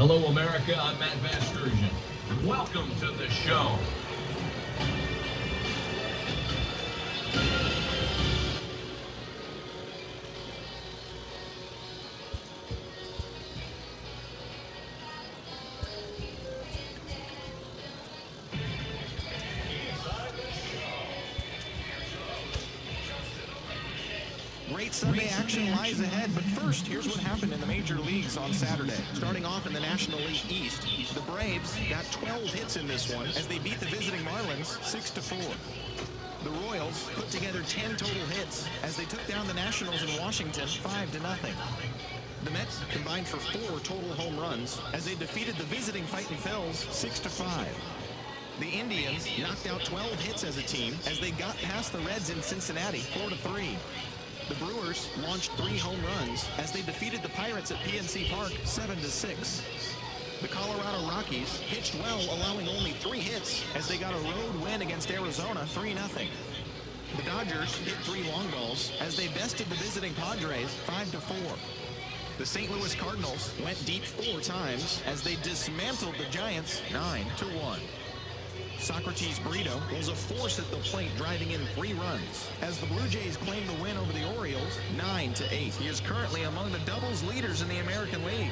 Hello, America. I'm Matt Vasturgeon. Welcome to the show. Great Sunday action lies ahead, but first, here's what happened in the major leagues on Saturday. Starting off in the National League East, the Braves got 12 hits in this one as they beat the visiting Marlins 6-4. The Royals put together 10 total hits as they took down the Nationals in Washington 5-0. The Mets combined for 4 total home runs as they defeated the visiting Fightin' Phils 6-5. The Indians knocked out 12 hits as a team as they got past the Reds in Cincinnati 4-3. The Brewers launched 3 home runs as they defeated the Pirates at PNC Park 7-6. The Colorado Rockies pitched well, allowing only 3 hits as they got a road win against Arizona 3-0. The Dodgers hit 3 long balls as they bested the visiting Padres 5-4. The St. Louis Cardinals went deep 4 times as they dismantled the Giants 9-1. Socrates Brito was a force at the plate, driving in 3 runs as the Blue Jays claimed the win over the Orioles 9-8. He is currently among the doubles leaders in the American League.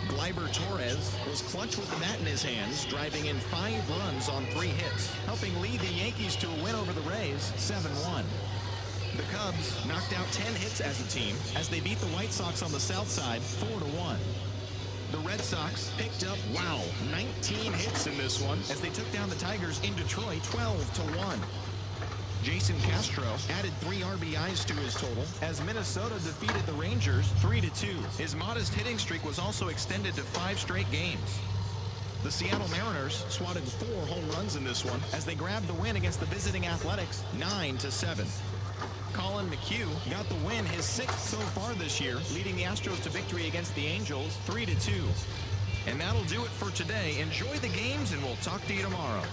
Gleyber Torres was clutch with the bat in his hands, driving in 5 runs on 3 hits, helping lead the Yankees to a win over the Rays 7-1. The Cubs knocked out 10 hits as a team as they beat the White Sox on the south side 4-1. The Red Sox picked up, 19 hits in this one as they took down the Tigers in Detroit 12-1. Jason Castro added 3 RBIs to his total as Minnesota defeated the Rangers 3-2. His modest hitting streak was also extended to 5 straight games. The Seattle Mariners swatted 4 home runs in this one as they grabbed the win against the visiting Athletics 9-7. Colin McHugh got the win, his 6th so far this year, leading the Astros to victory against the Angels 3-2. And that'll do it for today. Enjoy the games, and we'll talk to you tomorrow.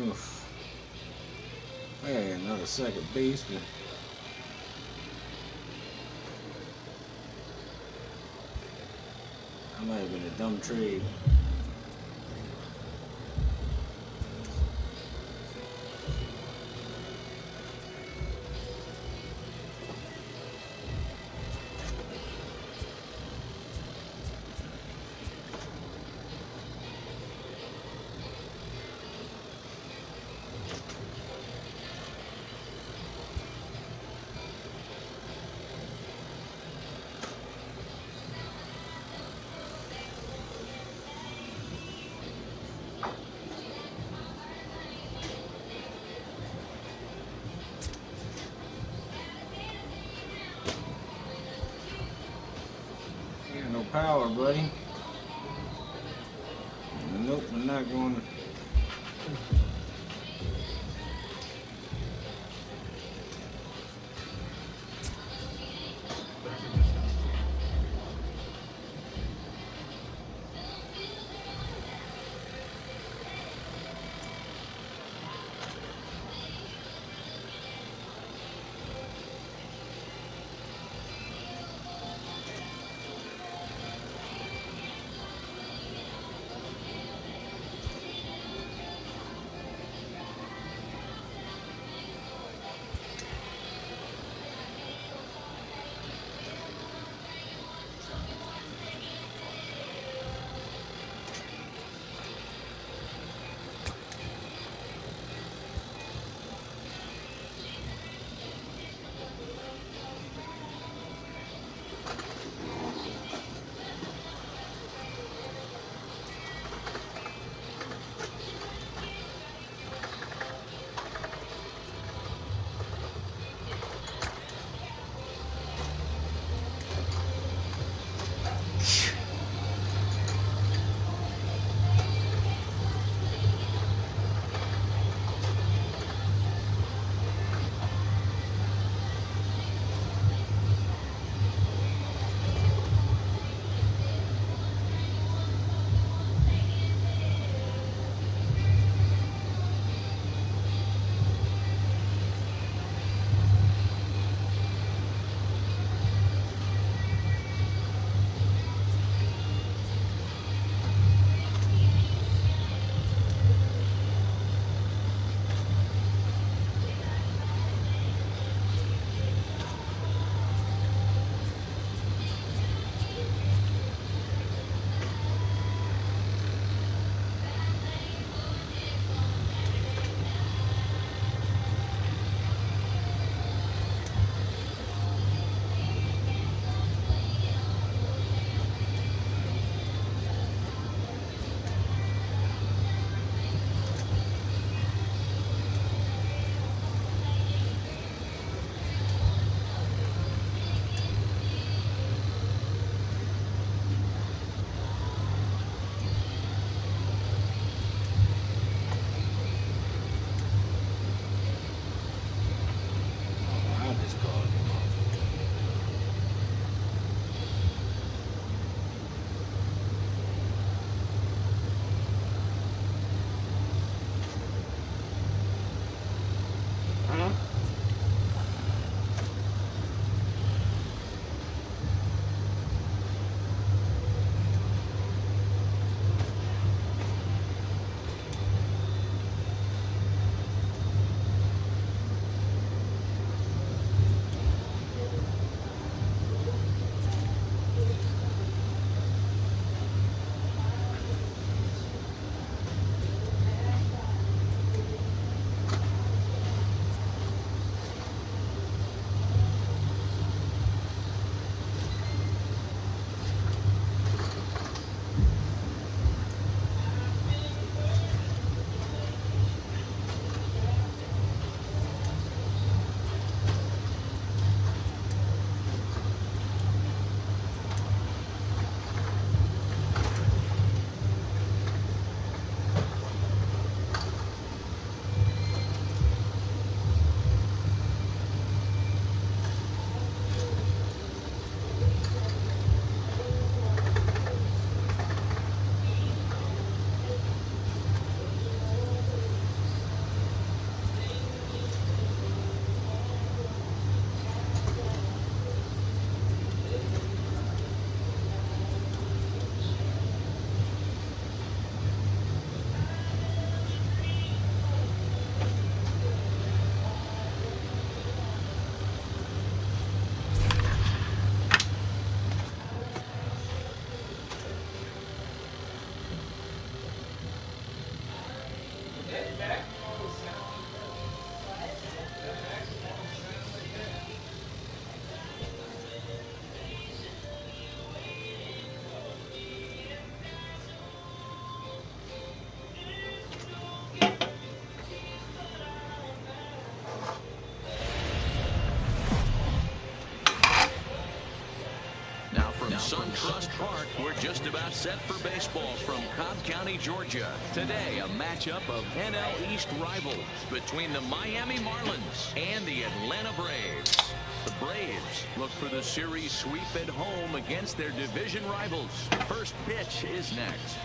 Oof. Hey, another second baseman. That might have been a dumb trade. You got no power, buddy. Nope, we're not going to. Mark. We're just about set for baseball from Cobb County, Georgia. Today, a matchup of NL East rivals between the Miami Marlins and the Atlanta Braves. The Braves look for the series sweep at home against their division rivals. First pitch is next.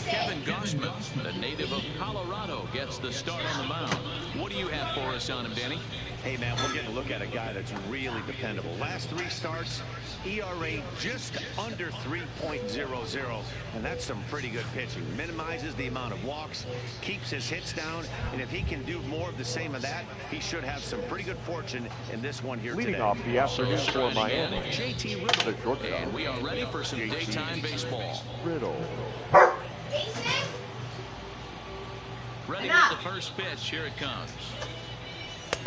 Kevin Gossman, the native of Colorado, gets the start on the mound. What do you have for us on him, Danny? Hey, man, we're getting a look at a guy that's really dependable. Last 3 starts, ERA just under 3.00, and that's some pretty good pitching. Minimizes the amount of walks, keeps his hits down, and if he can do more of the same of that, he should have some pretty good fortune in this one here Leading today. off the afternoon for Miami, JT Riddle, and we are ready for some daytime baseball. Riddle. Ready with the first pitch. Here it comes.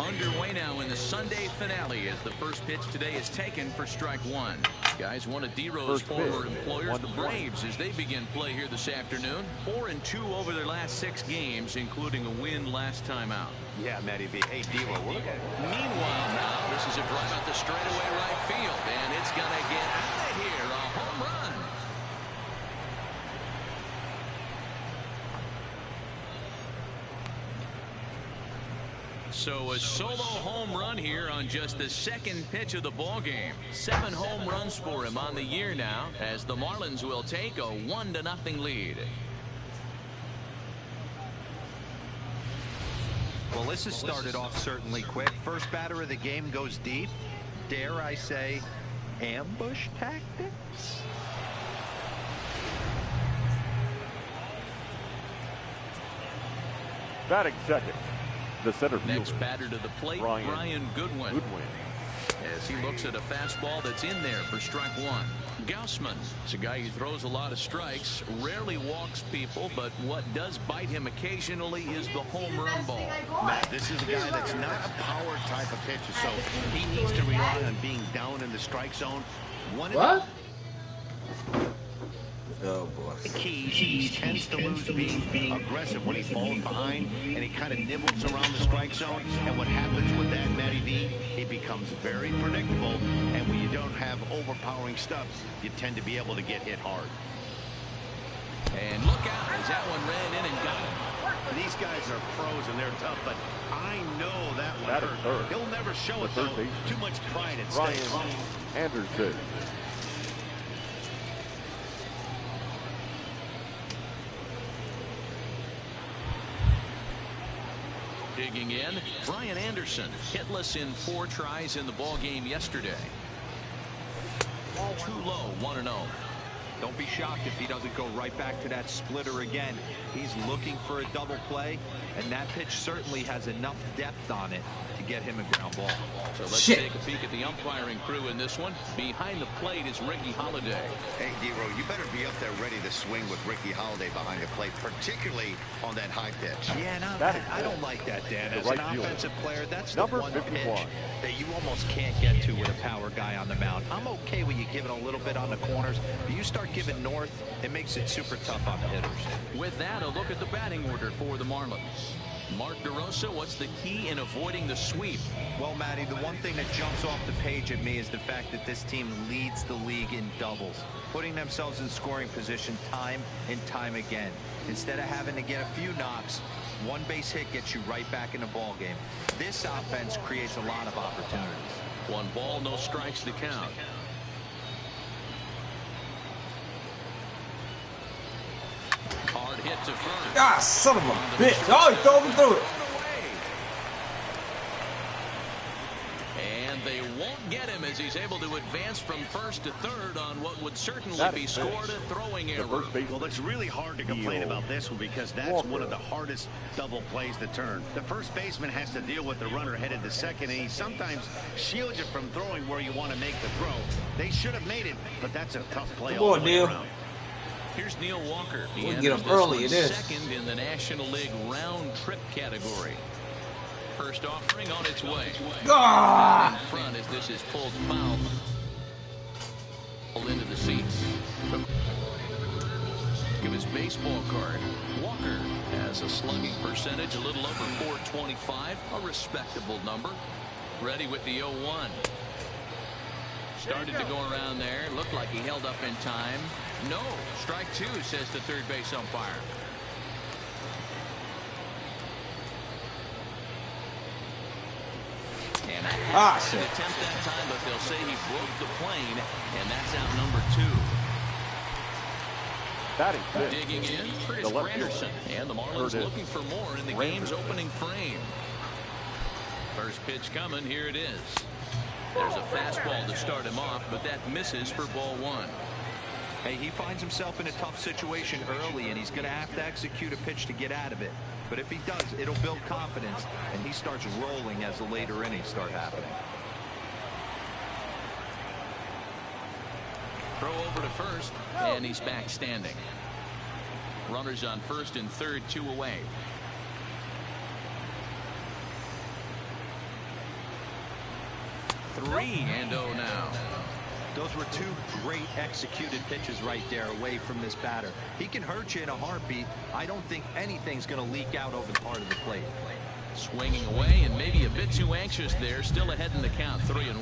Underway now in the Sunday finale as the first pitch today is taken for strike 1. Guys, one of D-Row's former employers, the Braves, as they begin play here this afternoon. 4-2 over their last 6 games, including a win last time out. Yeah, Matty V. Hey, D-Row, we're looking. Meanwhile now, this is a drive out the straightaway right field, and it's going to get out of here. A home run. So a solo home run here on just the second pitch of the ball game. 7 home runs for him on the year now, as the Marlins will take a 1-0 lead. Well, this has started off certainly quick. First batter of the game goes deep. Dare I say, ambush tactics? Batting second, the center fielder. Next batter to the plate, Brian Goodwin. As he looks at a fastball that's in there for strike 1. Gossman is a guy who throws a lot of strikes, rarely walks people, but what does bite him occasionally is the home run ball. Now, this is a guy that's not a power type of pitcher, so he needs to rely on being down in the strike zone. What? Oh boy. The key, he tends to lose being aggressive when he falls behind and he kind of nibbles around the strike zone. And what happens with that, Matty V, it becomes very predictable. And when you don't have overpowering stuff, you tend to be able to get hit hard. And look out as that one ran in and got him. These guys are pros and they're tough, but I know that one hurt. He'll never show it though. Too much pride at stake. Anderson. Digging in, Brian Anderson, hitless in 4 tries in the ball game yesterday. Ball too low, 1-0. Don't be shocked if he doesn't go right back to that splitter again. He's looking for a double play, and that pitch certainly has enough depth on it to get him a ground ball. So let's take a peek at the umpiring crew in this one. Behind the plate is Ricky Holiday. Hey, D-Row, you better be up there ready to swing with Ricky Holiday behind the plate, particularly on that high pitch. Yeah, I don't like that, Dan. As an offensive player, that's the one pitch that you almost can't get to with a power guy on the mound. I'm okay with you giving a little bit on the corners, but you start giving north, it makes it super tough on the hitters. With that, a look at the batting order for the Marlins. Mark DeRosa, what's the key in avoiding the sweep? Well, Matty, the one thing that jumps off the page at me is the fact that this team leads the league in doubles, putting themselves in scoring position time and time again. Instead of having to get a few knocks, one base hit gets you right back in the ball game. This offense creates a lot of opportunities. 1 ball, no strikes to count. Hard hit to first. Ah, son of a bitch. Oh, he threw me through it. And they won't get him as he's able to advance from first to third on what would certainly be scored a throwing error. Well, it's really hard to complain about this one because that's one of the hardest double plays to turn. The first baseman has to deal with the runner headed to second, and he sometimes shields you from throwing where you want to make the throw. They should have made it, but that's a tough play all the way around. Here's Neil Walker. He We'll get him enters early. this It is second in the National League round trip category. First offering on its way. In front as this is pulled foul into the seats. Give his baseball card. Walker has a slugging percentage a little over .425, a respectable number. Ready with the 0-1. Started to go around there. Looked like he held up in time. No. Strike two, says the third base umpire. And a shit. attempt that time, but they'll say he broke the plane, and that's out number two. Digging in, Curtis Granderson, and the Marlins looking for more in the game's opening frame. First pitch coming, here it is. There's a fastball to start him off, but that misses for ball one. Hey, he finds himself in a tough situation early, and he's going to have to execute a pitch to get out of it. But if he does, it'll build confidence, and he starts rolling as the later innings start happening. Throw over to first, and he's back standing. Runners on first and third, 2 away. Three and oh now. Those were two great executed pitches right there away from this batter. He can hurt you in a heartbeat. I don't think anything's going to leak out over the part of the plate. Swinging away and maybe a bit too anxious there. Still ahead in the count, 3-1.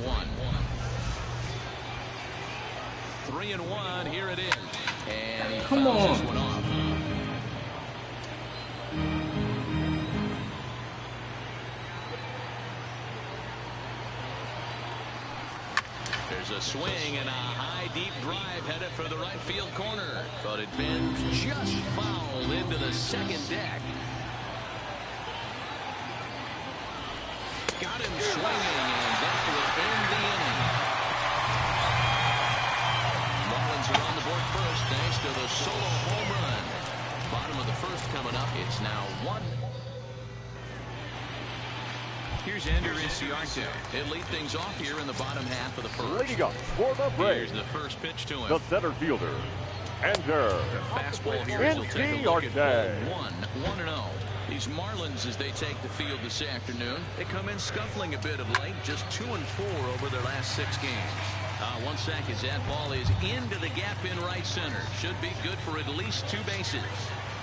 3-1, here it is. And he fouls this one off. There's a swing and a high deep drive headed for the right field corner, but it bends just foul into the second deck. Got him swinging, and that will end the inning. Marlins are on the board first thanks to the solo home run. Bottom of the first coming up. It's now 1. Here's Ender Inciarte. He'll lead things off here in the bottom half of the first. Leading up for the Braves. Here's the first pitch to him. The center fielder, Ender Fastball here as he'll take a look at ball 1-0. These Marlins, as they take the field this afternoon, they come in scuffling a bit of late, just 2-4 over their last 6 games. 1 sec as that ball is into the gap in right center. Should be good for at least 2 bases.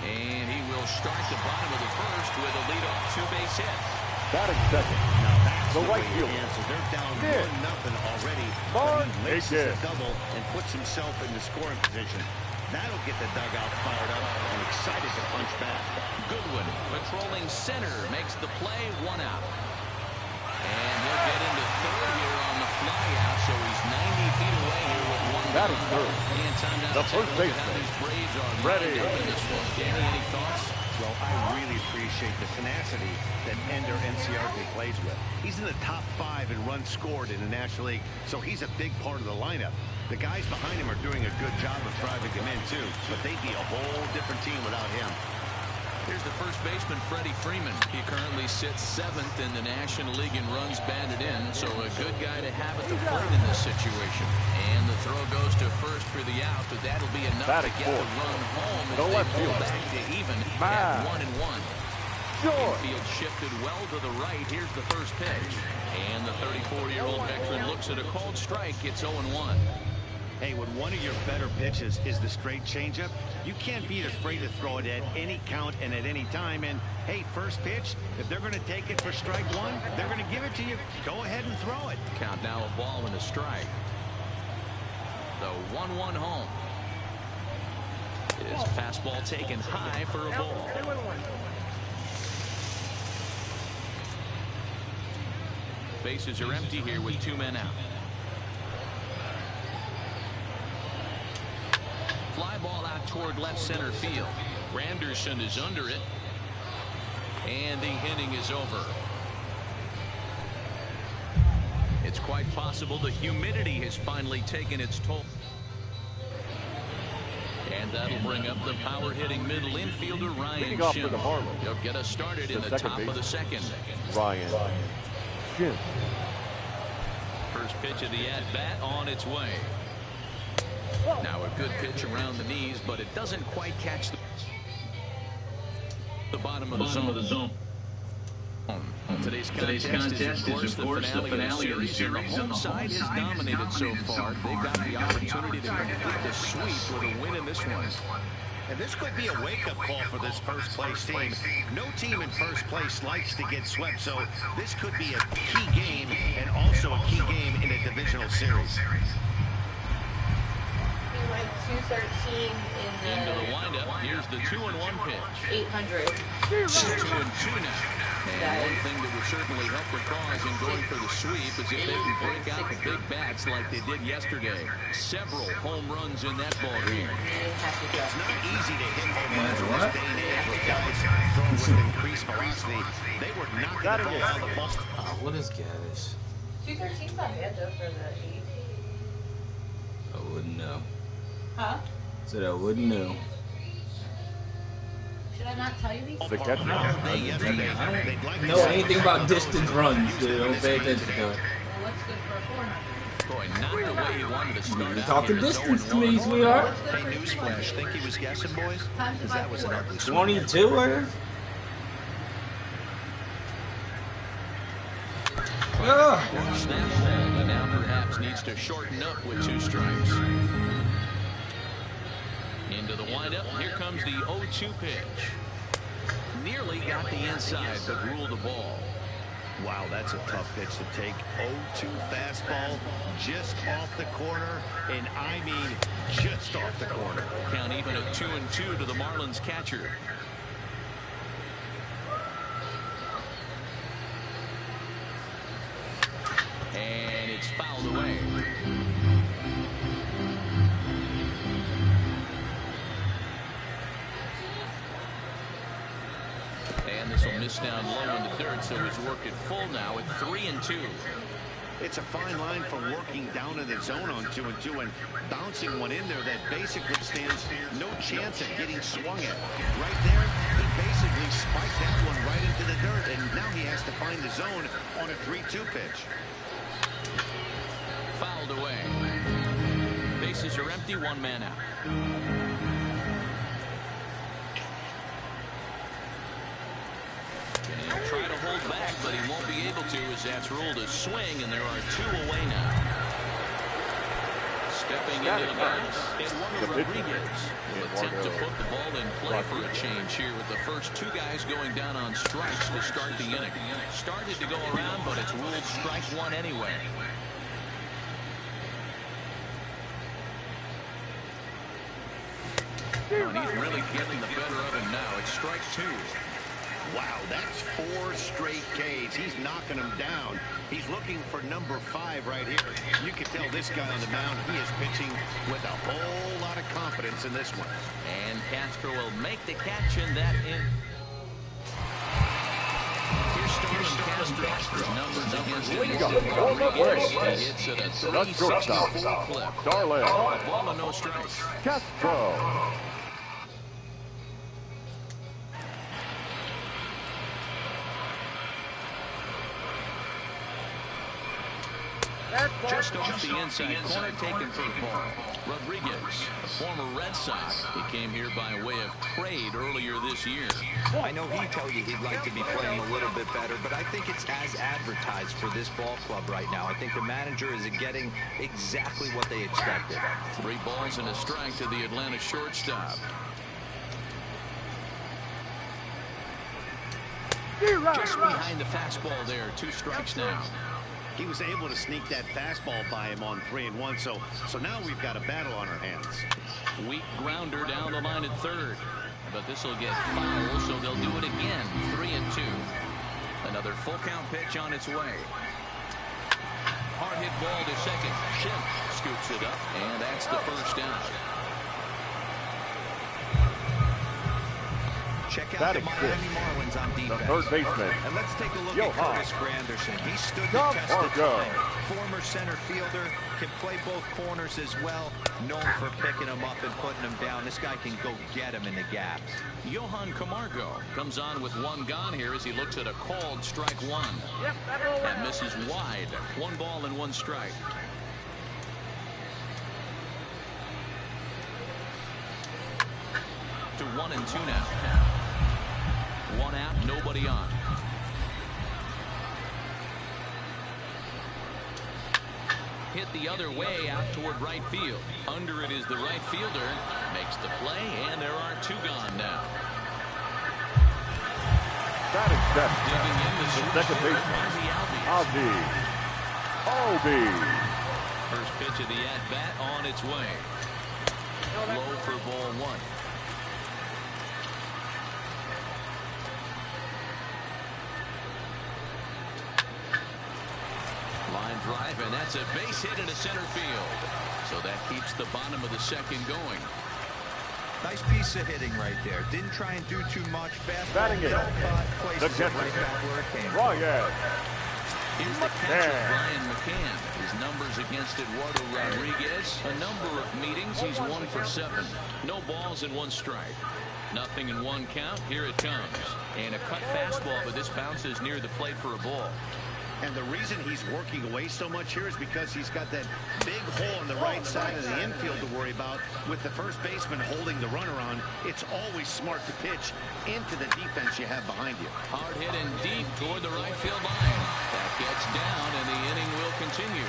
And he will strike the bottom of the first with a leadoff 2-base hit. Batting second. Now that's the the right way fielder. he answers. They're down 1-0 already. Mark But he laces a Aiken. double and puts himself in the scoring position. That'll get the dugout fired up and excited to punch back. Goodwin patrolling center makes the play, 1 out. And he'll get into third here on the fly out, so he's 90 feet away here with 1 That is third. And time now The to take a first look at baseman. how these Braves are Ready. lined up in this one. Danny, any thoughts? Well, I really appreciate the tenacity that Ender Inciarte plays with. He's in the top 5 in runs scored in the National League, so he's a big part of the lineup. The guys behind him are doing a good job of driving him in, too, but they'd be a whole different team without him. Here's the first baseman, Freddie Freeman. He currently sits 7th in the National League in runs batted in, so a good guy to have at the plate in this situation. And the throw goes to first for the out, but that'll be enough Batting to get the fourth. run home as The they left pull fielder. back to even Matt. at 1-1. Infield shifted well to the right. Here's the first pitch. And the 34-year-old veteran looks at a called strike. It's 0-1. Hey, when one of your better pitches is the straight changeup, you can't be afraid to throw it at any count and at any time. And, hey, first pitch, if they're going to take it for strike 1, they're going to give it to you. Go ahead and throw it. Count now a ball and a strike. The 1-1 home. His fastball taken high for a ball. Bases are empty here with 2 men out. Fly ball out toward left center field. Granderson is under it. And the inning is over. It's quite possible the humidity has finally taken its toll. And that'll bring up the power-hitting middle infielder, Ryan Leading off for Schimm. the Marlins. He'll get us started in the top of the second. Ryan Schimm. First pitch of the at-bat on its way. Now a good pitch around the knees, but it doesn't quite catch the bottom of the zone. Today's contest is, of course, the finale of the series, and the home side has dominated so far. They've got the opportunity to complete the sweep with a win in this one. And this could be a wake-up call for this first-place team. No team in first place likes to get swept, so this could be a key game and also a key game in a divisional series. He went 213 Into the windup. Here's the 2-1 pitch. 800. 2-2 now. And one thing that would certainly help the cause in going for the sweep is if they can break out the big bats like they did yesterday. Several home runs in that ball game. It's not easy to hit home runs in this day and age with guys throwing with increased velocity. They were knocking the ball out of the ball. Oh, what is Gaddis? 213's not bad though for the 8. I wouldn't know. Huh? Said I wouldn't know. Should I not tell you these? The catcher. I don't know anything about distance runs, dude. Don't pay attention to it. Well, what's good for a 400? Boy, not the way he wanted to start You're out talking here. distance to me, sweetheart. Hey, newsflash. Think he was guessing, boys? Because that was an ugly swing. 22, right? Snap ball, and now perhaps needs to shorten up with 2 strikes. Into the windup. Here comes the 0-2 pitch. Nearly got the inside, but ruled the ball. Wow, that's a tough pitch to take. 0-2 fastball just off the corner, and I mean just off the corner. Count even at 2-2 to the Marlins catcher. And it's fouled away. And this will miss down low in the dirt, so he's worked it full now at 3-2. It's a fine line for working down in the zone on 2-2 and bouncing one in there that basically stands no chance of getting swung at. Right there, he basically spiked that one right into the dirt, and now he has to find the zone on a 3-2 pitch. Fouled away. Bases are empty, 1 man out. And try to hold back, but he won't be able to as that's ruled a swing, and there are 2 away now. Stepping into the box, Eduardo Rodriguez will attempt to put the ball in play for a change here with the first 2 guys going down on strikes to start the inning. Started to go around, but it's ruled strike 1 anyway. And he's really getting the better of him now. It's strike 2. Wow, that's 4 straight Ks. He's knocking them down. He's looking for number 5 right here. You can tell this guy on the mound, he is pitching with a whole lot of confidence in this one. And Castro will make the catch in that in. Here's Starlin Castro. His numbers against him. Rodriguez. He hits at a 364 clip. Starlin. Ball and no strikes. Castro. Just off the inside corner, taken for the ball. Rodriguez, a former Red Sox. He came here by way of trade earlier this year. I know he'd tell you he'd like to be playing a little bit better, but I think it's as advertised for this ball club right now. I think the manager is getting exactly what they expected. 3 balls and a strike to the Atlanta shortstop. Just behind the fastball there. 2 strikes now. He was able to sneak that fastball by him on 3-1, so now we've got a battle on our hands. Weak grounder down the line at 3rd. But this will get foul, so they'll do it again. 3-2. Another full count pitch on its way. Hard hit ball to second. Schimpf scoops it up, and that's the first out. Check out the Miami Marlins on defense. The third baseman. And let's take a look at Curtis Granderson. He stood the test of time. Former center fielder, can play both corners as well. Known for picking him up and putting him down. This guy can go get him in the gaps. Johan Camargo comes on with 1 gone here as he looks at a called strike 1. That misses wide. 1 ball and 1 strike. To 1-2 now. 1 out, nobody on. hit the other way out toward right field. Under it is the right fielder. Makes the play, and there are 2 gone now. Batting step. Digging in the Second baseman. Albi. First pitch of the at-bat on its way. Low for ball 1. Line drive, and that's a base hit into center field. So that keeps the bottom of the second going. Nice piece of hitting right there. Didn't try and do too much. Fast Batting it. The catcher. Right back where it came. Ryan. Here's the catcher, Brian McCann. His numbers against Eduardo Rodriguez. A number of meetings. He's 1 for 7. No balls and 1 strike. Nothing in 1 count. Here it comes. And a cut fastball, but this bounces near the plate for a ball. And the reason he's working away so much here is because he's got that big hole on the right side of the infield to worry about. With the first baseman holding the runner on, it's always smart to pitch into the defense you have behind you. Hard hit and deep toward the right field line. That gets down, and the inning will continue.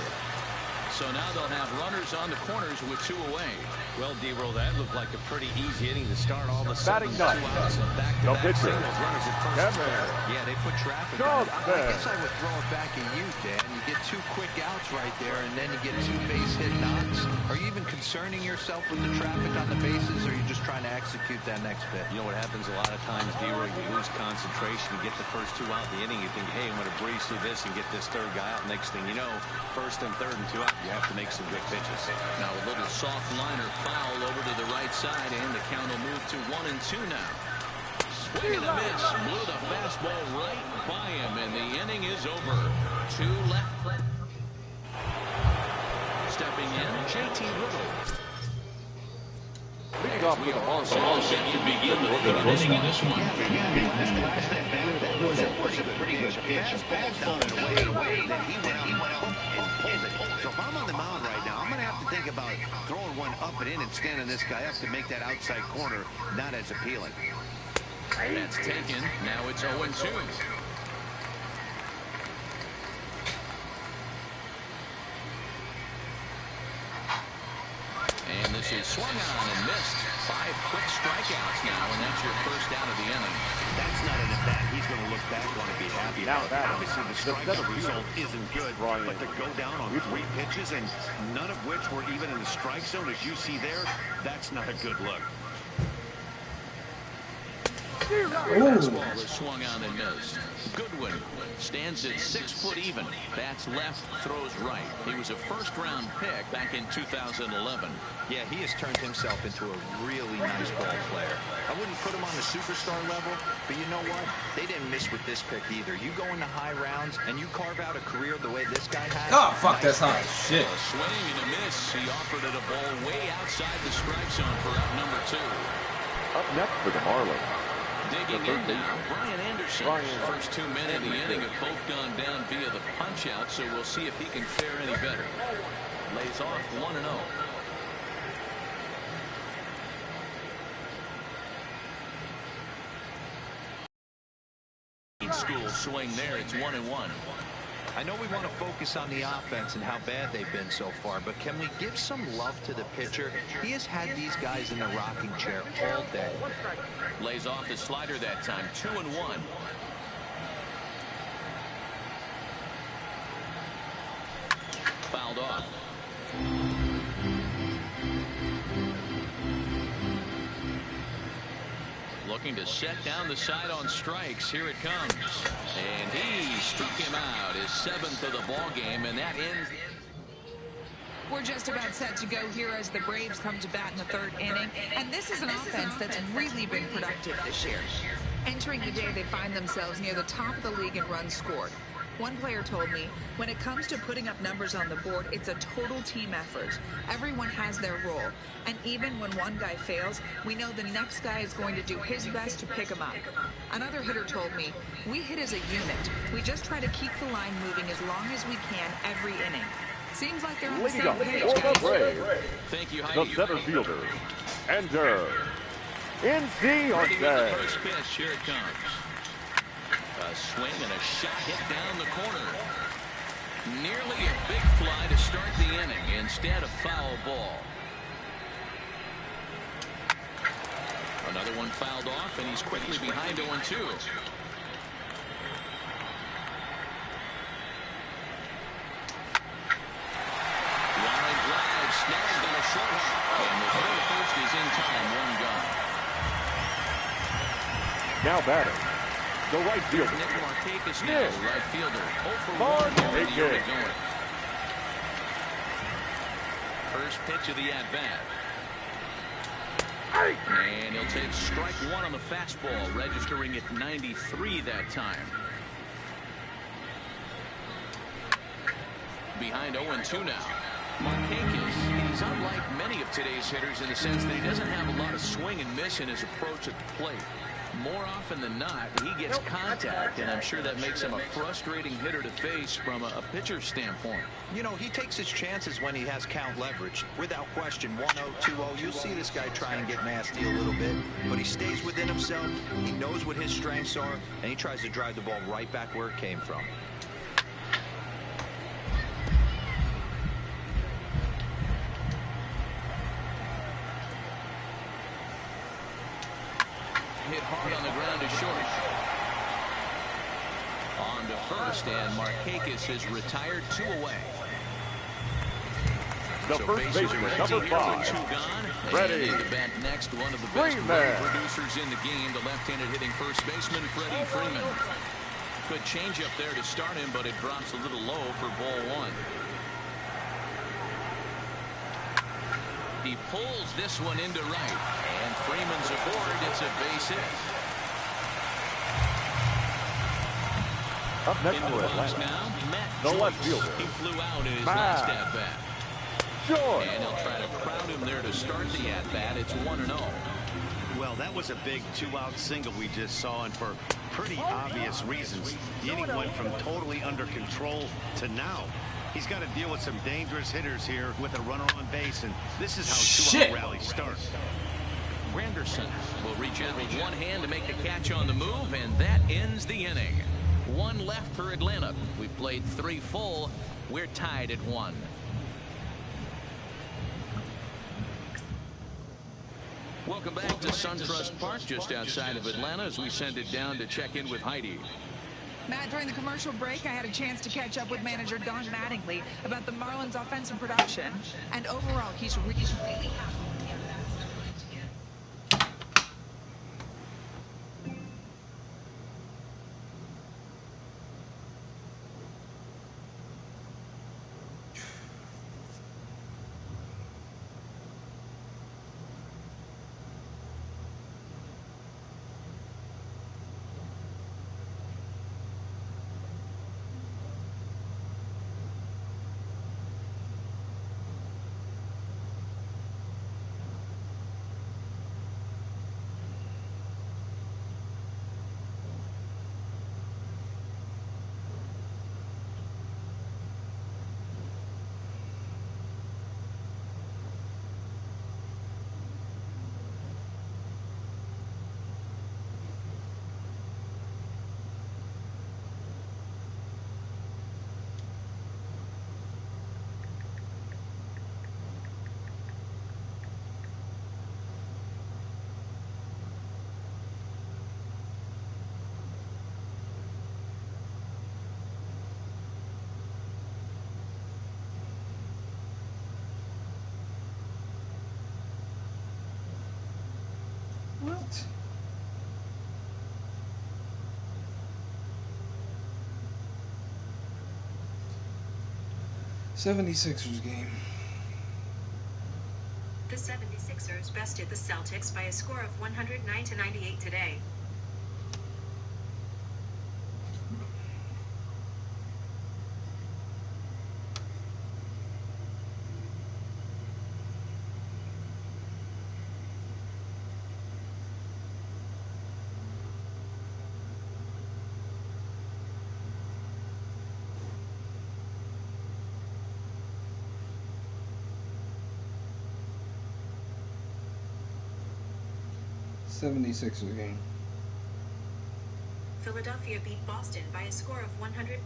So now they'll have runners on the corners with 2 away. Well, D-Roll, that looked like a pretty easy inning to start. All of a sudden, Batting 2 outs and back-to-back singles, runners at first and third. Yeah, they put traffic on it. I guess I would throw it back at you, Dan. You get 2 quick outs right there, and then you get 2 base hit knocks. Are you even concerning yourself with the traffic on the bases, or are you just trying to execute that next pitch? You know what happens a lot of times, D-Roll, you lose concentration. You get the first 2 out in the inning. You think, hey, I'm going to breeze through this and get this 3rd guy out. Next thing you know, 1st and 3rd and 2 out, you have to make some good pitches. Now a little soft liner foul over to the right side, and the count will move to 1-2 now. Swing and a miss. Blew the fastball right by him, and the inning is over. 2 left. Stepping in, JT Riddle. Leading off with a ball set to begin the 3rd inning in this one. That was a pretty good pitch. Ball down and away. Then he went out and pulled it. So if I'm on the mound right now, I'm going to have to think about throwing one up and in and standing this guy up to make that outside corner not as appealing. That's taken. Now it's 0-2. And this is swung on and missed. 5 quick strikeouts now, and that's your first out of the inning. That's not an at-bat he's going to look back on and be happy Now about. Obviously, the strikeout result isn't good, but to go down on 3 pitches and none of which were even in the strike zone, as you see there, that's not a good look. Fastball is swung on and missed. Goodwin stands at 6 foot even. Bats left, throws right. He was a first-round pick back in 2011. Yeah, he has turned himself into a really nice ball player. I wouldn't put him on the superstar level, but you know what? They didn't miss with this pick either. You go into high rounds and you carve out a career the way this guy has. Oh, fuck, that's hot. Shit. A swing and a miss. He offered it a ball way outside the strike zone for out number 2. up next for the Marlins. Digging in now, Brian Anderson. First 2 men in the inning have both gone down via the punch-out, so we'll see if he can fare any better. Lays off 1-0. School swing there. It's 1-1. I know we want to focus on the offense and how bad they've been so far, but can we give some love to the pitcher? He has had these guys in the rocking chair all day. Lays off the slider that time. 2-1. Fouled off. Looking to set down the side on strikes. Here it comes. And he struck him out. His 7th of the ball game, and that ends. We're just about set to go here as the Braves come to bat in the 3rd inning. And this is an offense that's really been productive this year. Entering the day, they find themselves near the top of the league in runs scored. One player told me, when it comes to putting up numbers on the board, it's a total team effort. Everyone has their role. And even when one guy fails, we know the next guy is going to do his best to pick him up. Another hitter told me, we hit as a unit. We just try to keep the line moving as long as we can every inning. Seems like they're on the same page, guys. Thank you, The center fielder, enter NC Ready with the Arce. first pitch. Here it comes. A swing and a shot hit down the corner. Nearly a big fly to start the inning. Instead, a foul ball. Another one fouled off, and he's quickly behind 0-2. Line drive snagged on a short hop, and the throw to first is in time. One gone. Now batting, the right fielder. Nick Markakis now, right fielder. 0 for 1 Markakis. here going. First pitch of the at-bat. And he'll take strike one on the fastball, registering at 93 that time. Behind 0-2 now. Markakis, he's unlike many of today's hitters in the sense that he doesn't have a lot of swing and miss in his approach at the plate. More often than not, he gets contact, and I'm sure that makes him a frustrating hitter to face from a pitcher's standpoint. You know, he takes his chances when he has count leverage. Without question, 1-0, 2-0, you'll see this guy try and get nasty a little bit, but he stays within himself. He knows what his strengths are, and he tries to drive the ball right back where it came from. Hit hard on the ground to short. On to first, and Markakis is retired 2 away. The So first bases baseman, are number empty here 5. with 2 gone. Freddie. And in the bat next, one of the best Freeman. run producers in the game, the left-handed hitting first baseman, Freddie Freeman. Good change up there to start him, but it drops a little low for ball one. He pulls this one into right, and Freeman's aboard. It's a base hit. Up next Into for the box Atlanta, now, Matt the Joyce. left fielder. He flew out in his Matt last at-bat. Joyce. And he'll try to crowd him there to start the at-bat. It's 1-0. Well, that was a big 2-out single we just saw, and for pretty obvious reasons. The inning went from totally under control to now. He's got to deal with some dangerous hitters here with a runner on base, and this is how 2-out rallies start. Granderson will reach out with one hand to make the catch on the move, and that ends the inning. One left for Atlanta. We've played 3 full. We're tied at 1. Welcome back to SunTrust Park, just outside of Atlanta, as we send it down to check in with Heidi. Matt, during the commercial break, I had a chance to catch up with manager Don Mattingly about the Marlins' offensive production, and overall, he's really happy. What? '76ers game. The 76ers bested the Celtics by a score of 109-98 today. '76ers game. Philadelphia beat Boston by a score of 100.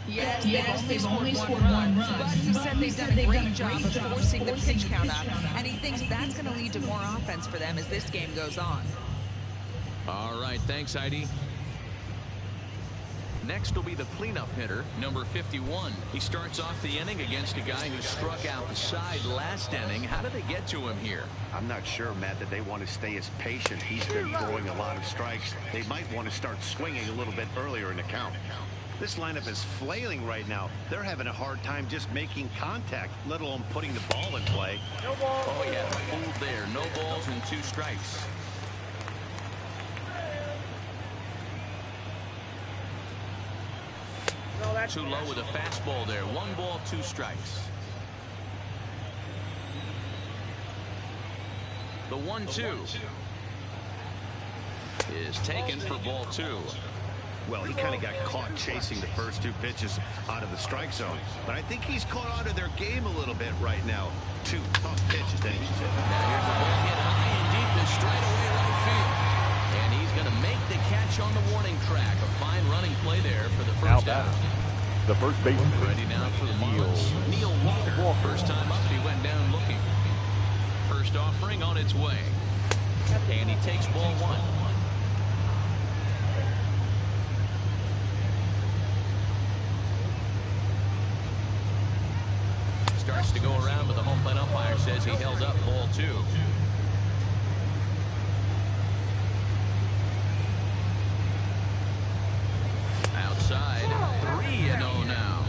Yes, they've only scored one run, but he said they've done a great job of forcing the pitch count up, and he thinks that's going to lead to more offense for them as this game goes on. All right, thanks, Heidi. Next will be the cleanup hitter, number 51. He starts off the inning against a guy who struck out the side last inning. How did they get to him here? I'm not sure, Matt, that they want to stay as patient. He's been throwing a lot of strikes. They might want to start swinging a little bit earlier in the count. This lineup is flailing right now. They're having a hard time just making contact, let alone putting the ball in play. No ball. Oh, yeah, fooled there. No balls and 2 strikes. Too low with a fastball there. 1 ball, 2 strikes. The 1-2 is taken for ball 2. Well, he kind of got caught chasing the first 2 pitches out of the strike zone. But I think he's caught on to their game a little bit right now. 2 tough pitches that he's hit. Now here's a ball hit high and deep to straightaway right field. And he's going to make the catch on the warning track. A fine running play there for the first out. The first baseman. Ready now for the Marlins. Neil Walker. First time up, he went down looking. First offering on its way. And he takes ball 1. Starts to go around, but the home plate umpire says he held up ball 2. Outside, 3-0 now.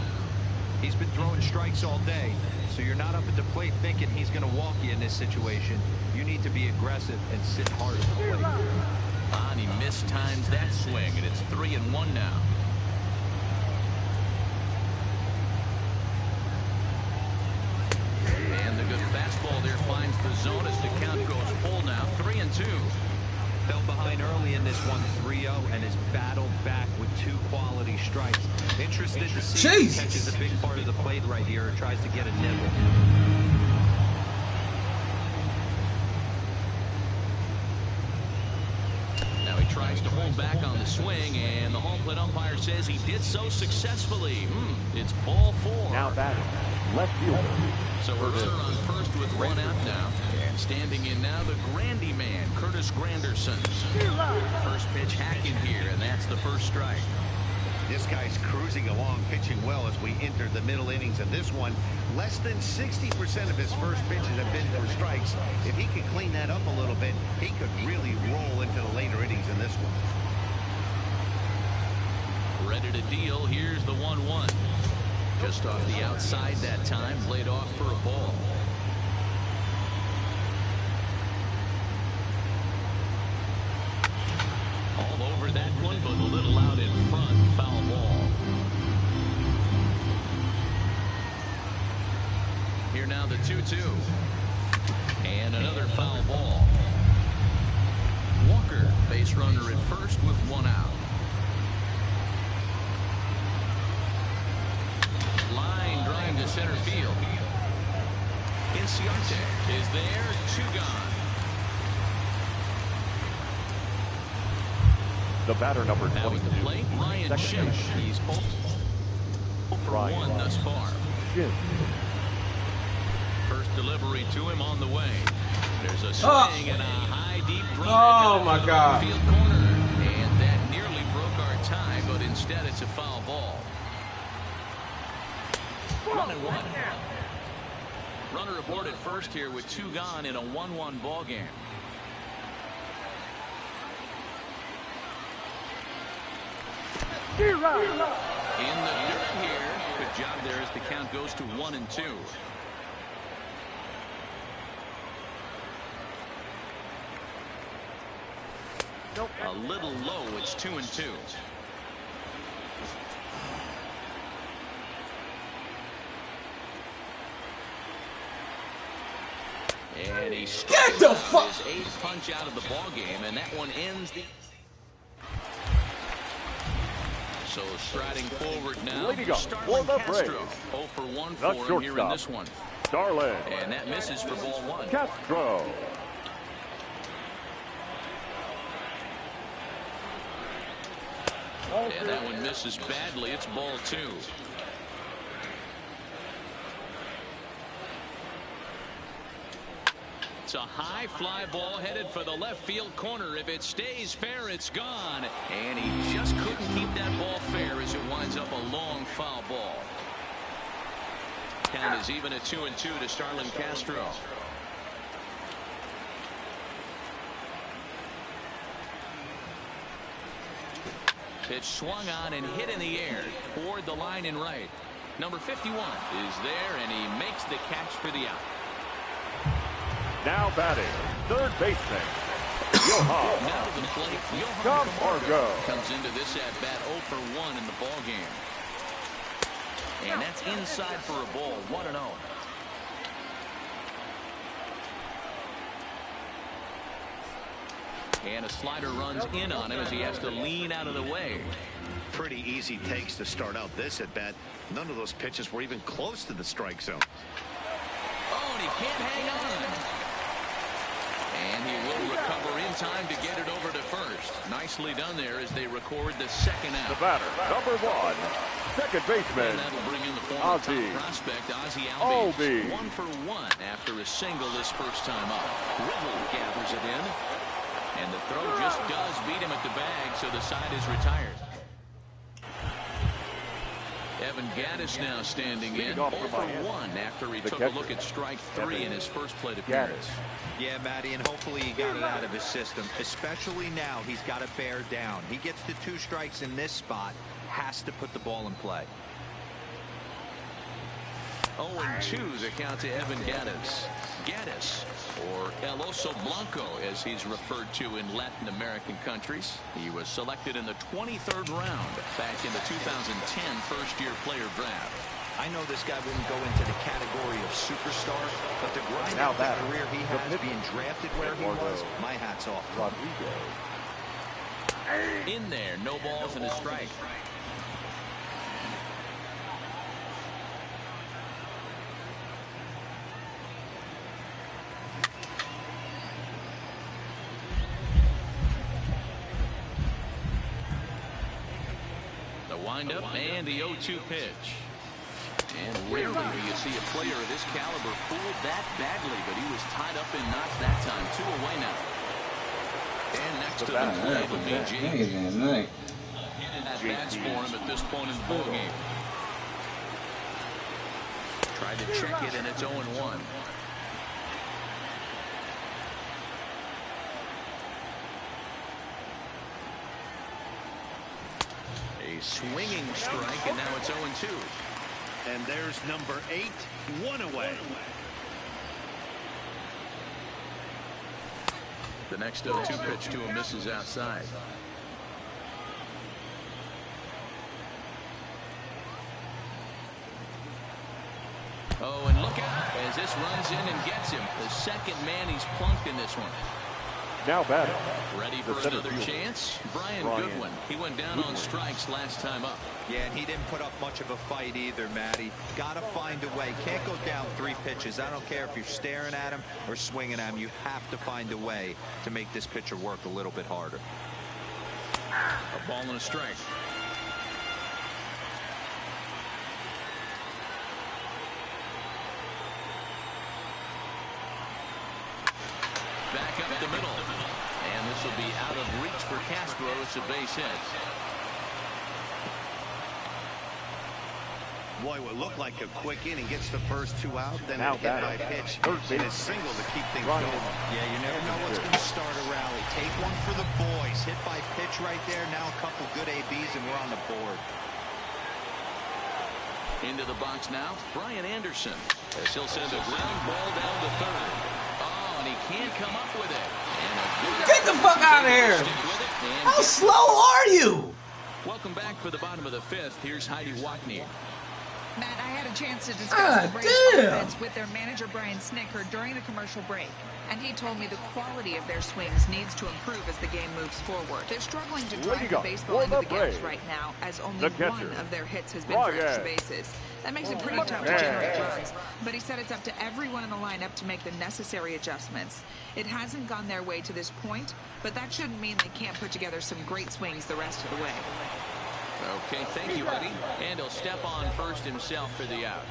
He's been throwing strikes all day, so you're not up at the plate thinking he's going to walk you in this situation. You need to be aggressive and sit hard at the plate. And he mistimes that swing, and it's 3-1 now. And the good fastball there finds the zone as the count goes full now. 3-2. Fell behind early in this one, 3-0, and has battled back with 2 quality strikes. Interested to see if he catches a big part of the plate right here or tries to get a nibble. Now he tries to hold back on the swing, and the home plate umpire says he did so successfully. It's ball 4. Now batting, left fielder. So a runner on first with 1 out now. And standing in now, the Grandy man, Curtis Granderson. First pitch hacking here, and that's the first strike. This guy's cruising along, pitching well as we enter the middle innings of this one. Less than 60% of his first pitches have been for strikes. If he could clean that up a little bit, he could really roll into the later innings in this one. Ready to deal. Here's the 1-1. Just off the outside that time, played off for a ball. All over that one, but a little out in front. Foul ball. Here now the 2-2. And another foul ball. Walker, base runner at first with 1 out. Line drive to center field. Inciarte is there, 2 gone. The batter number 22. Now at the plate, Ryan Schiff. He's 0 for 1 thus far. First delivery to him on the way. There's a swing and a high deep drive. Oh my God. Field corner, and that nearly broke our tie, but instead it's a foul ball. 1-1. Runner aboard at first here with 2 gone in a 1-1 ball game. In the dirt here. Good job there as the count goes to 1-2. A little low. It's 2-2. And he Get the fuck! His 8th punch out of the ball game, and that one ends the. So striding forward now, Starlin Castro. 0 for 1 for him here in this one. Starlin. And that misses for ball 1. Castro. And that one misses badly. It's ball 2. It's a high fly ball headed for the left field corner. If it stays fair, it's gone. And he just couldn't keep that ball fair as it winds up a long foul ball. Count is even at 2-2 to Starlin Castro. Pitch swung on and hit in the air toward the line and right. Number 51 is there, and he makes the catch for the out. Now batting, third baseman, Johan. Now to the plate, Johan Camargo comes into this at-bat 0 for 1 in the ball game. And that's inside for a ball, 1-0. And a slider runs in on him as he has to lean out of the way. Pretty easy takes to start out this at bat. None of those pitches were even close to the strike zone. Oh, and he can't hang on. And he will recover in time to get it over to first. Nicely done there as they record the second out. The batter, number 1, second baseman, And that'll bring in the former top prospect, Ozzie Albies. 1 for 1 after a single this first time up. Riddle gathers it in. And the throw just does beat him at the bag, so the side is retired. Evan Gattis now standing in 0 for 1 after he took a look at strike 3 in his first plate appearance. Yeah, Matty, and hopefully he got it out of his system, especially now he's got to bear down. He gets the 2 strikes in this spot, has to put the ball in play. 0-2 the count to Evan Gattis. Gattis, or El Oso Blanco, as he's referred to in Latin American countries. He was selected in the 23rd round back in the 2010 first-year player draft. I know this guy wouldn't go into the category of superstar, but the grind out the career he has being drafted where he was, my hat's off. In there, no balls and a strike. Windup and the 0-2 pitch. And rarely do you see a player of this caliber fooled that badly, but he was tied up in knots that time. 2 away now. And next to the plate will be Jake. At-bats for him at this point in the ballgame. Tried to check it, and it's 0-1. A swinging strike, and now it's 0-2. And there's number 8, 1 away. The next 0-2 pitch to him misses outside. Oh, and look out as this runs in and gets him. The second man he's plunked in this one. Now batting. Ready for another chance? Brian Goodwin. He went down on strikes last time up. Yeah, and he didn't put up much of a fight either, Matty. Got to find a way. Can't go down 3 pitches. I don't care if you're staring at him or swinging at him. You have to find a way to make this pitcher work a little bit harder. A ball and a strike. Back up the middle. And this will be out of reach for Castro. It's a base hit. Boy, what looked like a quick inning. Gets the first 2 out, then now a hit by pitch, and a single to keep things going. Yeah, you never know what's going to start a rally. Take one for the boys. Hit by pitch right there. Now a couple good ABs, and we're on the board. Into the box now, Brian Anderson, as he'll send a ground ball down to third. Oh, and he can't come up with it. Get the fuck out of here! How slow are you? Welcome back for the bottom of the 5th. Here's Heidi Watney. Matt, I had a chance to discuss the Braves offense with their manager Brian Snitker during the commercial break, and he told me the quality of their swings needs to improve as the game moves forward. They're struggling to drive the baseball into the gaps right now, as only one of their hits has been for extra bases. That makes it pretty tough to generate runs, but he said it's up to everyone in the lineup to make the necessary adjustments. It hasn't gone their way to this point, but that shouldn't mean they can't put together some great swings the rest of the way. Okay, thank you, Eddie. And he'll step on first himself for the out.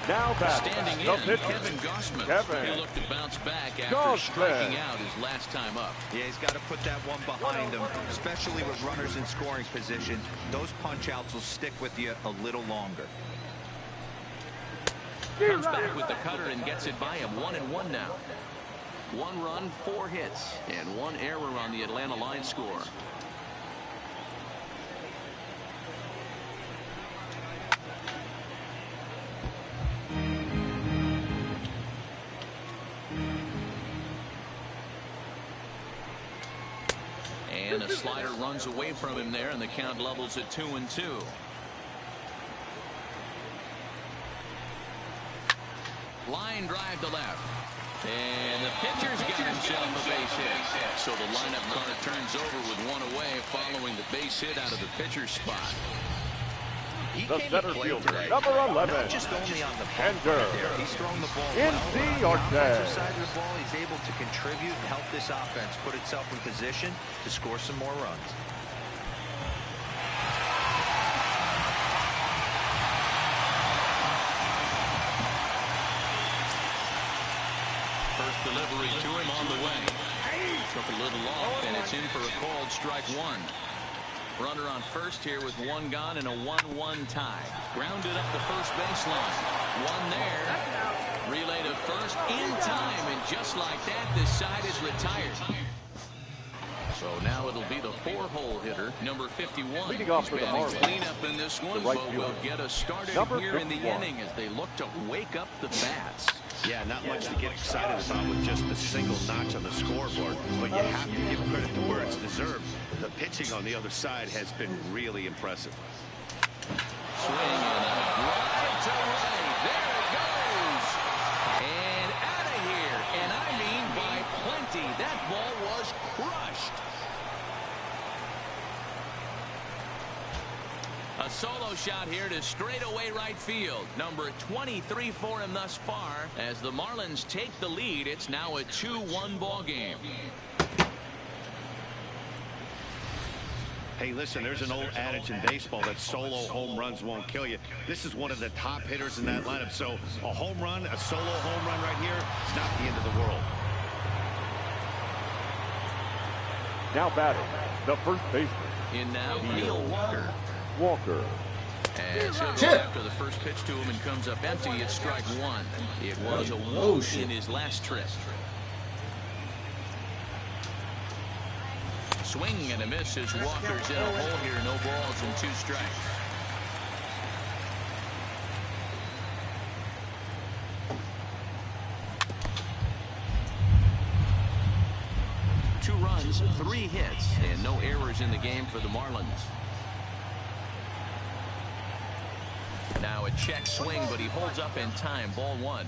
Now batting, standing the in, pitcher, Kevin Gossman. He'll look to bounce back after striking out his last time up. Yeah, he's got to put that one behind him, especially with runners in scoring position. Those punch-outs will stick with you a little longer. Comes back with the cutter and gets it by him. 1-1 now. 1 run, 4 hits, and 1 error on the Atlanta line score. And a slider runs away from him there, and the count levels at 2-2. Line drive to left. And the pitcher's got himself a base hit. So the lineup card turns over with 1 away following the base hit out of the pitcher's spot. The center fielder, number 11, not just only on the ball there. He's thrown the ball in well. On the offensive side of the ball, he's able to contribute and help this offense put itself in position to score some more runs. First delivery to him on the way. Took a little off, and it's in for a called strike 1. Runner on first here with 1 gone and a 1-1 tie. Grounded up the first baseline. 1 there. Relay to first in time, and just like that, this side is retired. So now it'll be the 4-hole hitter, number 51. Leading off for the Marlins. Cleanup in this one, right but we'll get us started here in the inning as they look to wake up the bats. Yeah, not much to get excited about with just a single notch on the scoreboard, but you have to give credit to where it's deserved. The pitching on the other side has been really impressive. Swing and a drive to right. There it goes. And out of here. And I mean by plenty. That ball was crushed. A solo shot here to straightaway right field. Number 23 for him thus far. As the Marlins take the lead, it's now a 2-1 ball game. Hey, listen, there's an old adage in baseball that solo home runs won't kill you. This is one of the top hitters in that lineup. So a home run, a solo home run right here is not the end of the world. Now batting, the first baseman. In now, Neil Walker. As he'll go after the first pitch to him and comes up empty, it's strike 1. It was a walk in his last trip. Swing and a miss as Walker's in a hole here. No balls and 2 strikes. Two runs, 3 hits, and no errors in the game for the Marlins. Now a check swing, but he holds up in time. Ball 1.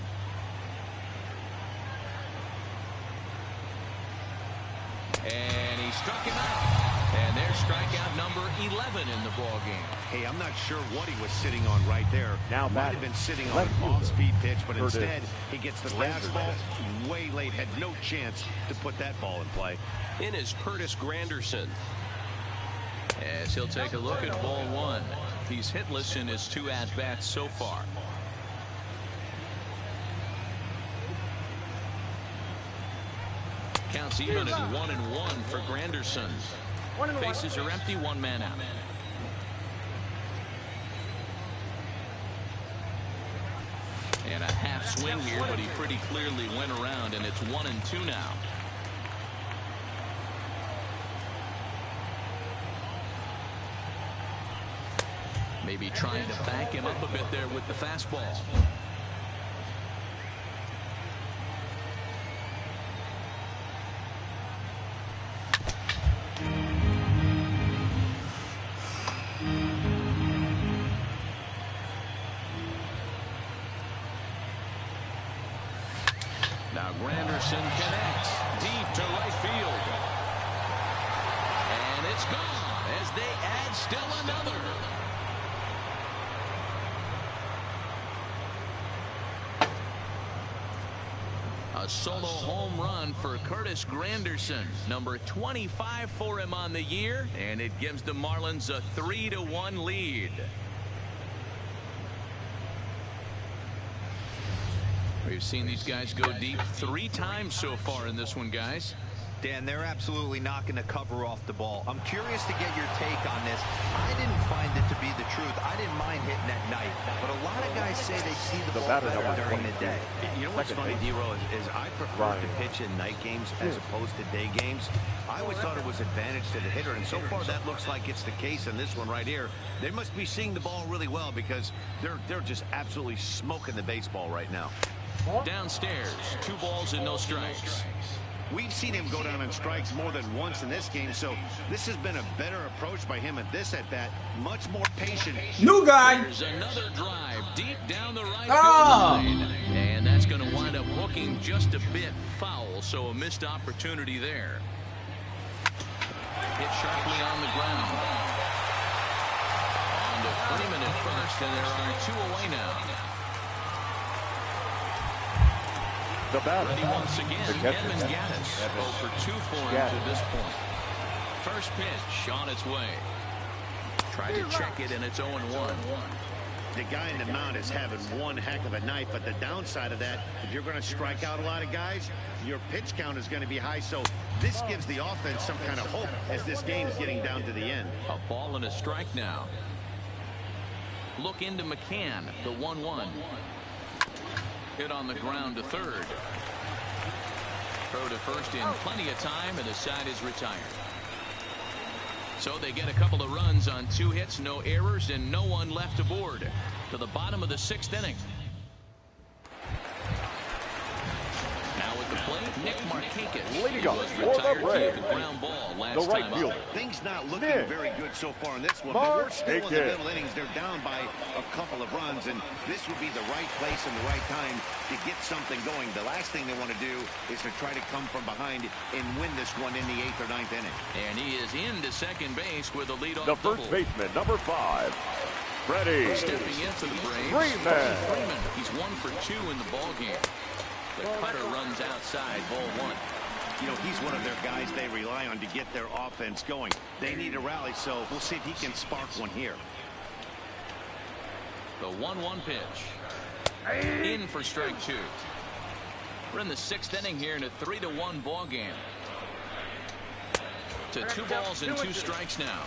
And he struck him out. And there's strikeout number 11 in the ball game. Hey, I'm not sure what he was sitting on right there. Now might have been sitting on an off-speed pitch, but instead he gets the fastball way late. Had no chance to put that ball in play. In is Curtis Granderson. As he'll take a look at ball 1. He's hitless in his 2 at-bats so far. Counts even at 1-1 for Granderson. Bases are empty, 1 man out. And a half swing here, but he pretty clearly went around, and it's 1-2 now. Maybe trying to back him up a bit there with the fastball. Now Granderson connects deep to right field. And it's gone as they add still another. A A solo home run for Curtis Granderson, number 25 for him on the year, and it gives the Marlins a 3-1 lead. We've seen these guys go deep 3 times so far in this one, guys. Dan, they're absolutely not going to cover off the ball. I'm curious to get your take on this. I didn't find it to be the truth. I didn't mind hitting at night, but a lot of guys say they see the ball better during the day. You know what's funny, D-Roll, is I prefer to pitch in night games as opposed to day games. I always thought it was advantage to the hitter, and so far that looks like it's the case in this one right here. They must be seeing the ball really well because they're just absolutely smoking the baseball right now. Downstairs, 2 balls and no strikes. We've seen him go down in strikes more than once in this game, so this has been a better approach by him at this at-bat. Much more patient. New guy. There's another drive deep down the right field line. And that's going to wind up hooking just a bit foul, so a missed opportunity there. Hit sharply on the ground. On to Freeman at first, and there are 2 away now. The batter. Ready once again, Edmund Gaddis. 0 for 2 for him to this point. First pitch on its way. Tried to check it, and it's 0-1. The guy in the mound is having one heck of a night, but the downside of that, if you're going to strike out a lot of guys, your pitch count is going to be high. So this gives the offense some kind of hope as this game is getting down to the end. A ball and a strike now. Look into McCann, the 1-1. Hit on the ground to third. Throw to first in plenty of time, and the side is retired. So they get a couple of runs on 2 hits, no errors, and no one left aboard. To the bottom of the 6th inning. Now with the plate, Nick Markakis. Leading He up was for the retired Braves, via the ground ball last the right time fielder. up. Things not looking very good so far in this one, but we're still in the middle innings. They're down by a couple of runs, and this would be the right place and the right time to get something going. The last thing they want to do is to try to come from behind and win this one in the 8th or 9th inning. And he is into second base with a lead-off The double. first baseman, number 5, Freddie. Stepping in for the Braves, Freeman. He's 1 for 2 in the ball game. The cutter runs outside, ball 1. You know, he's one of their guys they rely on to get their offense going. They need a rally, so we'll see if he can spark one here. The 1-1 pitch. In for strike 2. We're in the 6th inning here in a 3-1 ball game. To 2 balls and 2 strikes now.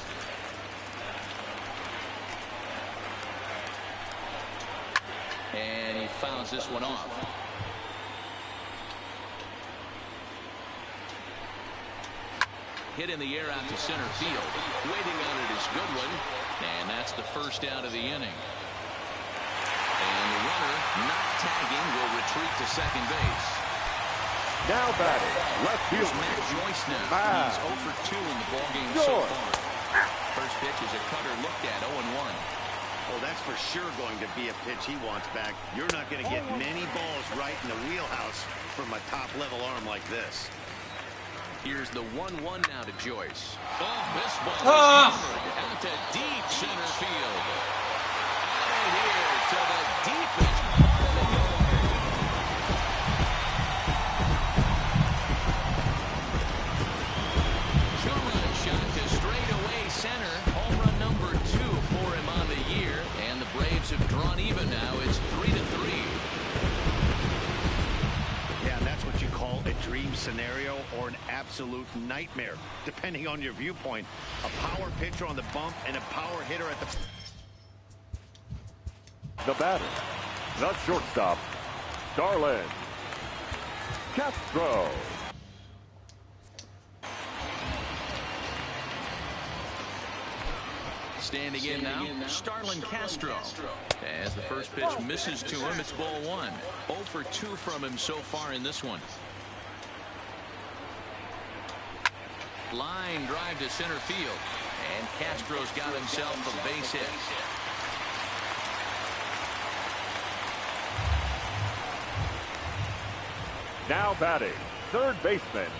And he fouls this one off. Hit in the air out to center field. Waiting on it is Goodwin. And that's the first out of the inning. And the runner, not tagging, will retreat to second base. Now batting, left field. Matt Joyce now. He's 0 for 2 in the ballgame so far. First pitch is a cutter looked at, 0-1. Well, that's for sure going to be a pitch he wants back. You're not going to get many balls right in the wheelhouse from a top-level arm like this. Here's the 1-1 now to Joyce. Oh, this ball is hammered out to deep center field. Out of here to the deepest part of the yard. Two-run shot to straightaway center. Home run number 2 for him on the year. And the Braves have drawn even now. It's 3-3. Yeah, and that's what you call a dream scenario or an absolute nightmare, depending on your viewpoint. A power pitcher on the bump and a power hitter at The batter, the shortstop, Starlin Castro. Standing in now, Starlin Castro. As the first pitch misses to him, it's ball 1. 0 for 2 from him so far in this one. Line drive to center field. And Castro's got himself a base hit. Now batting, third baseman,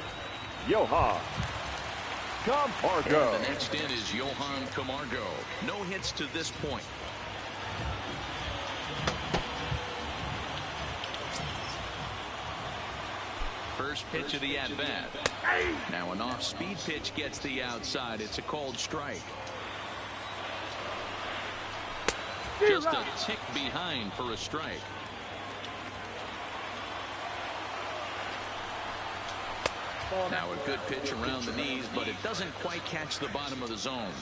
Johan Camargo. And the next in is Johan Camargo. No hits to this point. First pitch of the at-bat. Now an off-speed pitch gets the outside. It's a called strike. Just a tick behind for a strike. Now a good pitch around the knees, but it doesn't quite catch the bottom of the zone.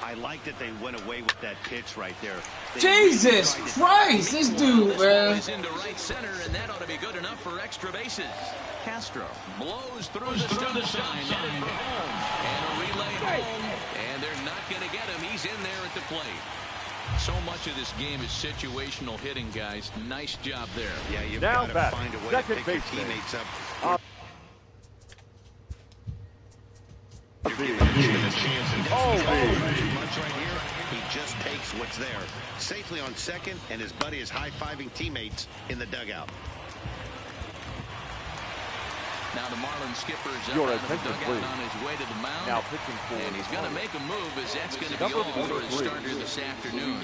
I like that they went away with that pitch right there. Jesus Christ, this dude, man. Is into right center, and that ought to be good enough for extra bases. Castro blows through the stop sign, headed for home, and a relay home, and they're not going to get him. He's in there at the plate. So much of this game is situational hitting, guys. Nice job there. Yeah, you've got to find a way to pick your teammates up. He just takes what's there. Safely on second, and his buddy is high-fiving teammates in the dugout. Now the Marlins skipper's up out of the dugout on his way to the mound. Now pitching for and he's going to make a move, as that's going to be all for his starter this afternoon.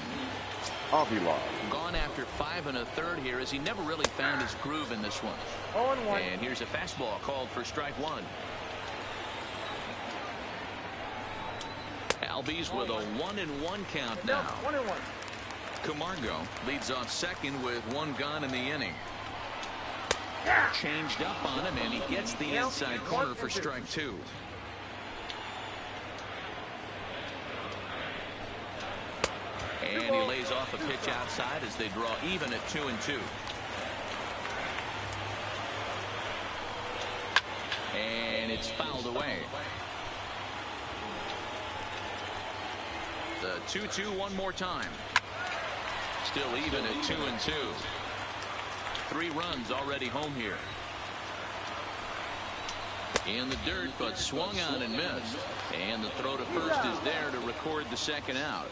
Gone after 5 1/3 here, as he never really found his groove in this one. 0-1. And here's a fastball called for strike one. Albies with a 1-1 count now. 1-1. Camargo leads off second with 1 gone in the inning. Changed up on him, and he gets the inside corner for strike 2. And he lays off a pitch outside as they draw even at 2-2. And it's fouled away. The 2-2 one more time. Still even at 2-2. 3 runs already home here. In the dirt, but swung on and missed. And the throw to first is there to record the second out.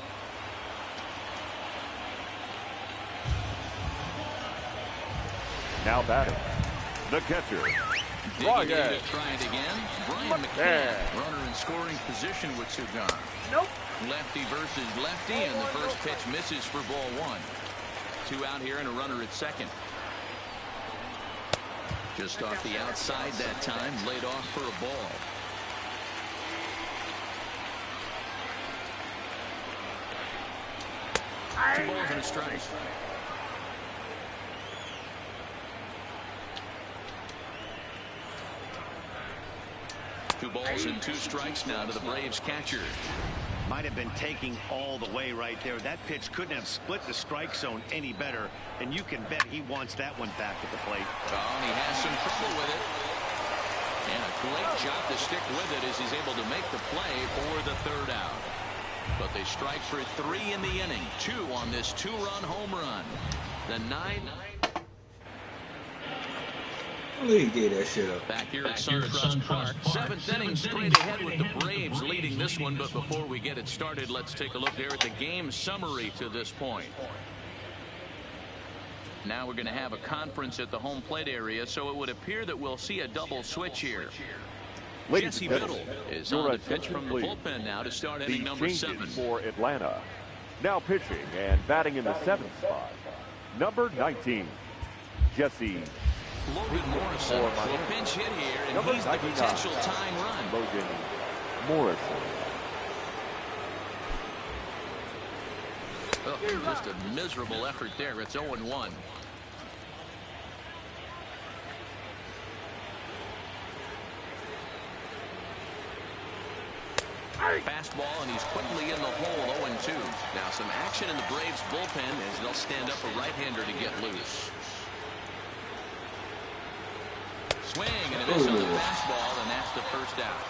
Now batting, the catcher. Digging in to try it again. Brian McCann, runner in scoring position with 2 gone. Nope. Lefty versus lefty, and the first pitch misses for ball 1. 2 out here and a runner at second. Just off the outside that time, laid off for a ball. Two balls and a strike. Two balls and 2 strikes now to the Braves catcher. Might have been taking all the way right there. That pitch couldn't have split the strike zone any better, and you can bet he wants that one back at the plate. Oh, he has some trouble with it. And a great job to stick with it as he's able to make the play for the 3rd out. But they strike for 3 in the inning. 2 on this 2-run home run. The 9. He gave that shit up. Back here at SunTrust Park. 7th inning, straight ahead with the Braves leading this one. But before we get it started, let's take a look there at the game summary to this point. Now we're going to have a conference at the home plate area, so it would appear that we'll see a double switch here. Jesse Biddle is on the pitch from the bullpen now to start inning number 7. For Atlanta. Now pitching and batting in the 7th spot, number 19, Jesse Logan Morrison will pinch hit here, and he's the potential tying run. Logan Morrison. Oh, just a miserable effort there. It's 0-1. Fastball, and he's quickly in the hole. 0-2. Now some action in the Braves bullpen as they'll stand up a right-hander to get loose. Swing and a miss on the fastball, and that's the first out.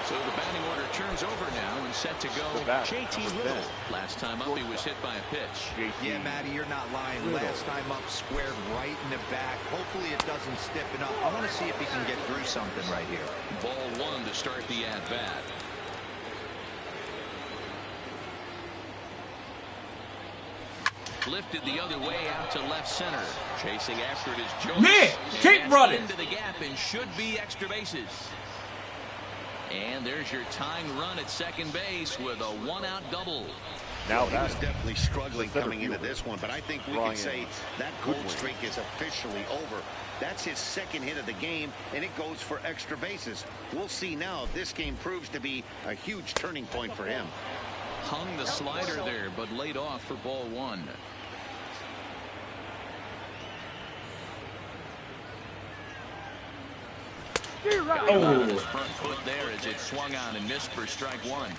So the batting order turns over now and set to go. JT Little. Last time up, he was hit by a pitch. Yeah, Matty, you're not lying. Last time up, squared right in the back. Hopefully it doesn't stiffen up. I want to see if he can get through something right here. Ball 1 to start the at-bat. Lifted the other way out to left center. Chasing after it is Jones. Man, keep running. Into the gap and should be extra bases. And there's your tying run at second base with a 1-out double. Now he was definitely struggling coming into this one, but I think we can say that cold streak is officially over. That's his second hit of the game, and it goes for extra bases. We'll see now if this game proves to be a huge turning point for him. Hung the slider there, but laid off for ball one. Oh. Front foot there as it swung on and missed for strike one.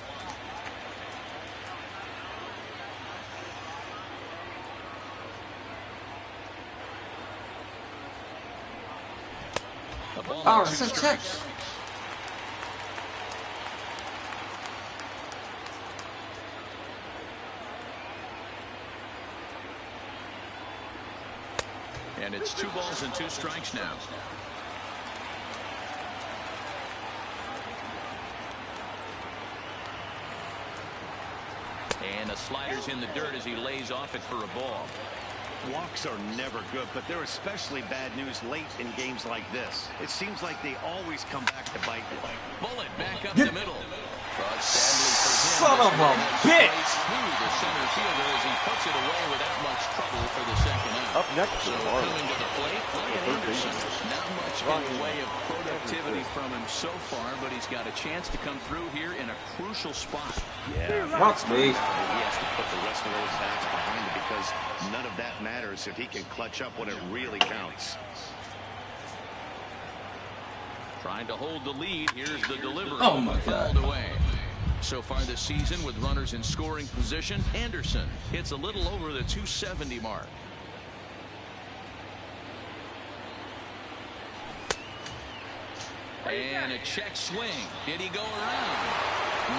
Oh, it's a text. And it's 2 balls and 2 strikes now. And the slider's in the dirt as he lays off it for a ball. Walks are never good, but they're especially bad news late in games like this. It seems like they always come back to bite you. Bullet back up the middle. But sadly for him, son of a bitch! Through the center fielder as he puts it away without much trouble for the second out. Up next so coming to the plate, Ryan Anderson. Not much in the way of productivity from him so far, but he's got a chance to come through here in a crucial spot. Yeah, Watch me. he has to put the rest of those bats behind him because none of that matters if he can clutch up when it really counts. Trying to hold the lead. Here's the delivery. Oh my God. Fouled away. So far this season with runners in scoring position, Anderson hits a little over the 270 mark. And a check swing. Did he go around?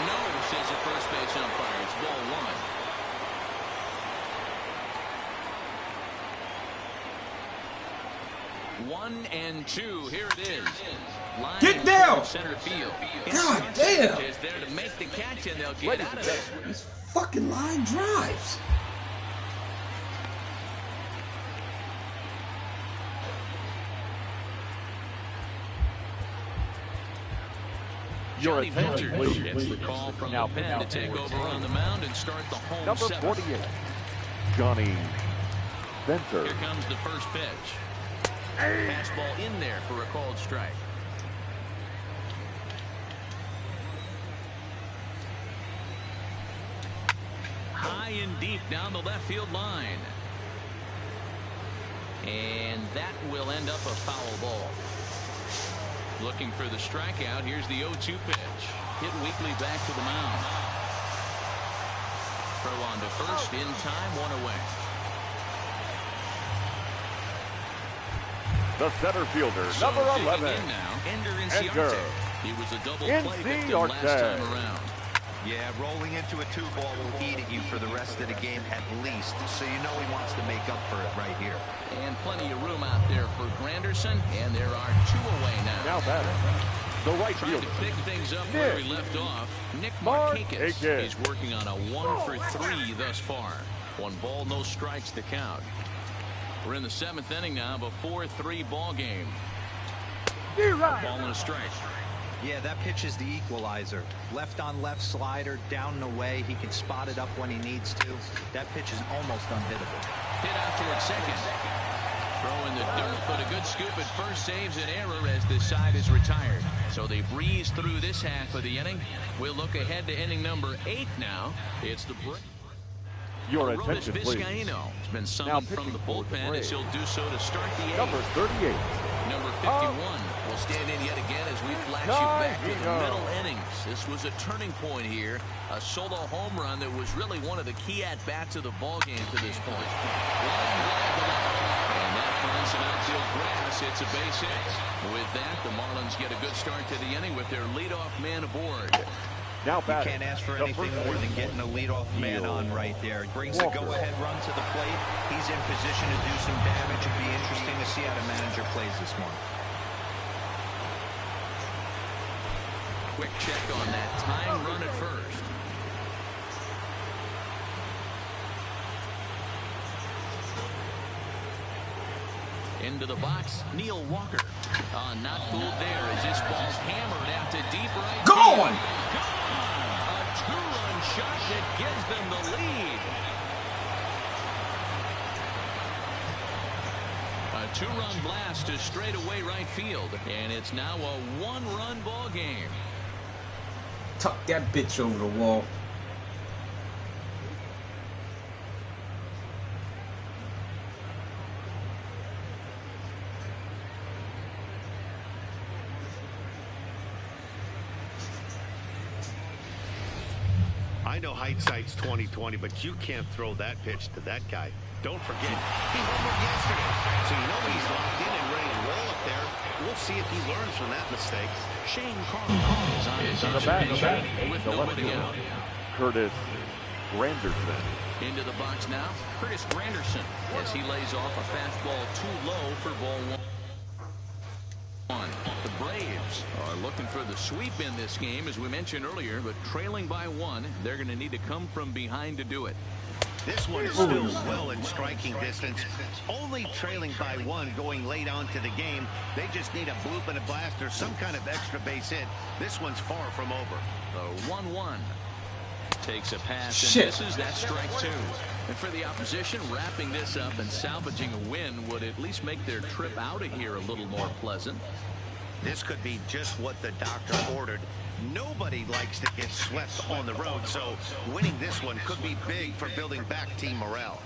No, says the first base umpire. It's ball one. One and two. Here it is. Line Get down! Center field. God damn! Is there to make the catch, and they'll get out of it. These fucking line drives. Your Johnny attention, Venters please. gets the call from the pen to take over on the mound and start the home Number seventh. 48, Johnny Venters. Here comes the first pitch. Fastball in there for a called strike. High and deep down the left field line. And that will end up a foul ball. Looking for the strikeout. Here's the 0-2 pitch. Hit weakly back to the mound. Throw on to first in time, one away. The center fielder, number 11. In now, Ender Inciarte. He was a double play victim last time around. Yeah, rolling into a 2-ball will eat at you for the rest of the game at least, so you know he wants to make up for it right here. And plenty of room out there for Granderson, and there are 2 away now. Now batting, the right Trying fielder. to pick things up where he left off. Nick Markakis is working on a 1-for-3 thus far. 1 ball, no strikes to count. We're in the 7th inning now of a 4-3 ball game. Ball and a strike. Yeah, that pitch is the equalizer. Left on left slider, down and away. He can spot it up when he needs to. That pitch is almost unhittable. Hit out towards second. Throw in the dirt, but a good scoop at first saves an error as this side is retired. So they breeze through this half of the inning. We'll look ahead to inning number 8 now. It's the break. Your attention, please. Vizcaino has been summoned from the bullpen as he'll do so to start the 8th. Number 38. Number 51 will stand in yet again as we flash you back to the middle innings. This was a turning point here. A solo home run that was really one of the key at-bats of the ballgame to this point. And that finds some outfield grass. It's a base hit. With that, the Marlins get a good start to the inning with their leadoff man aboard. Now you can't ask for anything more than getting a leadoff man on right there. Brings a go-ahead run to the plate. He's in position to do some damage. It'd be interesting to see how the manager plays this one. Quick check on that time run at first. Into the box, Neil Walker. Not fooled there as this ball's hammered out to deep right. Gone! A 2-run shot that gives them the lead. A two-run blast to straightaway right field, and it's now a one-run ball game. Tuck that bitch over the wall. I know hindsight's 20/20, but you can't throw that pitch to that guy. Don't forget, he homered yesterday, so you know he's locked in and ready to roll up there. We'll see if he learns from that mistake. Shane Carl is on The bat, with the nobody left out. Curtis Granderson. Into the box now, Curtis Granderson, as he lays off a fastball too low for ball one. The Braves are looking for the sweep in this game, as we mentioned earlier, but trailing by one, they're going to need to come from behind to do it. This one is still well in striking distance. Only trailing by one going late on to the game. They just need a bloop and a blast or some kind of extra base hit. This one's far from over. The 1-1 takes a pass Shit. and misses. That strike two. And for the opposition, wrapping this up and salvaging a win would at least make their trip out of here a little more pleasant. This could be just what the doctor ordered. Nobody likes to get swept on the road, so winning this one could be big for building back team morale.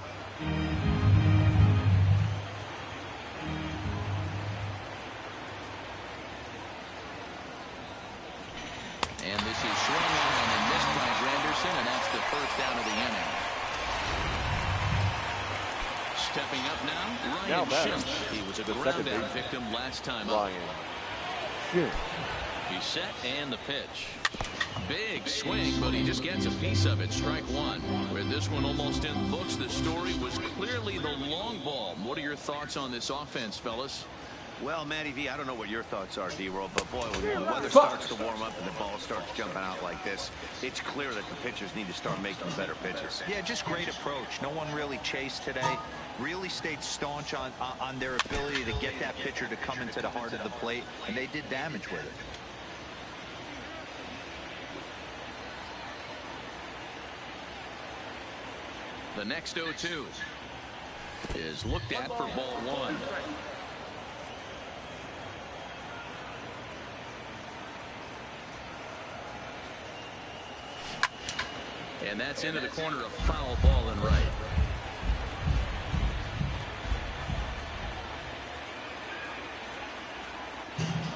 And this is swung on and missed by Granderson, and that's the first down of the inning. Stepping up now, Ryan Schimpf. He was a ground-out victim last time up. He's set and the pitch. Big swing, but he just gets a piece of it. Strike one. With this one almost in the books, the story was clearly the long ball. What are your thoughts on this offense, fellas? Well, Matty V, I don't know what your thoughts are, D-Roll, but boy, when the weather starts to warm up and the ball starts jumping out like this, it's clear that the pitchers need to start making better pitches. Yeah, just great approach. No one really chased today. Really stayed staunch on their ability to get that pitcher to come into the heart of the plate, and they did damage with it. The next 0-2 is looked at for ball one. And that's into the corner, of foul ball and right.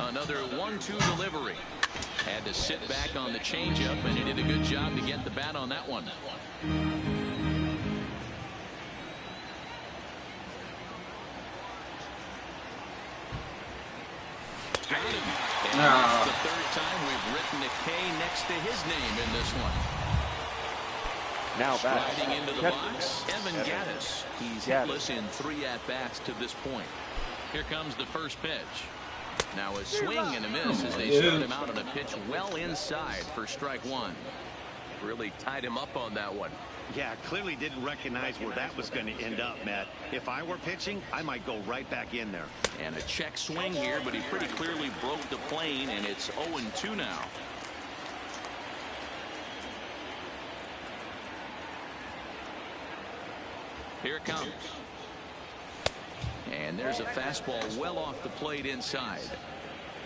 Another 1-2 delivery. Had to sit back on the changeup, and he did a good job to get the bat on that one. Got him. And that's the third time we've written a K next to his name in this one. Now back. Sliding into the box, Evan Gattis. He's hitless in 3 at-bats to this point. Here comes the first pitch. Now a swing and a miss as they start him out on a pitch well inside for strike one. Really tied him up on that one. Yeah, clearly didn't recognize where that was going to end up, Matt. If I were pitching, I might go right back in there. And a check swing here, but he pretty clearly broke the plane, and it's 0-2 now. Here it comes. And there's a fastball well off the plate inside.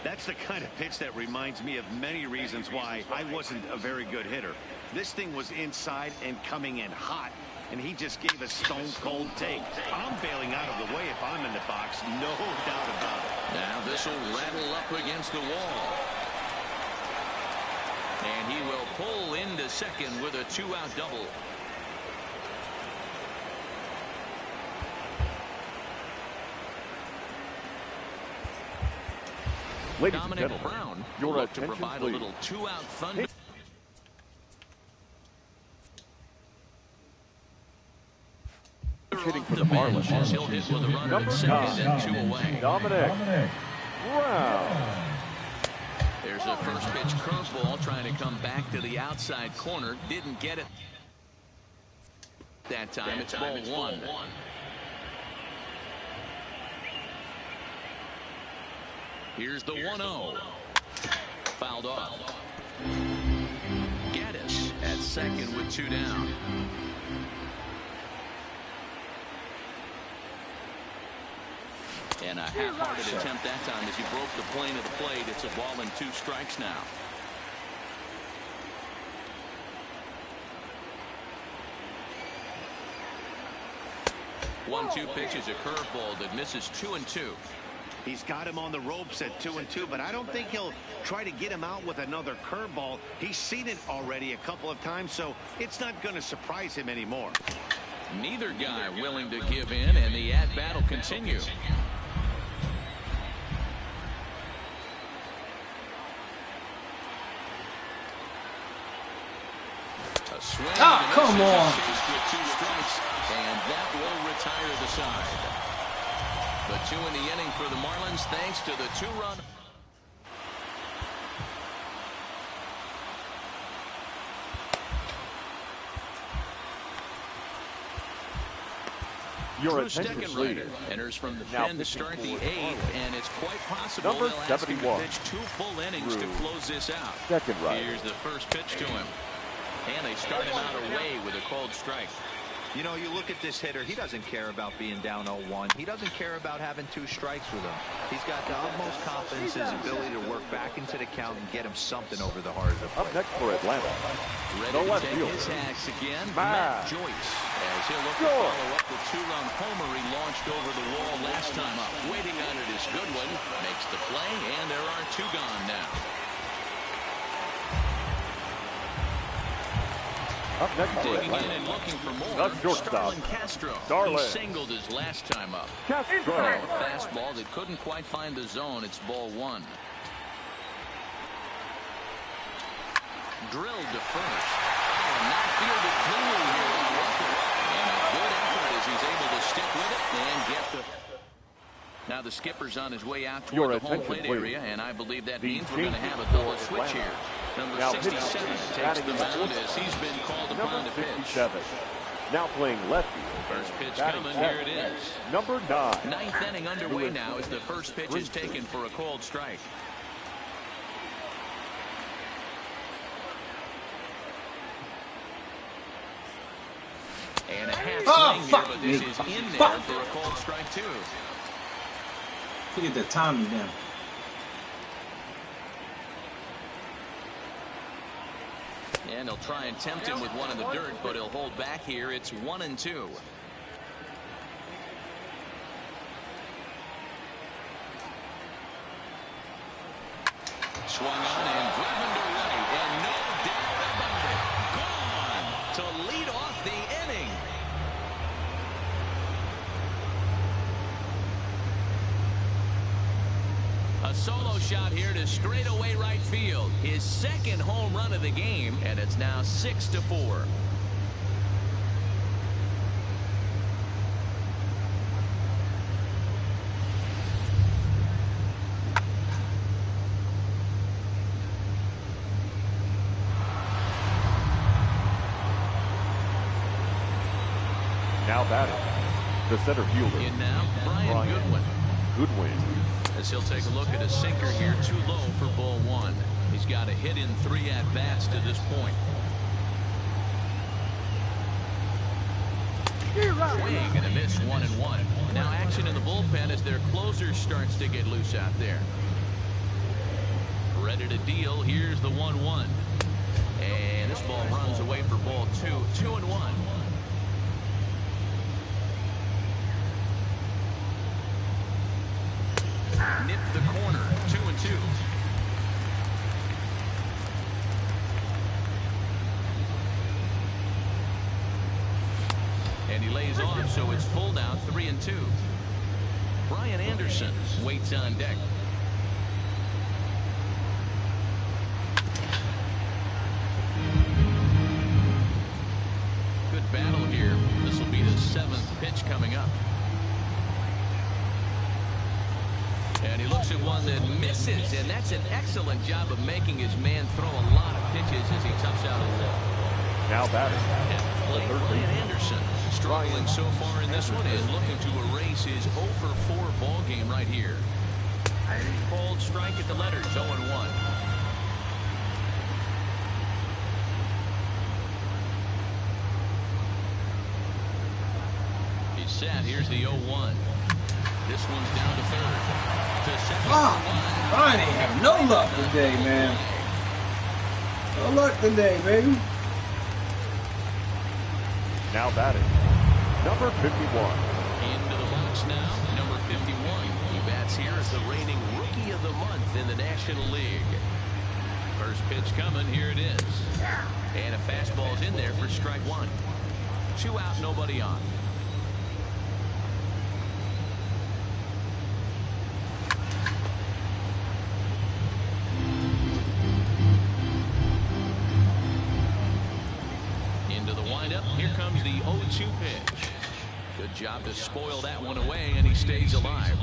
That's the kind of pitch that reminds me of many reasons why I wasn't a very good hitter. This thing was inside and coming in hot, and he just gave a stone-cold take. I'm bailing out of the way if I'm in the box, no doubt about it. Now this will rattle up against the wall. And he will pull into second with a 2-out double. Ladies Dominic and gentlemen, Brown your will look to attention, provide please. a little 2-out thunder. Hitting for the Marlins. He'll hit with a runner at second and 2 away. Dominic Brown. There's a first pitch curveball trying to come back to the outside corner. Didn't get it that time. It's ball one. Here's the 1-0. Fouled off. Gattis at second with 2 down. And a half-hearted attempt that time as he broke the plane of the plate. It's a ball and 2 strikes now. One-two pitch is a curveball that misses 2-2. He's got him on the ropes at 2-2, but I don't think he'll try to get him out with another curveball. He's seen it already a couple of times, so it's not going to surprise him anymore. Neither guy willing to give in, and the at-bat will continue. A swing. Oh, come on. With 2 strikes, and that will retire the side. The 2 in the inning for the Marlins thanks to the 2-run. Your Drew attention, Steckenrider please. enters from the Now pen to start the 8th, and it's quite possible Number they'll ask him to 71. pitch 2 full innings to close this out. Steckenrider. Here's the first pitch to him. And they start him out away with a called strike. You know, you look at this hitter, he doesn't care about being down 0-1. He doesn't care about having 2 strikes with him. He's got the utmost confidence in his ability to work back into the count and get him something over the heart of the plate. Up next for Atlanta, Ready the to left take fielder, his hacks again, Matt Matt Joyce. As he'll look to follow up the 2-run homer he launched over the wall last time up. Waiting on it is Goodwin. Makes the play, and there are 2 gone now. Up next for Digging in Atlanta, and looking for more. the shortstop, Starlin Castro. Starlin. He singled his last time up. Castro. A fastball that couldn't quite find the zone. It's ball 1. Drilled to first. Oh, not fielded cleanly here by Walker. And a good effort as he's able to stick with it and get the... Now the skipper's on his way out toward the home plate area, and I believe that means we're going to have a double switch here. Number 67 takes the mound as he's been called upon to pitch. Now playing left field. First pitch coming, here it is. Number 9. 9th inning underway now as the first pitch is taken for a called strike. And a half swing here, but this is in there for a called strike too. Look at the timing down. And he'll try and tempt him with one in the dirt, but he'll hold back here. It's 1-2. Swung on and driven to right, and no doubt about it. Gone to lead off the inning. A solo shot here to straightaway right field. His 2nd home run of the game, and it's now 6-4. Now batting, the center fielder. In now, Brian Goodwin. Goodwin. As he'll take a look at a sinker here, too low for ball 1. He's got a hit in 3 at-bats to this point. Swing and a miss, 1-1. Now action in the bullpen as their closer starts to get loose out there. Ready to deal. Here's the 1-1. And this ball runs away for ball 2. 2-1. Nipped the corner. 2-2. And he lays off, so it's pulled out. 3-2. Brian Anderson waits on deck. Good battle here. This will be the 7th pitch coming up. And he looks at one that misses, and that's an excellent job of making his man throw a lot of pitches as he toughs out a wall. Now batting, Brian Anderson struggling so far in this one and looking to erase his 0-for-4 ball game right here. Called strike at the letters, 0-1. set. Here's the 0-1. This one's down to third. To second. I ain't have no luck today, man. No luck today, baby. Now batting, number 51. Into the box now, number 51. He bats here as the reigning Rookie of the Month in the National League. First pitch coming, here it is. And a fastball's in there for strike one. 2 out, nobody on. Into the windup, here comes the 0-2 pitch. Good job to spoil that one away, and he stays alive.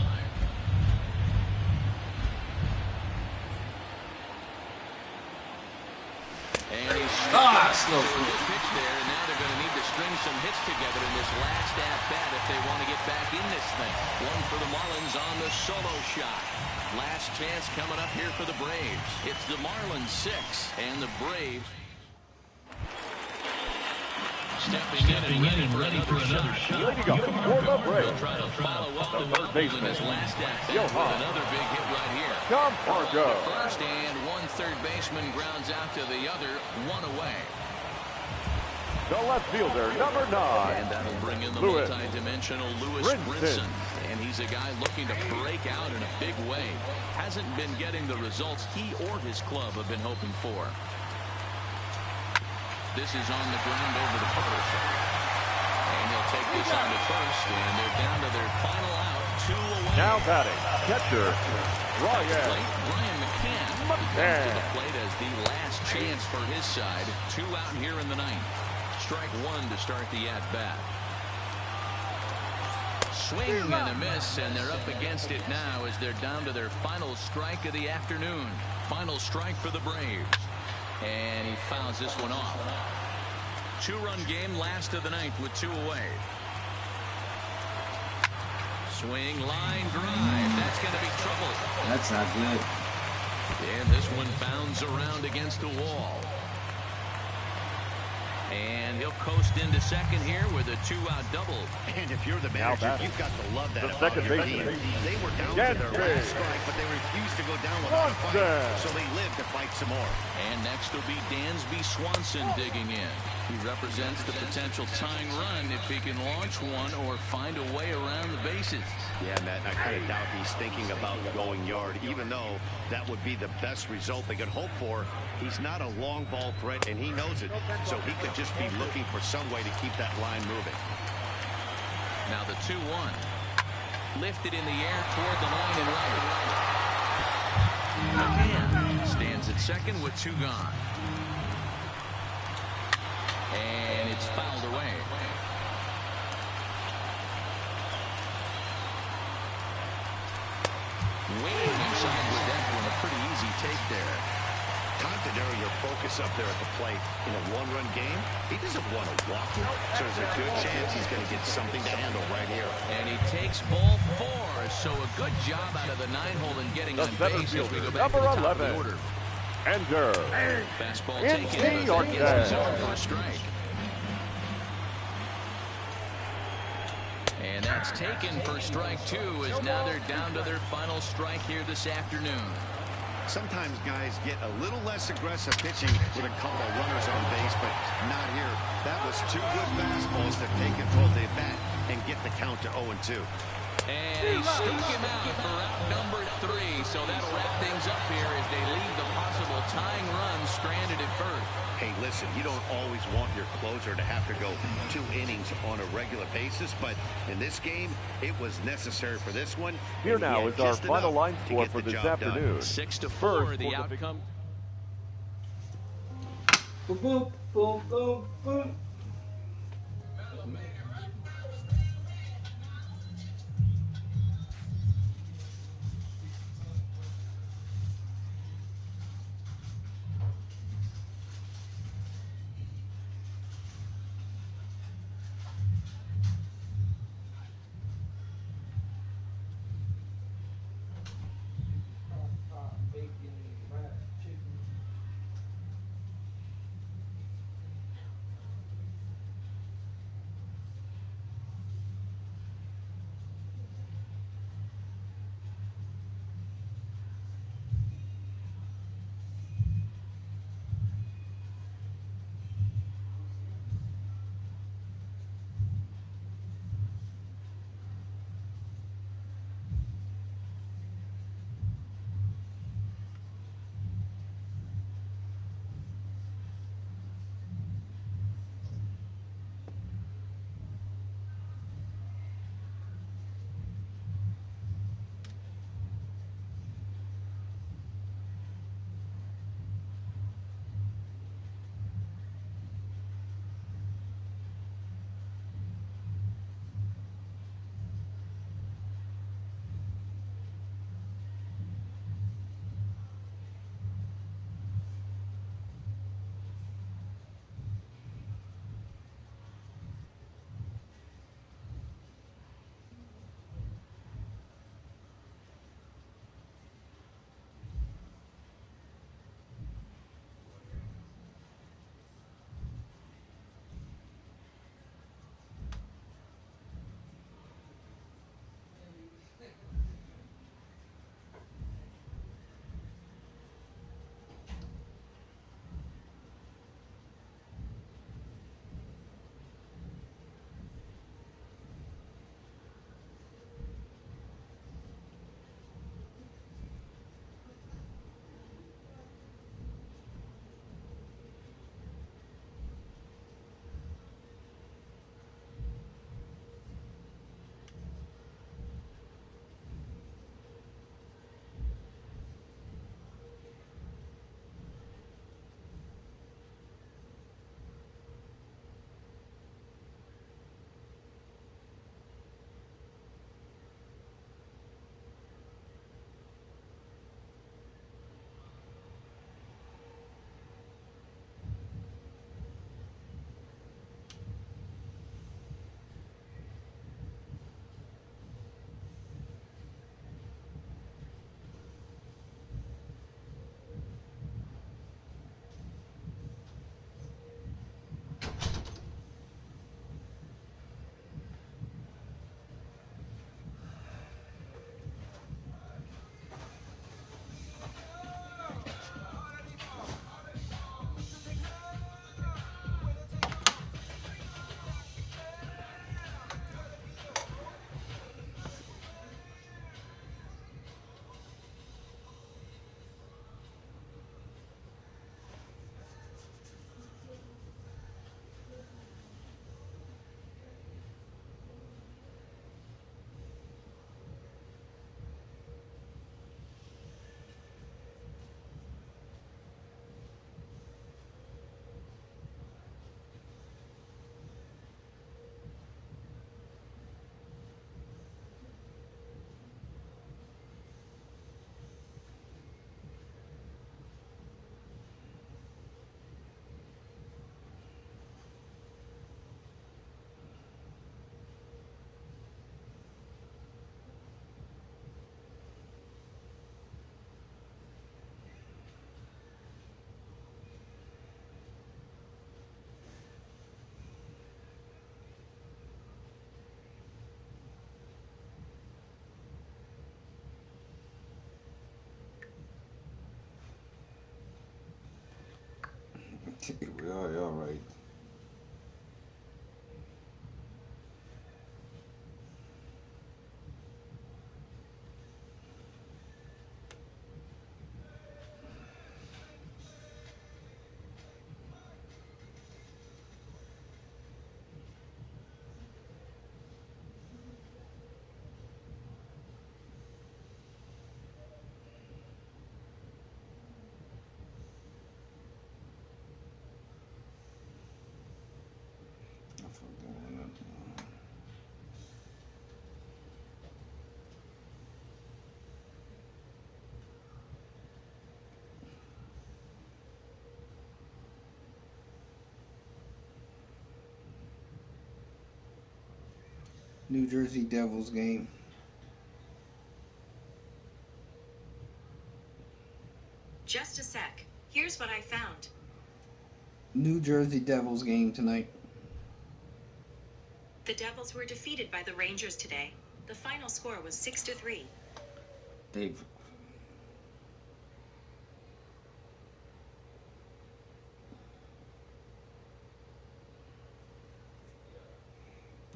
And he's slow pitch there, and now they're going to need to string some hits together in this last at-bat if they want to get back in this thing. One for the Marlins on the solo shot. Last chance coming up here for the Braves. It's the Marlins 6, and the Braves stepping in and ready for another shot. Leading up for the Braves. He'll try to follow up the Marlins in his last at-bat with another big hit right here. First, and one third baseman grounds out to the other, one away. The left fielder, number 9. And that'll bring in the multi-dimensional Lewis Brinson. And he's a guy looking to break out in a big way. Hasn't been getting the results he or his club have been hoping for. This is on the ground over the first. And he'll take this on to first, and they're down to their final out, 2 away. Now batting, catcher, Ryan McCann comes to the plate as the last chance for his side. 2 out here in the ninth. Strike one to start the at-bat. Swing and a miss, and they're up against it now as they're down to their final strike of the afternoon. Final strike for the Braves. And he fouls this one off. 2-run game, last of the ninth with 2 away. Swing, line drive. That's going to be trouble. That's not good. And this one bounds around against the wall. And he'll coast into second here with a 2-out double. And if you're the manager, you've got to love that about your team. They were down to their last strike, but they refused to go down without a fight, so they lived to fight some more. And next will be Dansby Swanson digging in. He represents the potential tying run if he can launch one or find a way around the bases. Yeah, Matt, I kind of doubt he's thinking about going yard, even though that would be the best result they could hope for. He's not a long ball threat, and he knows it, so he could just be looking for some way to keep that line moving. Now the 2-1. Lifted in the air toward the line and right. McCann stands at second with 2 gone. And it's fouled away. Waiting inside with that one, a pretty easy take there. Time to narrow your focus up there at the plate. In a 1-run game, he doesn't want to walk it, so there's a good chance he's going to get something to handle right here. And he takes ball 4, so a good job out of the 9-hole and getting on base as we go back to the top of the order. Ender. Fastball taken, but that gets his arm for a strike. And that's taken for strike 2, as now they're down to their final strike here this afternoon. Sometimes guys get a little less aggressive pitching with a couple of runners on base, but not here. That was 2 good fastballs to take control of the bat and get the count to 0-2. And he struck him out for out number 3, so that'll wrap things up here as they leave the possible tying run stranded at first. Hey, listen, you don't always want your closer to have to go 2 innings on a regular basis, but in this game, it was necessary for this one. Here now is our final line score for this afternoon. 6-4, the outcome. Boom, boom, boom, boom, boom. We are all right. I fucked that one up. New Jersey Devils game. Just a sec. Here's what I found. New Jersey Devils game tonight. The Devils were defeated by the Rangers today. The final score was 6-3. They've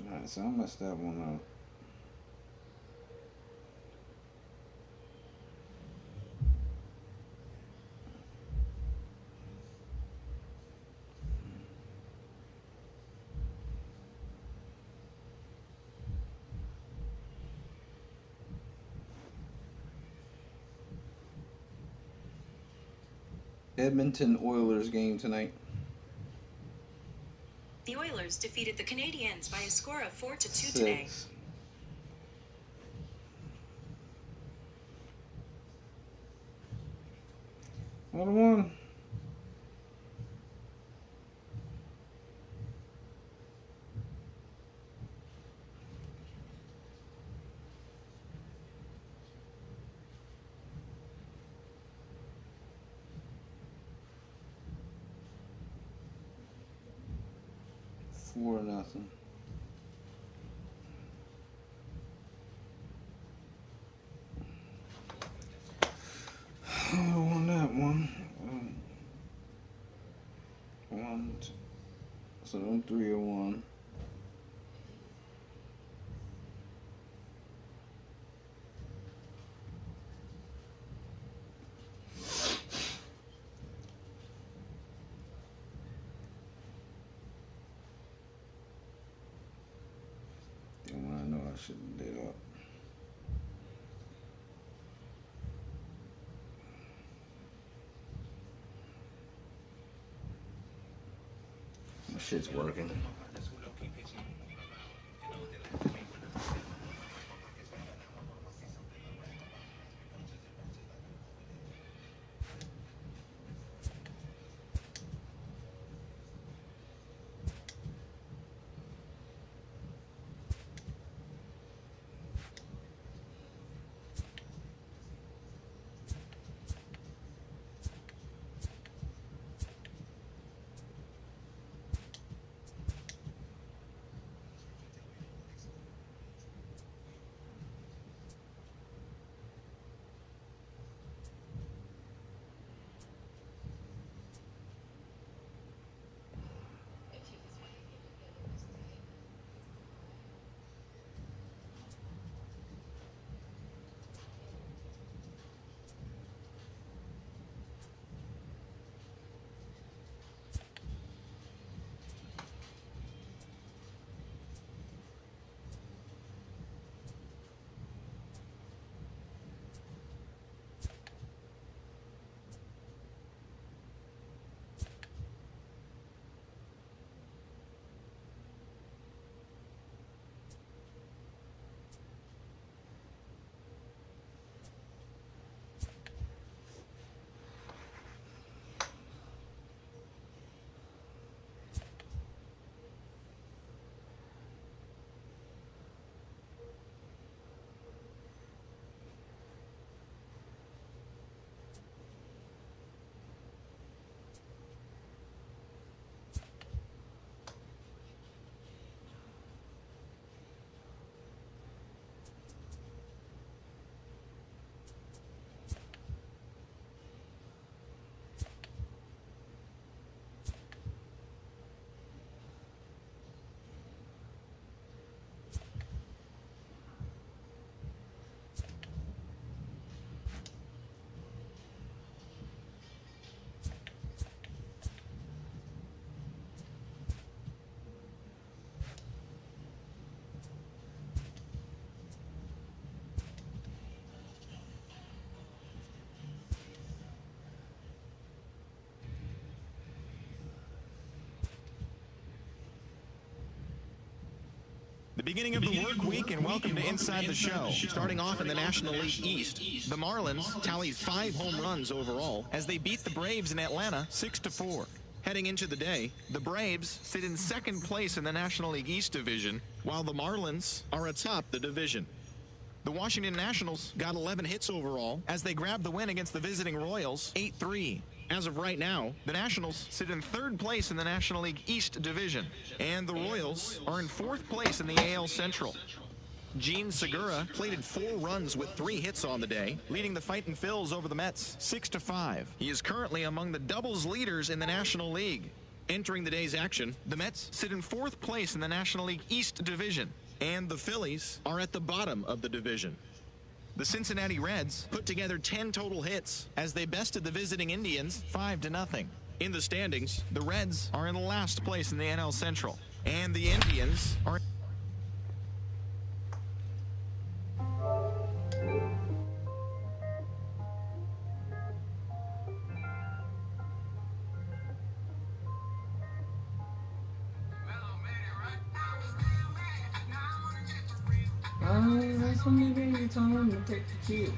Alright, so I messed that one up. Edmonton Oilers game tonight. The Oilers defeated the Canadiens by a score of 4-2 today. 6. Another one. Four nothing. I won that one. One, two. So them 3-1. Then when I know I should have did up. My shit's working. The beginning of the work week, and welcome to Inside the Show. Starting off in the National League East, the Marlins tallied 5 home runs overall as they beat the Braves in Atlanta 6-4. Heading into the day, the Braves sit in second place in the National League East division, while the Marlins are atop the division. The Washington Nationals got 11 hits overall as they grabbed the win against the visiting Royals 8-3. As of right now, the Nationals sit in third place in the National League East division, and the Royals are in fourth place in the AL Central. Gene Segura plated 4 runs with 3 hits on the day, leading the Fightin' Phils over the Mets 6-5. He is currently among the doubles leaders in the National League. Entering the day's action, the Mets sit in fourth place in the National League East division, and the Phillies are at the bottom of the division. The Cincinnati Reds put together 10 total hits as they bested the visiting Indians 5-0. In the standings, the Reds are in last place in the NL Central, and the Indians are... That's when you get your time to take the chill.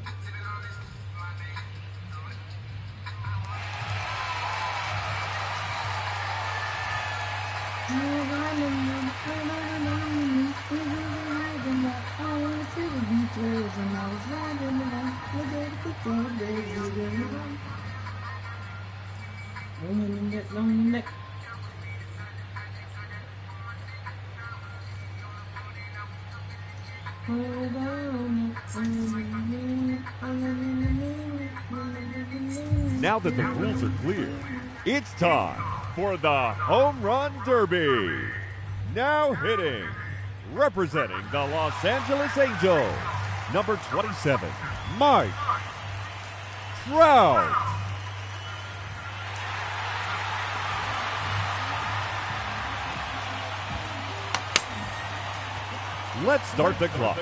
Now that the rules are clear, it's time for the Home Run Derby. Now hitting, representing the Los Angeles Angels, number 27, Mike Trout. Let's start the clock.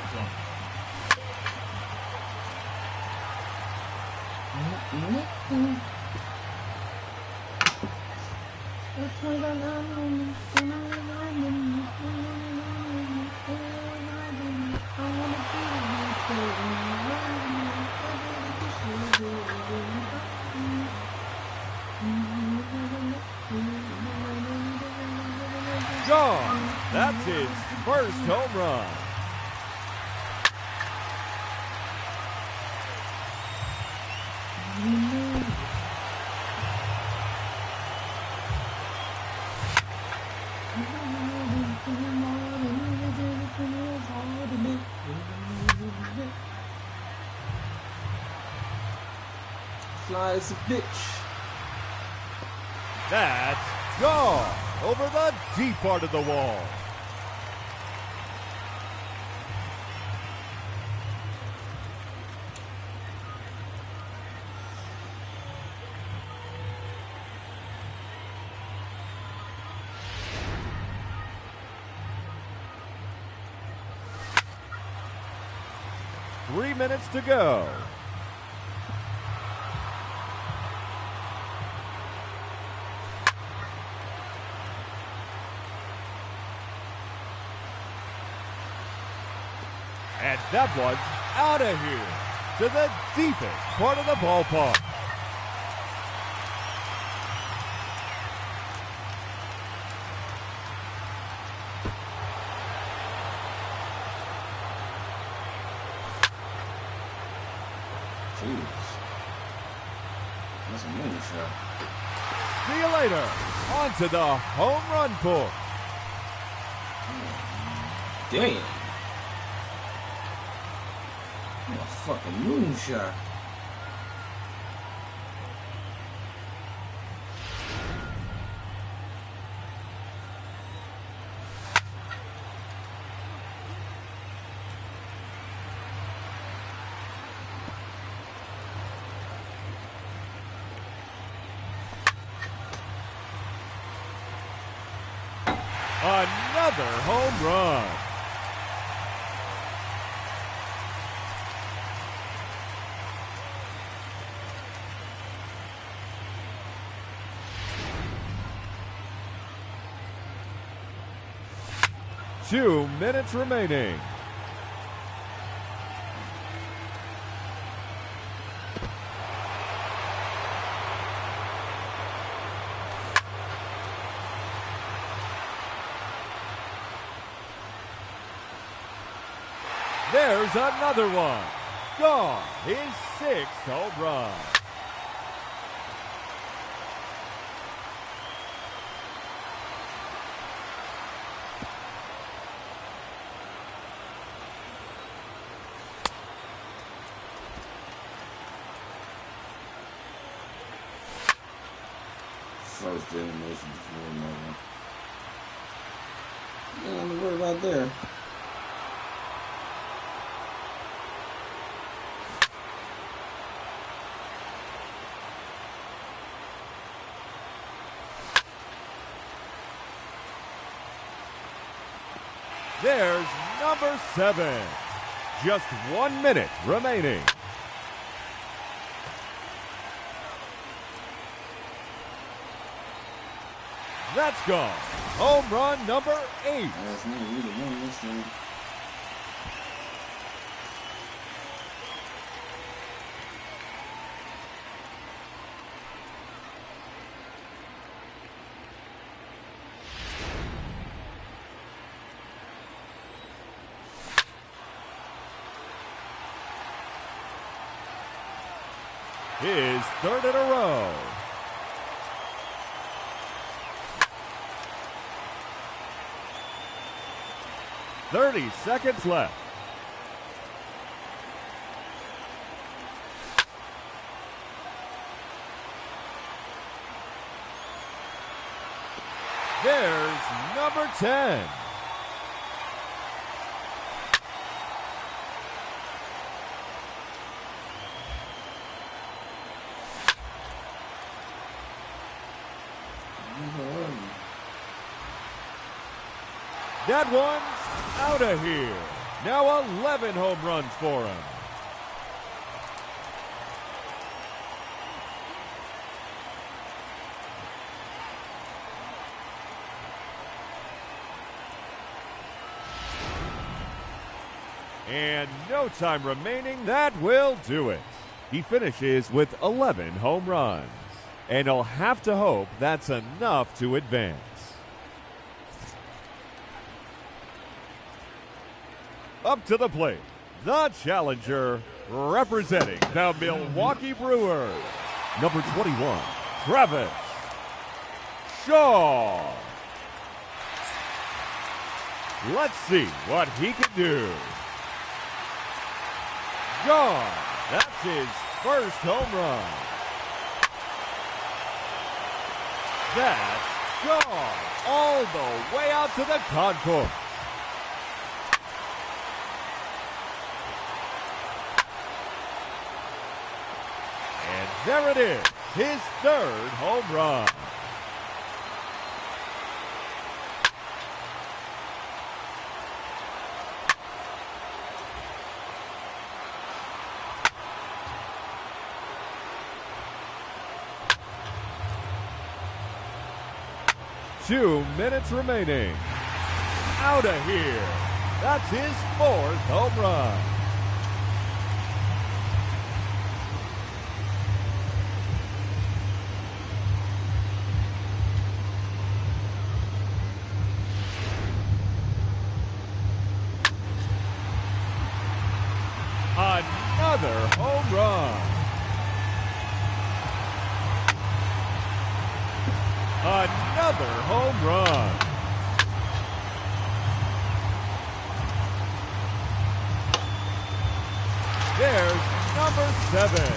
Gone. That's his first home run. Fly as a bitch. That's gone over the deep part of the wall. Three minutes to go. And that one's out of here to the deepest part of the ballpark. Jeez. That's a money shot. See you later. On to the home run pull. Damn. What a fucking moonshot. Another home run. 2 minutes remaining. There's another one. Gone. His 6th home run. First animation before another. Yeah, I'm worried about there. There's number 7. Just 1 minute remaining. That's gone. Home run number 8. That's not really one this time. His 3rd in a row. "30 seconds left. There's number 10. That one's out of here. Now 11 home runs for him. And no time remaining, that will do it. He finishes with 11 home runs. And he'll have to hope that's enough to advance. Up to the plate, the challenger, representing the Milwaukee Brewers, number 21, Travis Shaw. Let's see what he can do. Gone. That's his 1st home run. That's gone all the way out to the concourse. And there it is, his 3rd home run. Two minutes remaining. Out of here. That's his 4th home run. Another home run. Another home run. There's number 7.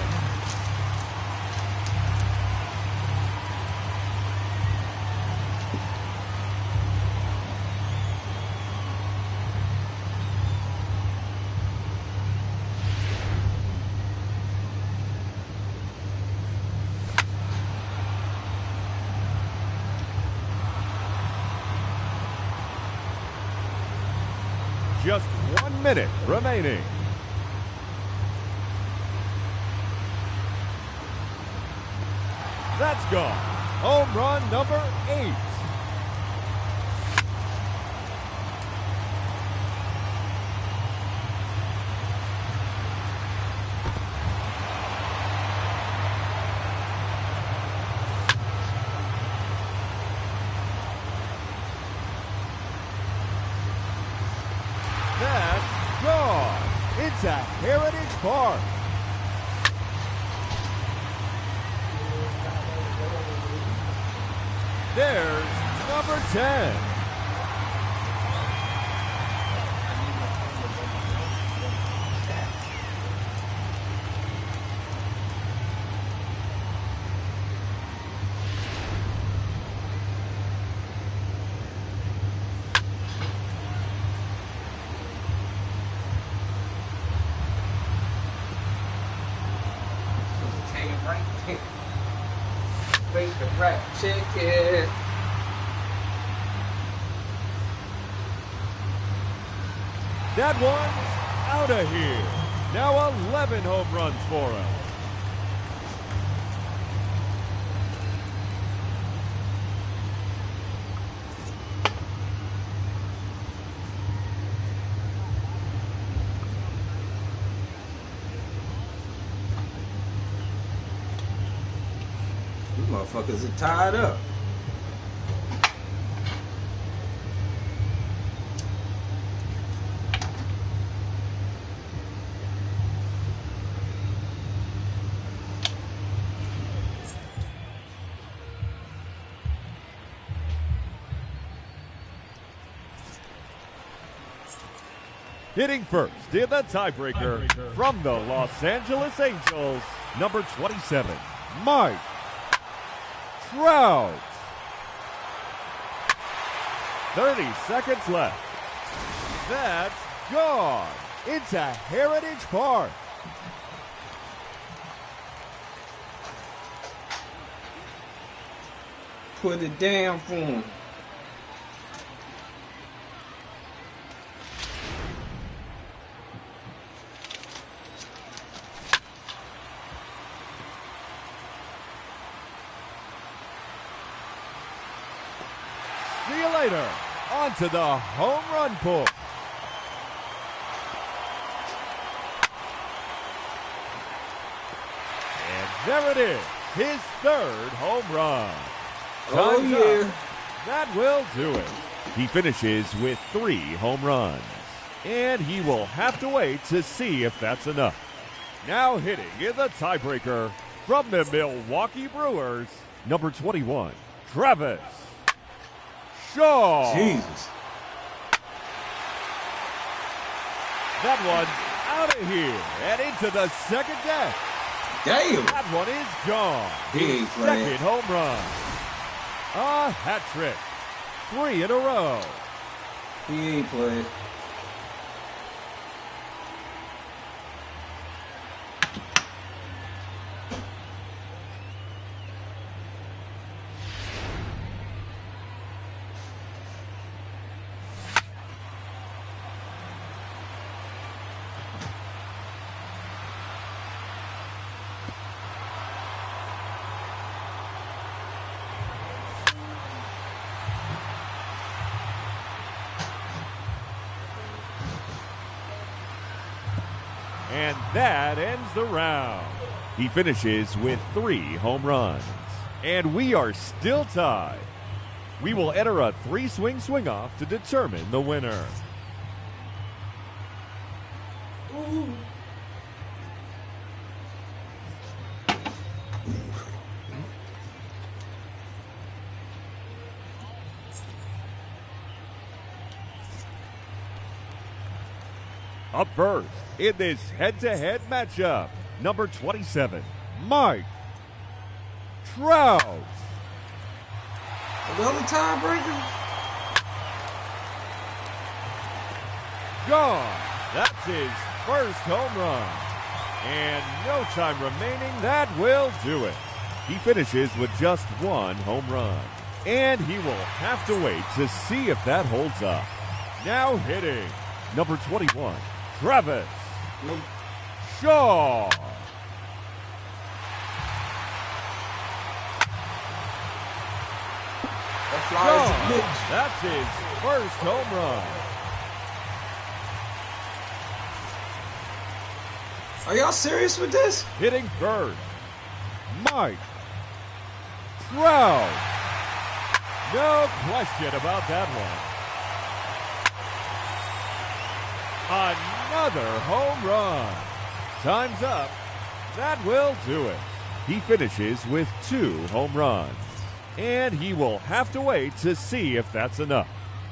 Just 1 minute remaining. That's gone. Home run number 8. That's gone. It's a Heritage Park. There's number 10. Wait the rat chicken. That one's out of here. Now 11 home runs for him. These motherfuckers are tied up. Hitting first in the tiebreaker from the Los Angeles Angels, number 27, Mike Trout. 30 seconds left. That's gone. It's a Heritage Park. Put it down for him. See you later. On to the home run pull. And there it is, his third home run. Oh, Time's yeah. up. That will do it. He finishes with 3 home runs. And he will have to wait to see if that's enough. Now hitting in the tiebreaker from the Milwaukee Brewers, number 21, Travis Shaw. Jesus. That one's out of here and into the second deck. Damn. That one is gone. He ain't His playing. second home run. A hat trick. 3 in a row. He ain't playing. And that ends the round. He finishes with 3 home runs. And we are still tied. We will enter a 3-swing swing-off to determine the winner. Ooh. Up first in this head-to-head matchup, number 27, Mike Trout. Another tiebreaker? Gone. That's his first home run. And no time remaining. That will do it. He finishes with just 1 home run. And he will have to wait to see if that holds up. Now hitting, number 21, Travis Shaw. Gone. That's his first home run. Are y'all serious with this? Hitting first, Mike Trout. No question about that one. Another home run. Time's up. That will do it. He finishes with 2 home runs. And he will have to wait to see if that's enough.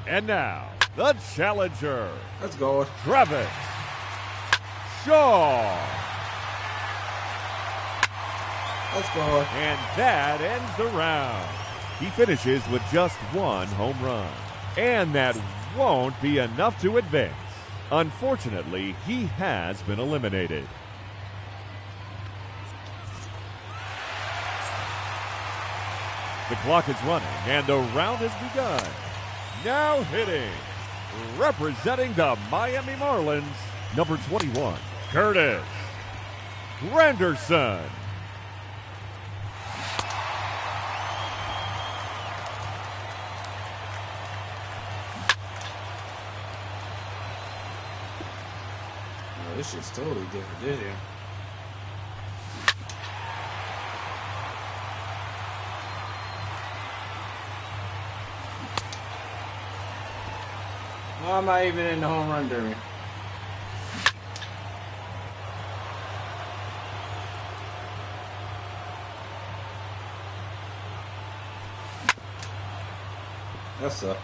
And now, the challenger. Let's go. Travis Shaw. Let's go. And that ends the round. He finishes with just 1 home run. And that won't be enough to advance. Unfortunately, he has been eliminated. The clock is running and the round has begun. Now hitting, representing the Miami Marlins, number 21, Curtis Granderson. Oh, this shit's totally different, this here. Why am I even in the home run derby? That's up.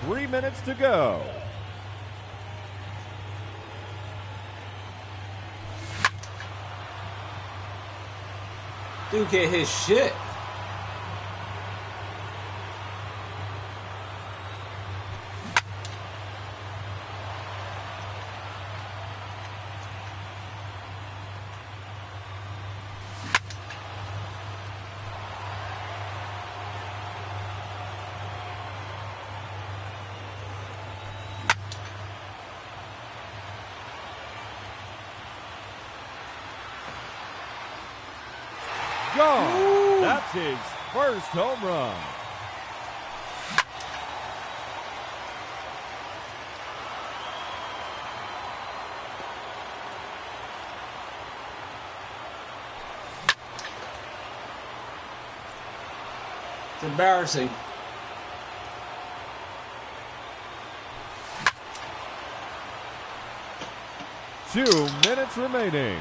Three minutes to go. Dude can't hit shit. Gone. That's his first home run. It's embarrassing. Two minutes remaining.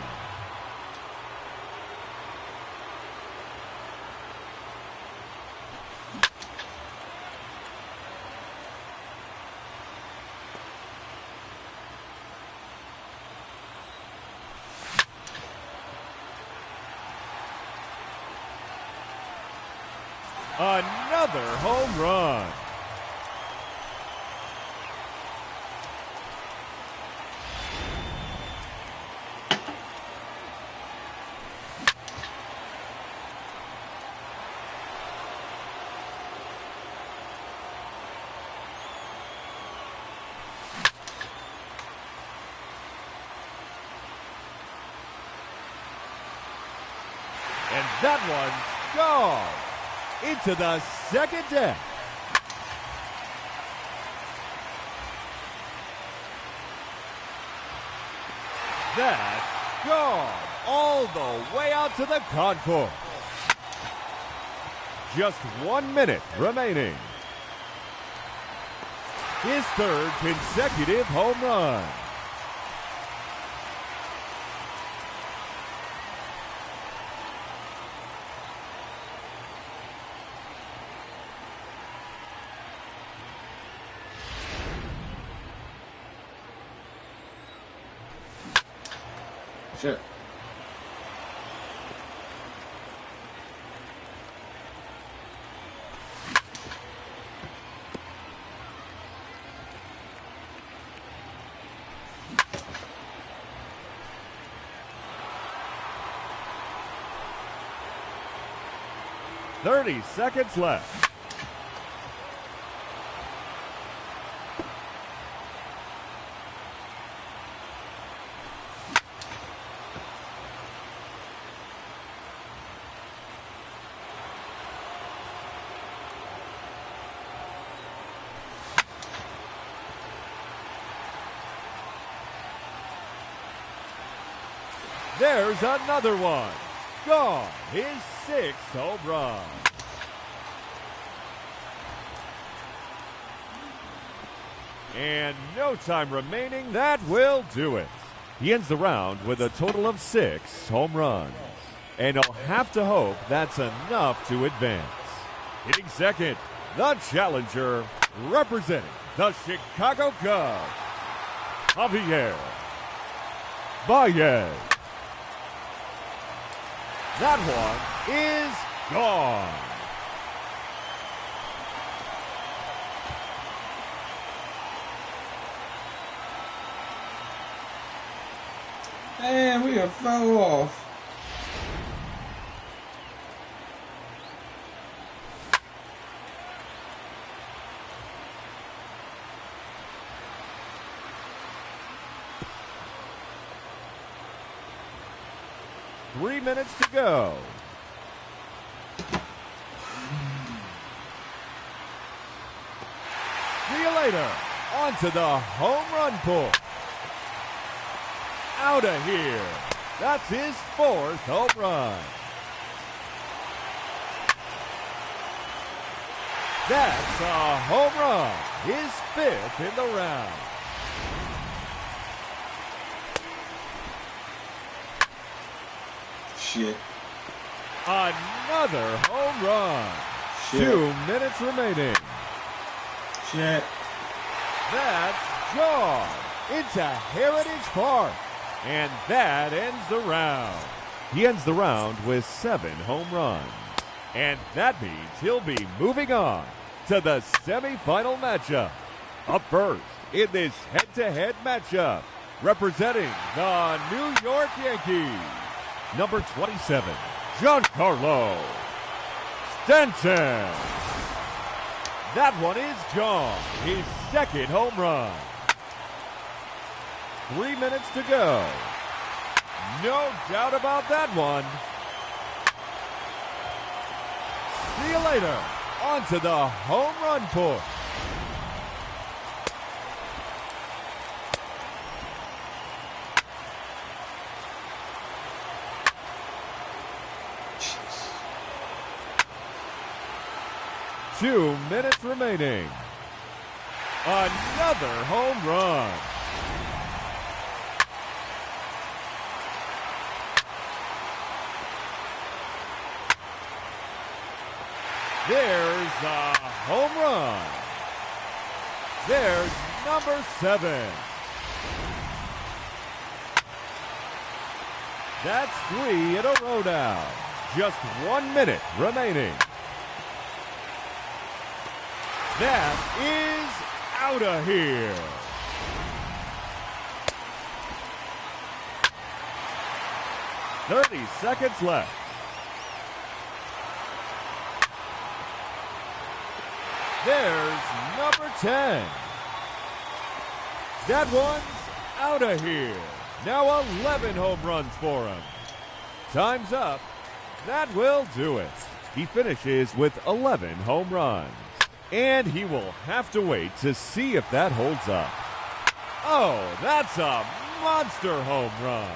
Another home run. And that one's gone into the second deck. That's gone all the way out to the concourse. Just 1 minute remaining. His third consecutive home run. Shit. .30 seconds left. There's another one. Gone. His 6th home run. And no time remaining. That will do it. He ends the round with a total of 6 home runs. And he'll have to hope that's enough to advance. Hitting second, the challenger, representing the Chicago Cubs, Javier Baez. That one is gone. Man, we are fell off. Three minutes to go. See you later. On to the home run pull. Out of here. That's his 4th home run. That's a home run. His 5th in the round. Shit. Another home run. Shit. 2 minutes remaining. Shit. That's gone into Heritage Park. And that ends the round. He ends the round with 7 home runs. And that means he'll be moving on to the semifinal matchup. Up first in this head-to-head matchup, representing the New York Yankees, number 27, Giancarlo Stanton. That one is gone. His 2nd home run. 3 minutes to go. No doubt about that one. See you later. On to the home run push. Jeez. 2 minutes remaining. Another home run. There's a home run. There's number 7. That's 3 in a row now. Just 1 minute remaining. That is out of here. .30 seconds left. There's number 10. That one's out of here. Now 11 home runs for him. Time's up. That will do it. He finishes with 11 home runs. And he will have to wait to see if that holds up. Oh, that's a monster home run.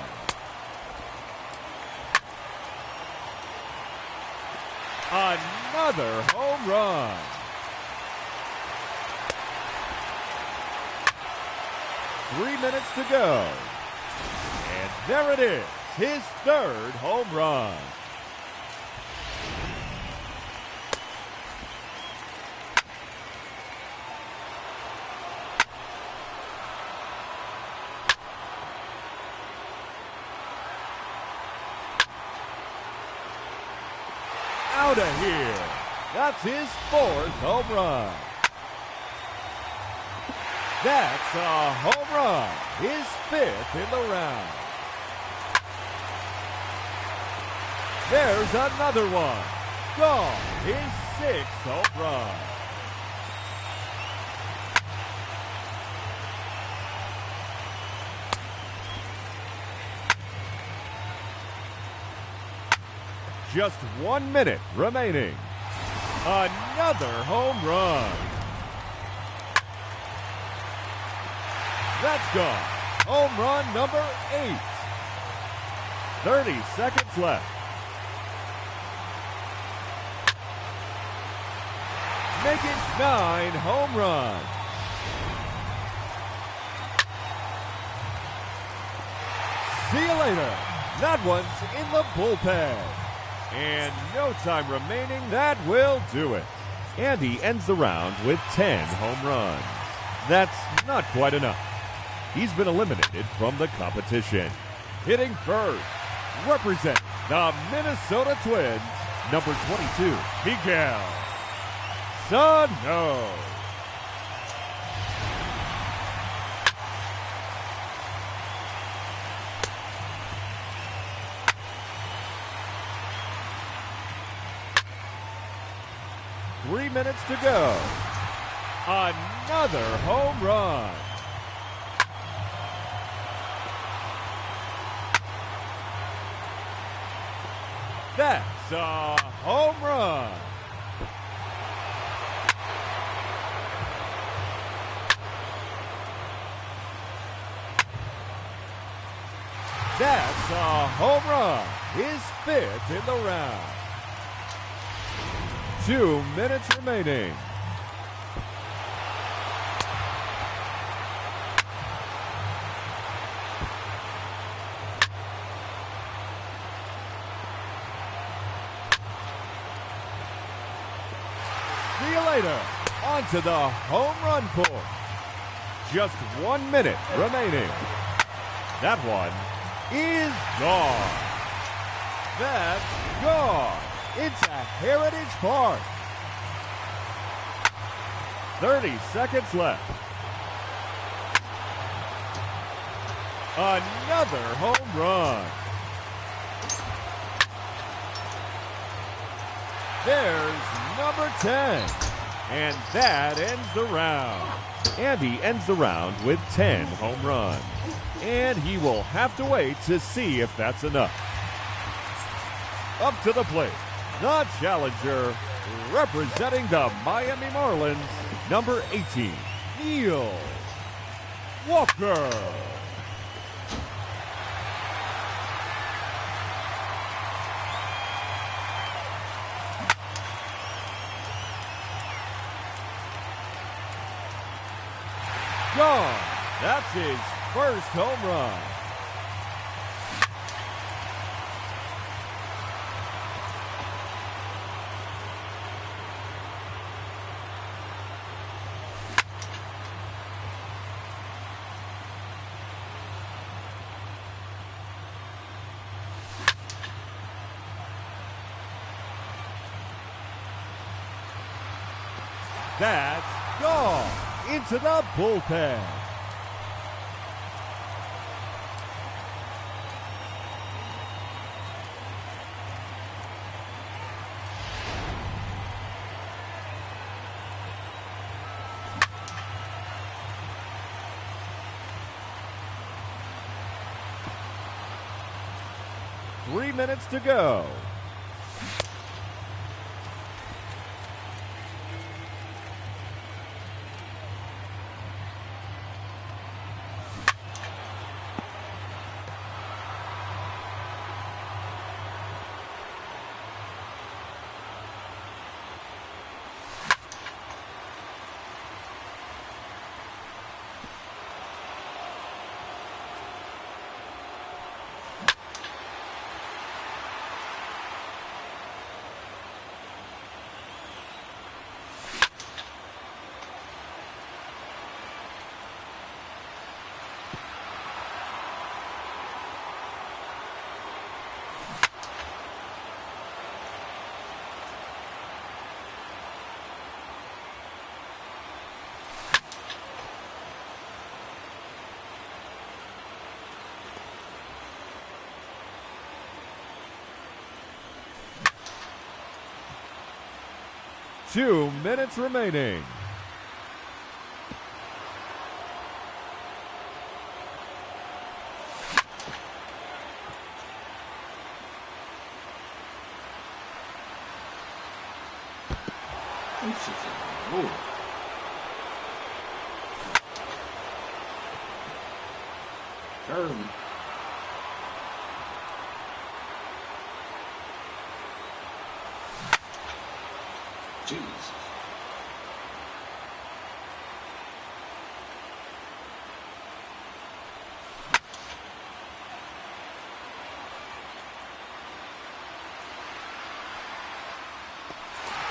Another home run. .3 minutes to go. And there it is, his 3rd home run. Out of here. That's his 4th home run. That's a home run, his 5th in the round. There's another one. Gone, his 6th home run. Just 1 minute remaining. Another home run. That's gone. Home run number 8. 30 seconds left. Making 9 home runs. See you later. That one's in the bullpen. And no time remaining, that will do it. And he ends the round with 10 home runs. That's not quite enough. He's been eliminated from the competition. Hitting first, represent the Minnesota Twins, number 22, Miguel Sano. Three minutes to go. Another home run. That's a home run. That's a home run. His 5th in the round. 2 minutes remaining. See you later. On to the home run course. Just 1 minute remaining. That one is gone. That's gone. It's a Heritage Park. 30 seconds left. Another home run. There's number 10. And that ends the round. And he ends the round with 10 home runs. And he will have to wait to see if that's enough. Up to the plate, the challenger, representing the Miami Marlins, number 18, Neil Walker. Gone. That's his first home run. That's gone into the bullpen. Three minutes to go. Two minutes remaining. Jeez.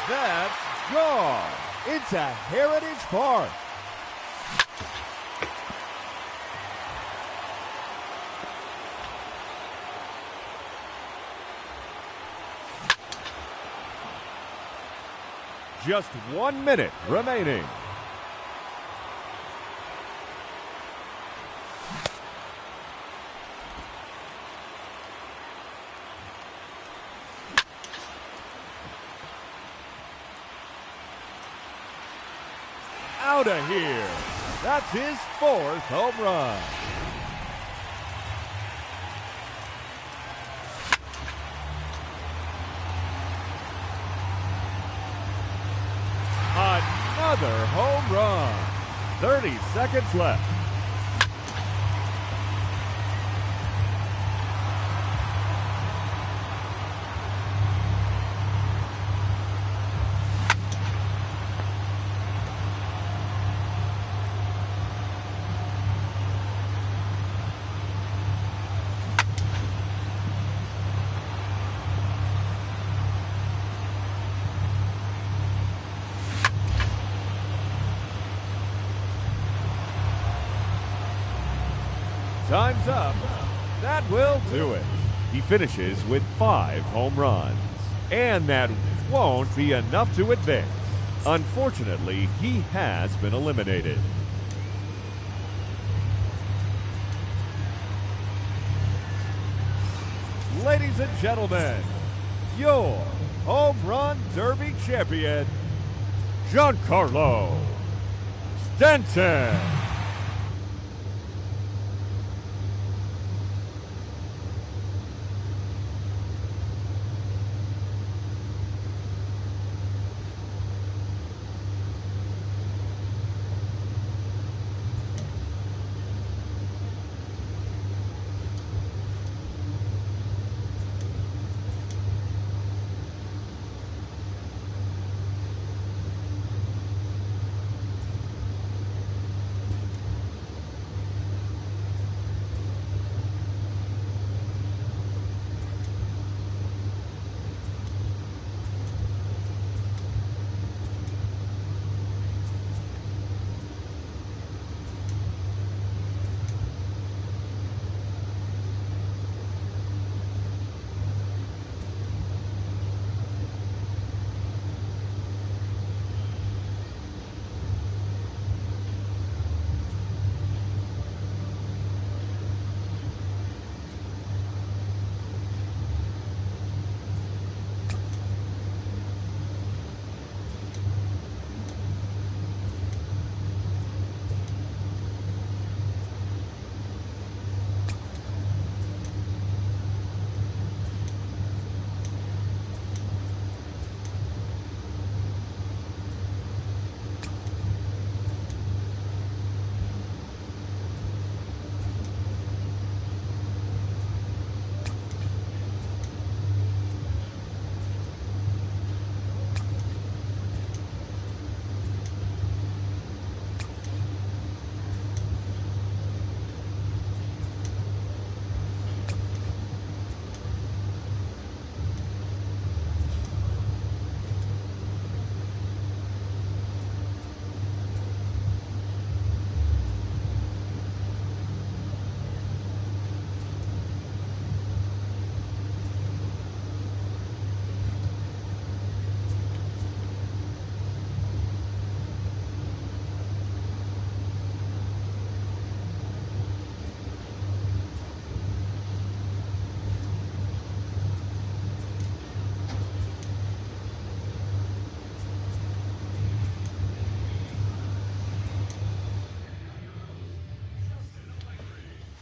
That's gone. It's a Heritage Park. Just 1 minute remaining. Out of here. That's his 4th home run. Another home run. 30 seconds left. Time's up. That will do it. He finishes with 5 home runs. And that won't be enough to advance. Unfortunately, he has been eliminated. Ladies and gentlemen, your Home Run Derby champion, Giancarlo Stanton.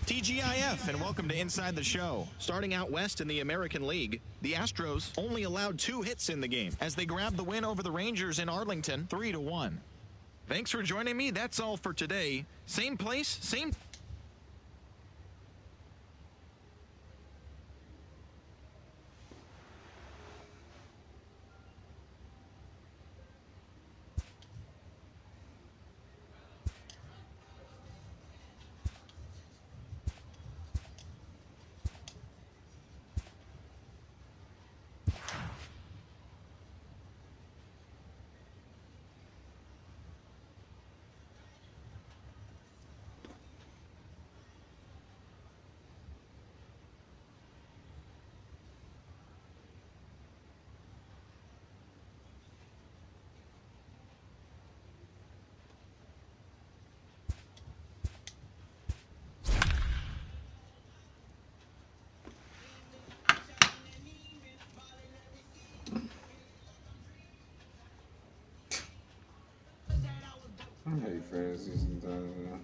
TGIF, and welcome to Inside the Show. Starting out west in the American League, the Astros only allowed 2 hits in the game as they grabbed the win over the Rangers in Arlington 3-1. Thanks for joining me. That's all for today. Same place, same... fantasy sometimes, man.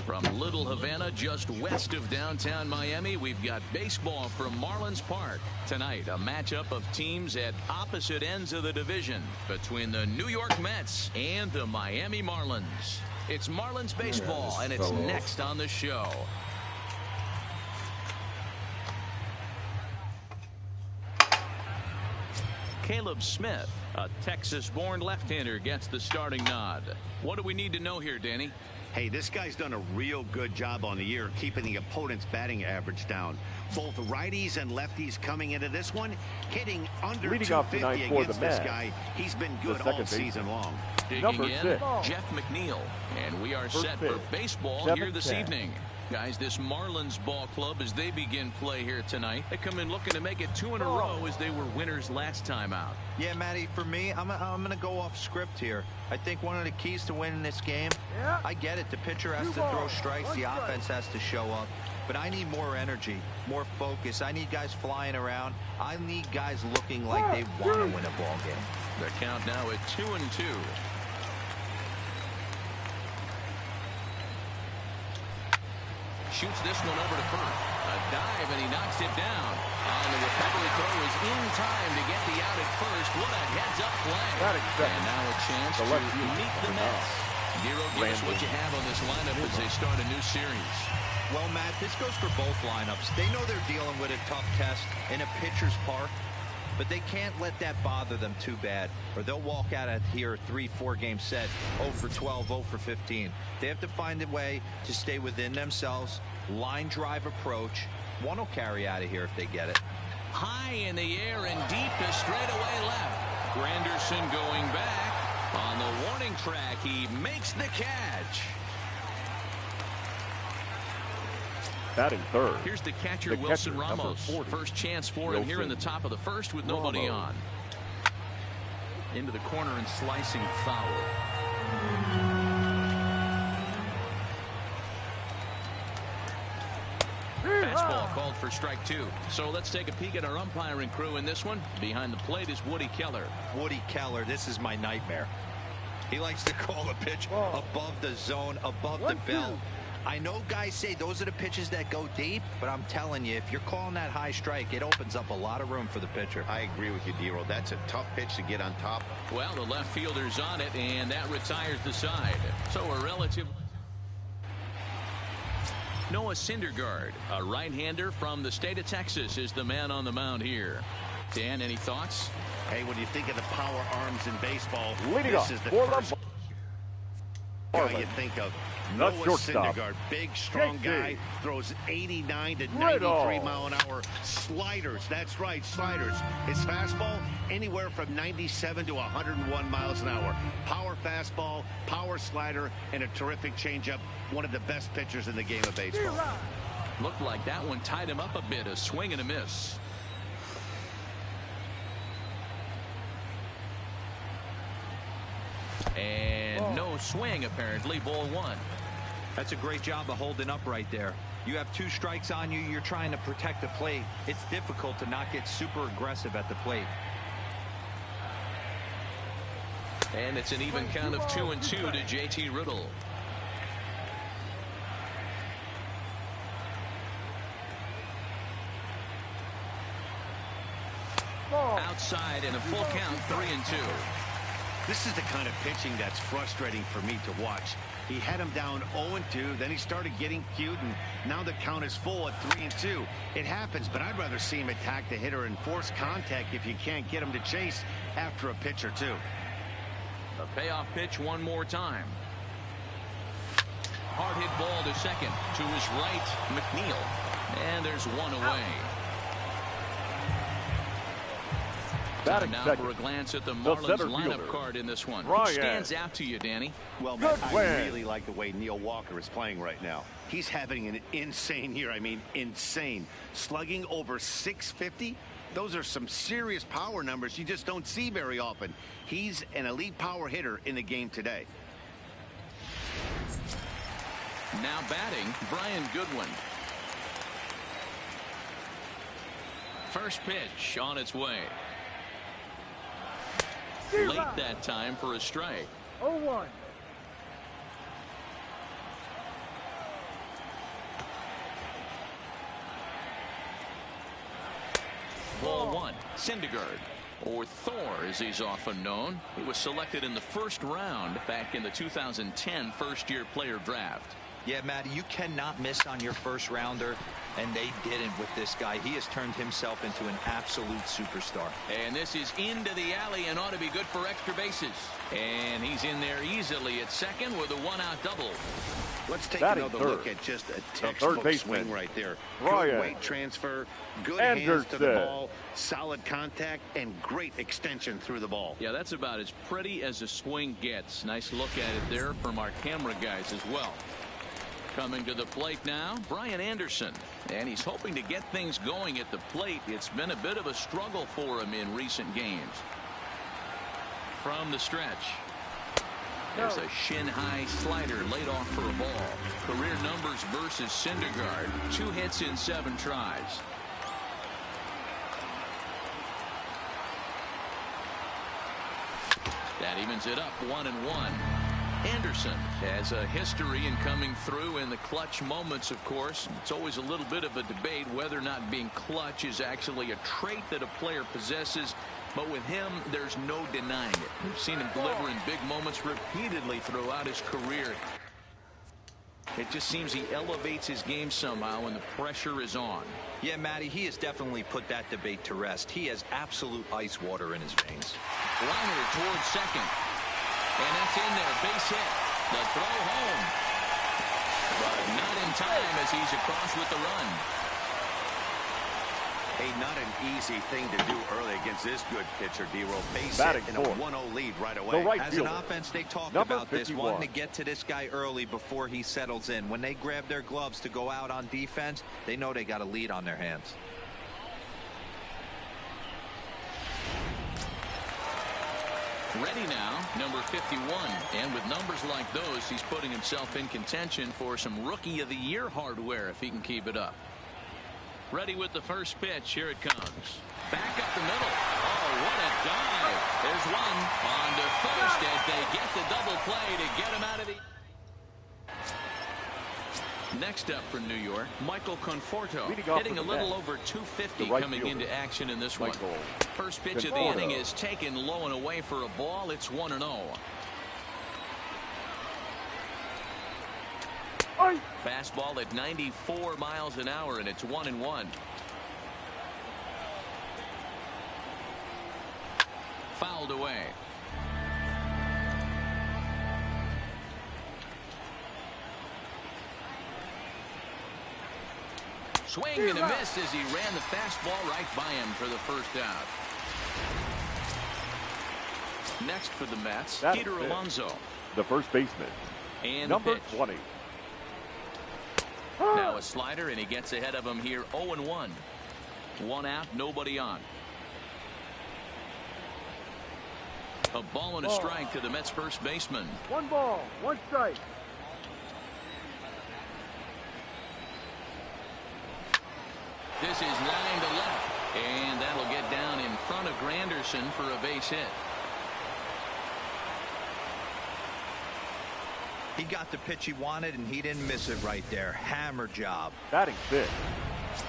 From Little Havana, just west of downtown Miami, we've got baseball from Marlins Park. Tonight, a matchup of teams at opposite ends of the division between the New York Mets and the Miami Marlins. It's Marlins baseball, and it's next on the show. Caleb Smith, a Texas-born left-hander, gets the starting nod. What do we need to know here, Danny? Hey, this guy's done a real good job on the year keeping the opponent's batting average down. Both righties and lefties coming into this one hitting under Leading off 250 tonight for against the this Mets, guy. He's been good all season long. Digging in, Jeff McNeil. And we are set for baseball here this evening. Guys, this Marlins ball club, as they begin play here tonight, they come in looking to make it 2 in a row as they were winners last time out. Yeah, Matty, for me, I'm going to go off script here. I think one of the keys to winning this game, I get it. The pitcher has to throw strikes. The offense has to show up. But I need more energy, more focus. I need guys flying around. I need guys looking like they want to win a ball game. The count now at 2-2. Shoots this one over to first. A dive, and he knocks it down. And the recovery throw is in time to get the out at first. What a heads-up play. And now a chance to meet the Mets. Giro, give us what you have on this lineup as they start a new series. Well, Matt, this goes for both lineups. They know they're dealing with a tough test in a pitcher's park, but they can't let that bother them too bad, or they'll walk out of here 3-4 game set 0 for 12, 0 for 15. They have to find a way to stay within themselves. Line drive approach. One will carry out of here if they get it. High in the air and deep to straightaway left. Granderson going back. On the warning track, he makes the catch. Batting third. Here's the catcher, Wilson Ramos. First chance for him here in the top of the first with nobody on. Into the corner and slicing foul. Fastball called for strike 2. So let's take a peek at our umpiring crew in this one. Behind the plate is Woody Keller. Woody Keller, this is my nightmare. He likes to call a pitch above the zone, above the belt. I know guys say those are the pitches that go deep, but I'm telling you, if you're calling that high strike, it opens up a lot of room for the pitcher. I agree with you, D-Roll. That's a tough pitch to get on top. Well, the left fielder's on it, and that retires the side. So a relative... Noah Syndergaard, a right-hander from the state of Texas, is the man on the mound here. Dan, any thoughts? Hey, when you think of the power arms in baseball, leading this is the first guy you think of. Noah Syndergaard, big, strong guy, throws 89 to 93 mile an hour sliders. That's right, sliders. His fastball, anywhere from 97 to 101 miles an hour. Power fastball, power slider, and a terrific changeup. One of the best pitchers in the game of baseball. Looked like that one tied him up a bit, a swing and a miss. And no swing, apparently. Ball 1. That's a great job of holding up right there. You have 2 strikes on you. You're trying to protect the plate. It's difficult to not get super aggressive at the plate. And it's an even count of 2-2 to JT Riddle. Outside and a full count, 3-2. This is the kind of pitching that's frustrating for me to watch. He had him down 0-2, then he started getting cute, and now the count is full at 3-2. It happens, but I'd rather see him attack the hitter and force contact if you can't get him to chase after a pitch or 2. A payoff pitch one more time. Hard hit ball to second. To his right, McNeil. And there's one away. Time now for a glance at the Marlins lineup card in this one. Who stands out to you, Danny? Well, Matt, I really like the way Neil Walker is playing right now. He's having an insane year. I mean, insane. Slugging over 650. Those are some serious power numbers you just don't see very often. He's an elite power hitter in the game today. Now batting, Brian Goodwin. First pitch on its way. Late that time for a strike. 0-1. Ball one. Syndergaard, or Thor as he's often known. He was selected in the first round back in the 2010 first-year player draft. Yeah, Matty, you cannot miss on your first rounder, and they didn't with this guy. He has turned himself into an absolute superstar. And this is into the alley and ought to be good for extra bases. And he's in there easily at second with a one-out double. Let's take another look at just a textbook swing right there. Good weight transfer, good hands to the ball, solid contact, and great extension through the ball. Yeah, that's about as pretty as a swing gets. Nice look at it there from our camera guys as well. Coming to the plate now, Brian Anderson. And he's hoping to get things going at the plate. It's been a bit of a struggle for him in recent games. From the stretch. There's a shin-high slider laid off for a ball. Career numbers versus Syndergaard. 2 hits in 7 tries. That evens it up 1-1. Anderson has a history in coming through in the clutch moments, of course. It's always a little bit of a debate whether or not being clutch is actually a trait that a player possesses. But with him, there's no denying it. We've seen him deliver in big moments repeatedly throughout his career. It just seems he elevates his game somehow when the pressure is on. Yeah, Matty, he has definitely put that debate to rest. He has absolute ice water in his veins. Liner towards second. And that's in there. Base hit. The throw home. But not in time as he's across with the run. Hey, not an easy thing to do early against this good pitcher, D-Roll. Base hit and a 1-0 lead right away. As an offense, they talk about this, wanting to get to this guy early before he settles in. When they grab their gloves to go out on defense, they know they got a lead on their hands. Ready now, number 51. And with numbers like those, he's putting himself in contention for some Rookie of the Year hardware if he can keep it up. Ready with the first pitch. Here it comes. Back up the middle. Oh, what a dive. There's one on to first as they get the double play to get him out of the... Next up for New York, Michael Conforto, hitting a little over 250 coming into action in this one. First pitch of the inning is taken low and away for a ball. It's 1-0. Fastball at 94 miles an hour, and it's 1-1. Fouled away. Swing and a miss as he ran the fastball right by him for the first out. Next for the Mets, Peter Alonso. The first baseman. And number 20. Now a slider, and he gets ahead of him here. 0-1. 1 out, nobody on. A ball and a strike to the Mets first baseman. 1 ball, 1 strike. This is line to left, and that'll get down in front of Granderson for a base hit. He got the pitch he wanted, and he didn't miss it right there. Hammer job. Batting fifth,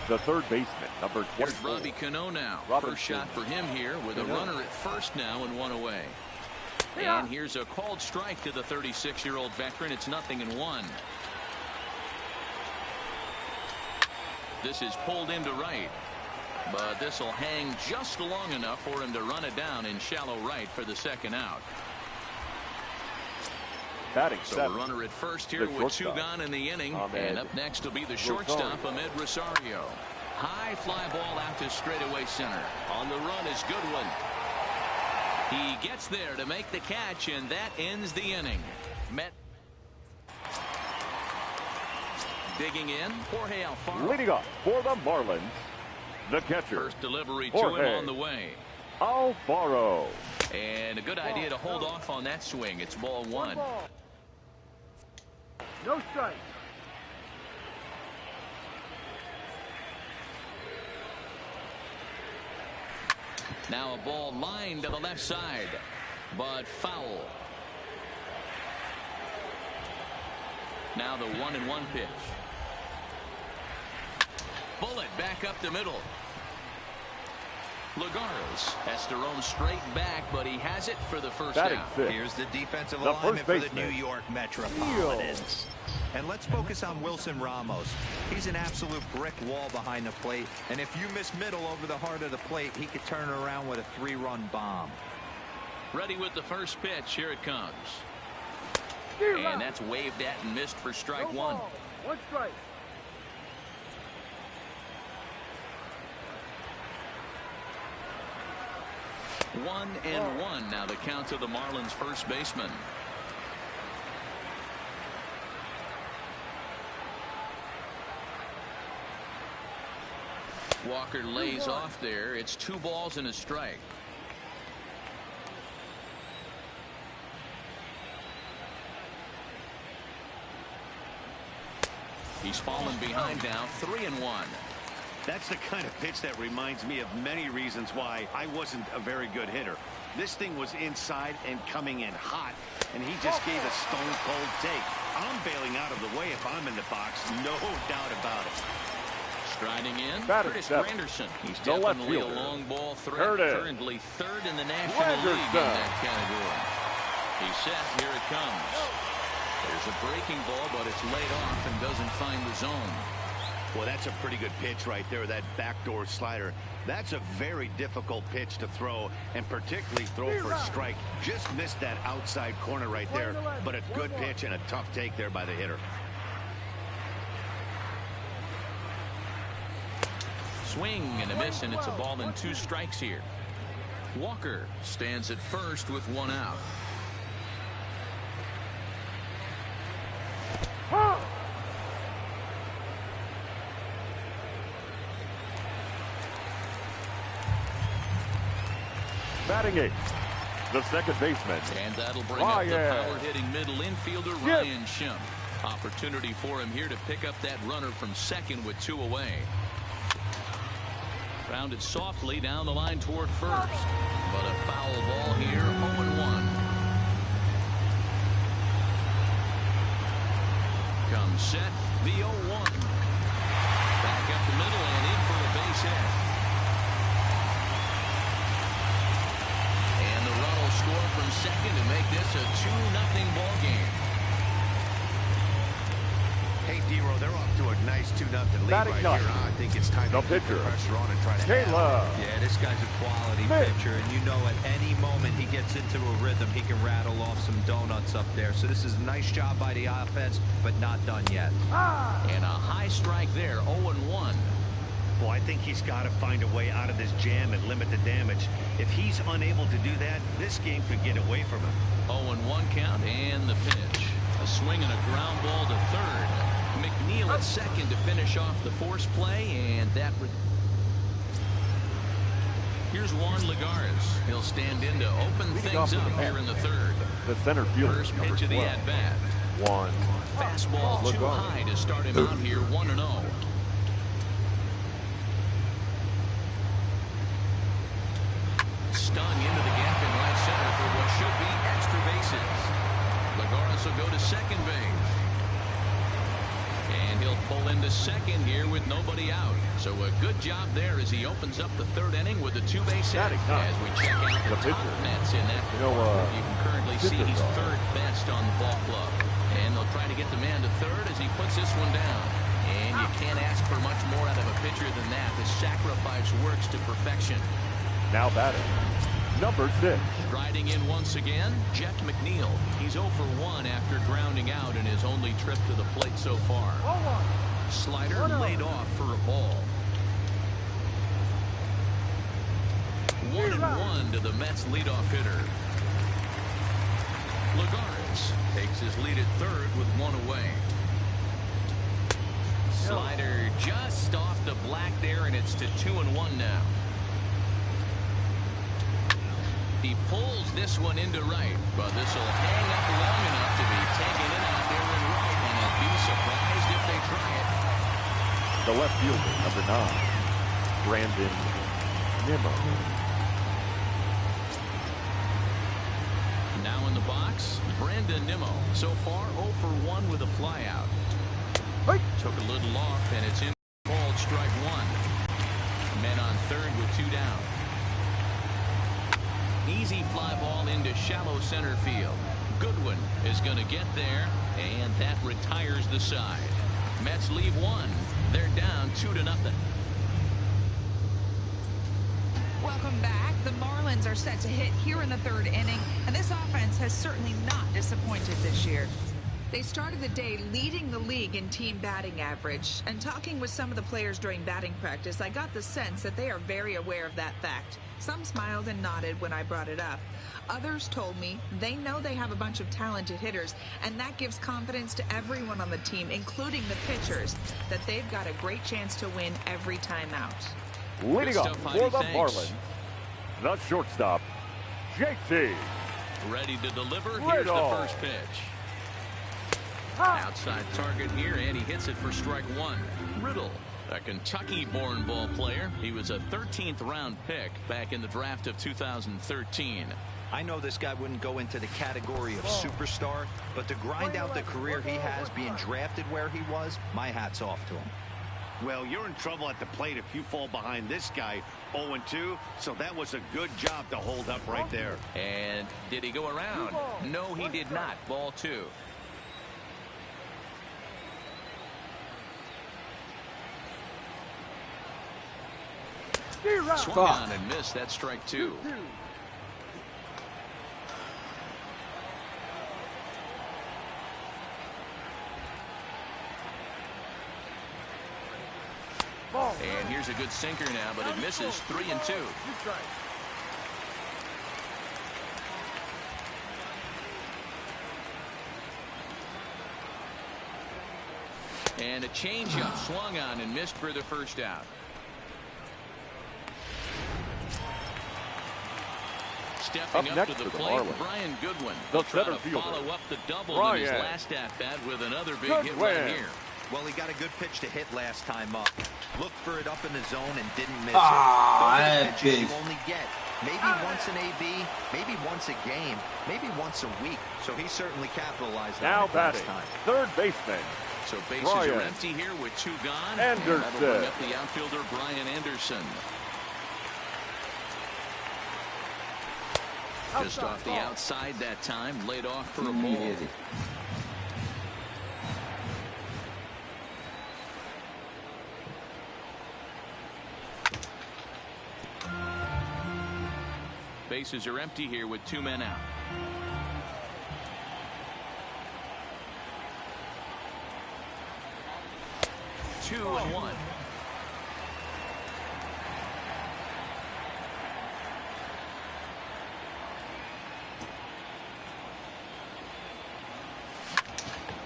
the third baseman, number 24. Here's Robbie Cano now. First shot for him here with a runner at first now and 1 away. And here's a called strike to the 36-year-old veteran. It's 0-1. This is pulled into right. But this will hang just long enough for him to run it down in shallow right for the second out. Batting so seven, a runner at first here with 2 gone in the inning. And up next will be the shortstop, Ahmed Rosario. High fly ball out to straightaway center. On the run is Goodwin. He gets there to make the catch, and that ends the inning. Met digging in, Jorge Alfaro. Leading up for the Marlins, the catcher. First delivery to him on the way. Alfaro. And a good idea to hold off on that swing. It's ball 1. No strike. Now a ball lined to the left side, but foul. Now the 1-1 pitch. Bullet back up the middle. Lagares has to roam straight back, but he has it for the first out. Here's the defensive alignment for the New York Metropolitans. And let's focus on Wilson Ramos. He's an absolute brick wall behind the plate, and if you miss middle over the heart of the plate, he could turn it around with a 3-run bomb. Ready with the first pitch. Here it comes. And that's waved at and missed for strike one. 1 strike. 1-1 now the count to the Marlins first baseman. Walker lays off there. It's 2 balls and a strike. He's fallen behind now, 3-1. That's the kind of pitch that reminds me of many reasons why I wasn't a very good hitter. This thing was inside and coming in hot, and he just gave a stone-cold take. I'm bailing out of the way if I'm in the box, no doubt about it. Striding in, Curtis Granderson. Granderson. He's The left definitely a fielder. long ball threat. Curtis Currently 3rd in the National League in that category. He's set. Here it comes. There's a breaking ball, but it's laid off and doesn't find the zone. Well, that's a pretty good pitch right there, that backdoor slider. That's a very difficult pitch to throw, and particularly throw for a strike. Just missed that outside corner right there, but a good pitch and a tough take there by the hitter. Swing and a miss, and it's a ball and 2 strikes here. Walker stands at first with 1 out. Batting 8th, the second baseman. And that'll bring up the power-hitting middle infielder, Ryan Schimpf. Opportunity for him here to pick up that runner from second with 2 away. Grounded softly down the line toward first. But a foul ball here, 0-1. Comes set, the 0-1. Back up the middle and in for a base hit. And the run will score from second to make this a 2-0 ball game. Hey, D-Row, they're off to a nice 2-0 lead right here. I think it's time to put the pressure on and try to Yeah, this guy's a quality pitcher, and you know at any moment he gets into a rhythm, he can rattle off some donuts up there. So this is a nice job by the offense, but not done yet. And a high strike there, 0-1. Well, I think he's got to find a way out of this jam and limit the damage. If he's unable to do that, this game could get away from him. 0-1 count and the pitch. A swing and a ground ball to third. McNeil at second to finish off the force play, and that would. Here's Juan Lagares. He'll stand in to open things up here in the third. The center fielder, First pitch of the at-bat. Fastball too high to start him out here, 1-0. Stung into the gap in right center for what should be extra bases. Lagares will go to second base. And he'll pull into second here with nobody out. So a good job there as he opens up the third inning with a 2-base hit. As we check out the top Mets in that department, you can currently see he's 3rd best on the ball club. And they'll try to get the man to third as he puts this one down. And you can't ask for much more out of a pitcher than that. The sacrifice works to perfection. Now batting, number 6. Striding in once again, Jeff McNeil. He's 0 for 1 after grounding out in his only trip to the plate so far. Slider laid off for a ball. 1-1 to the Mets leadoff hitter. Lagares takes his lead at third with 1 away. Slider just off the black there, and it's to 2-1 now. He pulls this one into right, but this will hang up long enough to be taken in out there in right, and I'll be surprised if they try it. The left fielder, number 9, Brandon Nimmo. box, Brandon Nimmo. So far, 0 for 1 with a flyout. Took a little off, and it's in called strike one. Men on third with 2 down. Easy fly ball into shallow center field. Goodwin is going to get there, and that retires the side. Mets leave 1. They're down 2-0. Welcome back. The Marlins are set to hit here in the 3rd inning, and this offense has certainly not disappointed this year. They started the day leading the league in team batting average, and talking with some of the players during batting practice, I got the sense that they are very aware of that fact. Some smiled and nodded when I brought it up. Others told me they know they have a bunch of talented hitters, and that gives confidence to everyone on the team, including the pitchers, that they've got a great chance to win every time out. Leading up for the Marlins, the shortstop, JT. Ready to deliver. Here's the first pitch. Outside target here, and he hits it for strike 1. Riddle, a Kentucky-born ball player. He was a 13th round pick back in the draft of 2013. I know this guy wouldn't go into the category of superstar, but to grind out the career he has being drafted where he was, my hat's off to him. Well, you're in trouble at the plate if you fall behind this guy 0-2, so that was a good job to hold up right there. And did he go around? No, he did not. Ball 2. Swung on and missed. That strike 2. And here's a good sinker now, but it misses. 3-2. And a changeup swung on and missed for the first out. Stepping up to the plate, Brian Goodwin. He'll try to follow up the double in his last at-bat with another big hit right here. Well, he got a good pitch to hit last time up. Looked for it up in the zone and didn't miss it. Those you only get maybe once an AB, maybe once a game, maybe once a week. So he certainly capitalized on it last time. Third baseman. So bases are empty here with 2 gone. That'll bring up the outfielder Brian Anderson. Just off the outside that time, laid off for a ball. Bases are empty here with 2 men out. Two and 1.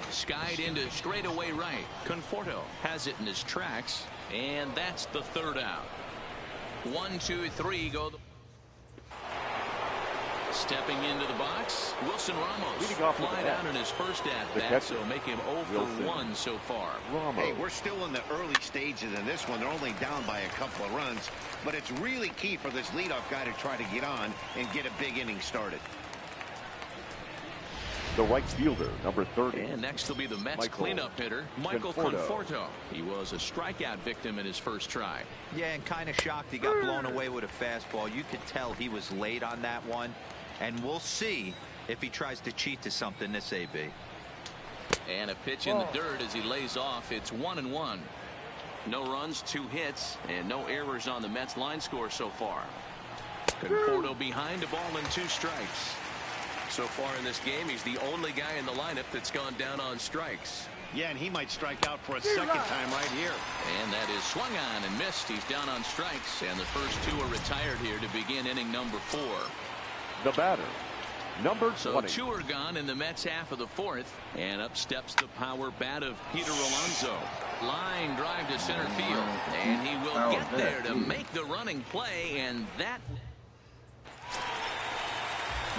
Skied into straightaway right. Conforto has it in his tracks, and that's the 3rd out. 1, 2, 3 go. Stepping into the box, Wilson Ramos flied out in his first at-bat, so make him 0 for 1 so far. Hey, we're still in the early stages in this one. They're only down by a couple of runs, but it's really key for this leadoff guy to try to get on and get a big inning started. The right fielder, number 30. And next will be the Mets cleanup hitter, Michael Conforto. He was a strikeout victim in his first try. Yeah, and kind of shocked he got blown away with a fastball. You could tell he was late on that one. And we'll see if he tries to cheat to something this AB. And a pitch in the dirt as he lays off. It's 1-1. No runs, 2 hits, and no errors on the Mets line score so far. Conforto behind, a ball and 2 strikes. So far in this game, he's the only guy in the lineup that's gone down on strikes. Yeah, and he might strike out for a second time right here. And that is swung on and missed. He's down on strikes, and the first 2 are retired here to begin inning number 4. The batter, number 20. So 2 are gone in the Mets half of the 4th, and up steps the power bat of Peter Alonso. Line drive to center field, and he will get there to make the running play, and that.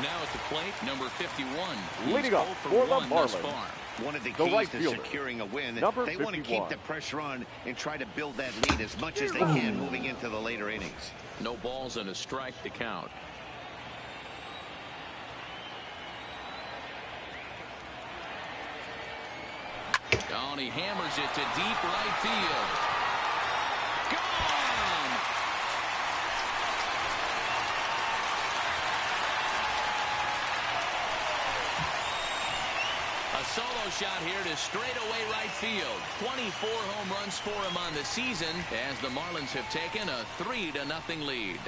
Now at the plate, number 51. Leading up for the Marlins. One of the keys to securing a win. They want to keep the pressure on and try to build that lead as much as they can moving into the later innings. No balls and a strike to count. and he hammers it to deep right field. Gone! A solo shot here to straightaway right field. 24 home runs for him on the season as the Marlins have taken a 3-0 lead.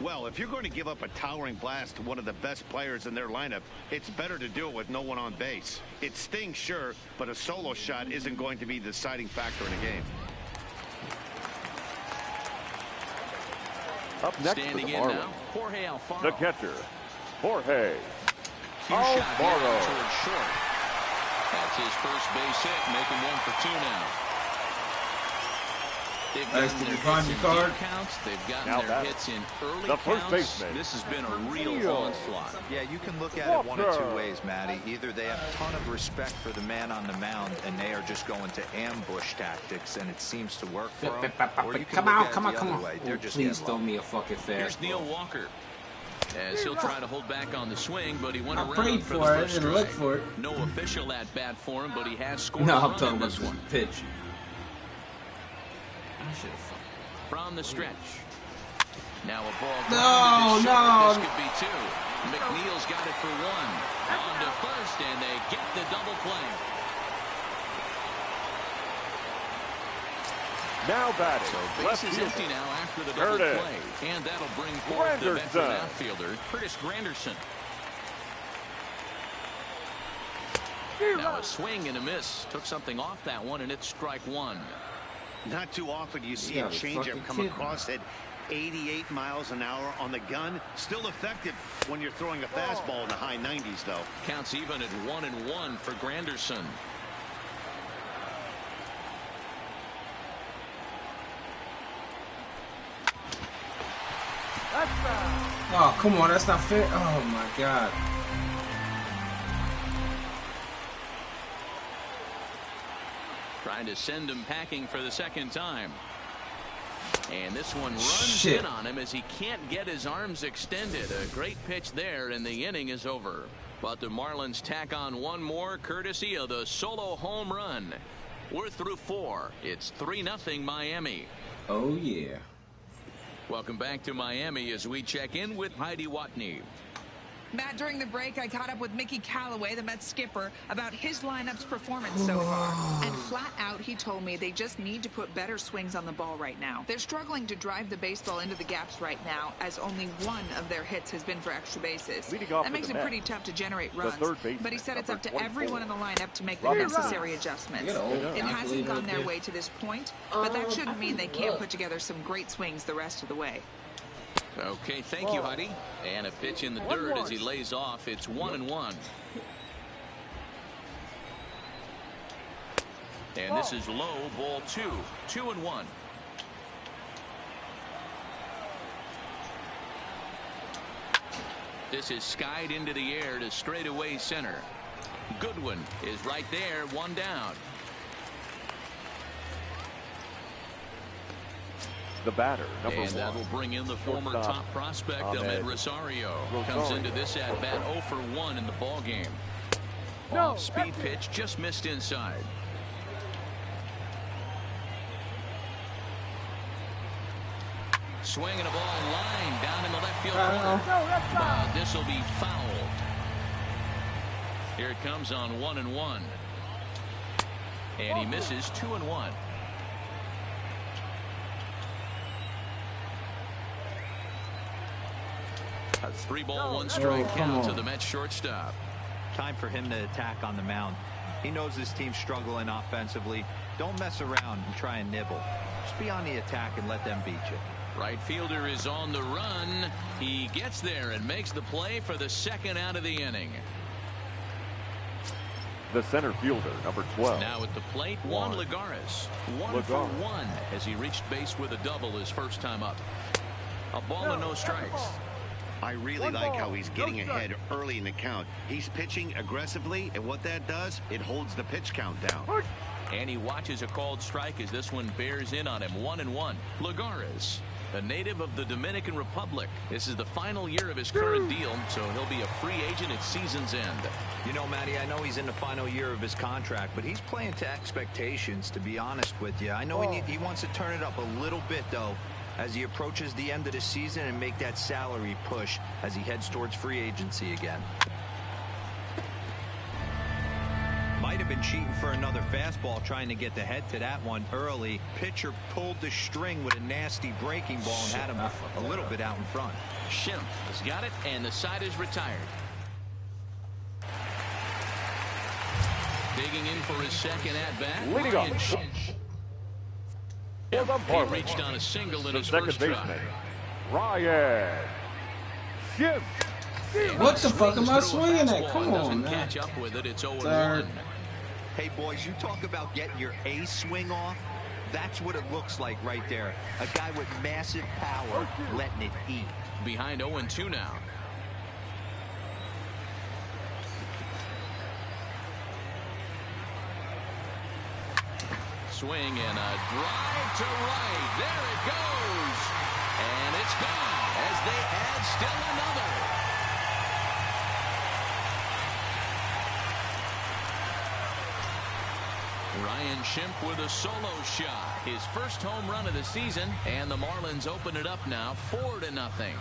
Well, if you're going to give up a towering blast to one of the best players in their lineup, it's better to do it with no one on base. It stings, sure, but a solo shot isn't going to be the deciding factor in a game. Up next Standing for the in Marlins, now, Jorge Alfaro. the catcher, Jorge Cue shot here Alfaro. towards short. That's his first base hit, making 1 for 2 now. They've gotten their hits in deep counts. They've gotten their hits in early counts. This has been a real onslaught. Yeah, you can look at it one of two ways, Matty. Either they have a ton of respect for the man on the mound, and they are just going to ambush tactics, and it seems to work for them. Or you can look at it the other way. They're just Please throw me a fucking fast. Here's Neil Walker. As he'll try to hold back on the swing, but he went I around prayed for the for it. I first didn't look strike. for it. No official at bat for him, but he has scored No, a I'm run talking in about this this one. pitch. I should have. From the stretch. Now a ball. No. This could be 2. McNeil's got it for 1. On to first, and they get the double play. Now batting. So base is empty now after the double play. And that'll bring forth the veteran outfielder, Curtis Granderson. Now a swing and a miss. Took something off that one, and it's strike 1. Not too often you see a changeup come across at 88 miles an hour on the gun. Still effective when you're throwing a fastball in the high 90s, though. Counts even at 1-1 for Granderson. Oh, come on. That's not fair. Oh, my God. Trying to send him packing for the second time. And this one runs in on him as he can't get his arms extended. A great pitch there, and the inning is over. But the Marlins tack on one more, courtesy of the solo home run. We're through 4. It's 3-0 Miami. Oh, yeah. Welcome back to Miami as we check in with Heidi Watney. Matt, during the break, I caught up with Mickey Callaway, the Mets skipper, about his lineup's performance so far. And flat out, he told me they just need to put better swings on the ball right now. They're struggling to drive the baseball into the gaps right now, as only 1 of their hits has been for extra bases. That makes it pretty tough to generate runs. But he said it's up to everyone in the lineup to make the necessary adjustments. It hasn't gone their way to this point, but that shouldn't mean they can't put together some great swings the rest of the way. Okay, thank you, Heidi. And a pitch in the dirt as he lays off. It's 1-1. And this is low, ball 2. 2-1. This is skied into the air to straightaway center. Goodwin is right there, 1 down. The batter, number 1. And that'll bring in the former top prospect, Ahmed Rosario. Comes into this at-bat 0 for 1 in the ballgame. Off-speed pitch, just missed inside. Swinging a ball line down in the left field corner. This will be foul. Here it comes on 1-1. And he misses 2-1. A 3-ball, 1-strike count to the Mets shortstop. Time for him to attack on the mound. He knows this team's struggling offensively. Don't mess around and try and nibble. Just be on the attack and let them beat you. Right fielder is on the run. He gets there and makes the play for the second out of the inning. The center fielder, number 12. Now at the plate, Juan Lagares. 1 for 1 as he reached base with a double his first time up. A ball and no strikes. I really like how he's getting ahead early in the count. He's pitching aggressively, and what that does, it holds the pitch count down. And he watches a called strike as this one bears in on him. 1-1. Lagares, a native of the Dominican Republic. This is the final year of his current deal, so he'll be a free agent at season's end. You know, Matty, I know he's in the final year of his contract, but he's playing to expectations, to be honest with you. I know he wants to turn it up a little bit, though, as he approaches the end of the season and make that salary push as he heads towards free agency again. Might have been cheating for another fastball, trying to get the head to that one early. Pitcher pulled the string with a nasty breaking ball and had him a little bit out in front. Schimpf has got it, and the side is retired. Digging in for his second at-bat. Leading off. He reached on a single in his first try. Ryan Schimpf. What the fuck am I swinging at? Come on, man. Catch up with it. It's 0-1. Hey, boys, you talk about getting your A swing off. That's what it looks like right there. A guy with massive power letting it eat. Behind 0-2 now. Swing and a drive to right. There it goes. And it's gone as they add still another. Ryan Schimpf with a solo shot. His first home run of the season. And the Marlins open it up now 4-0.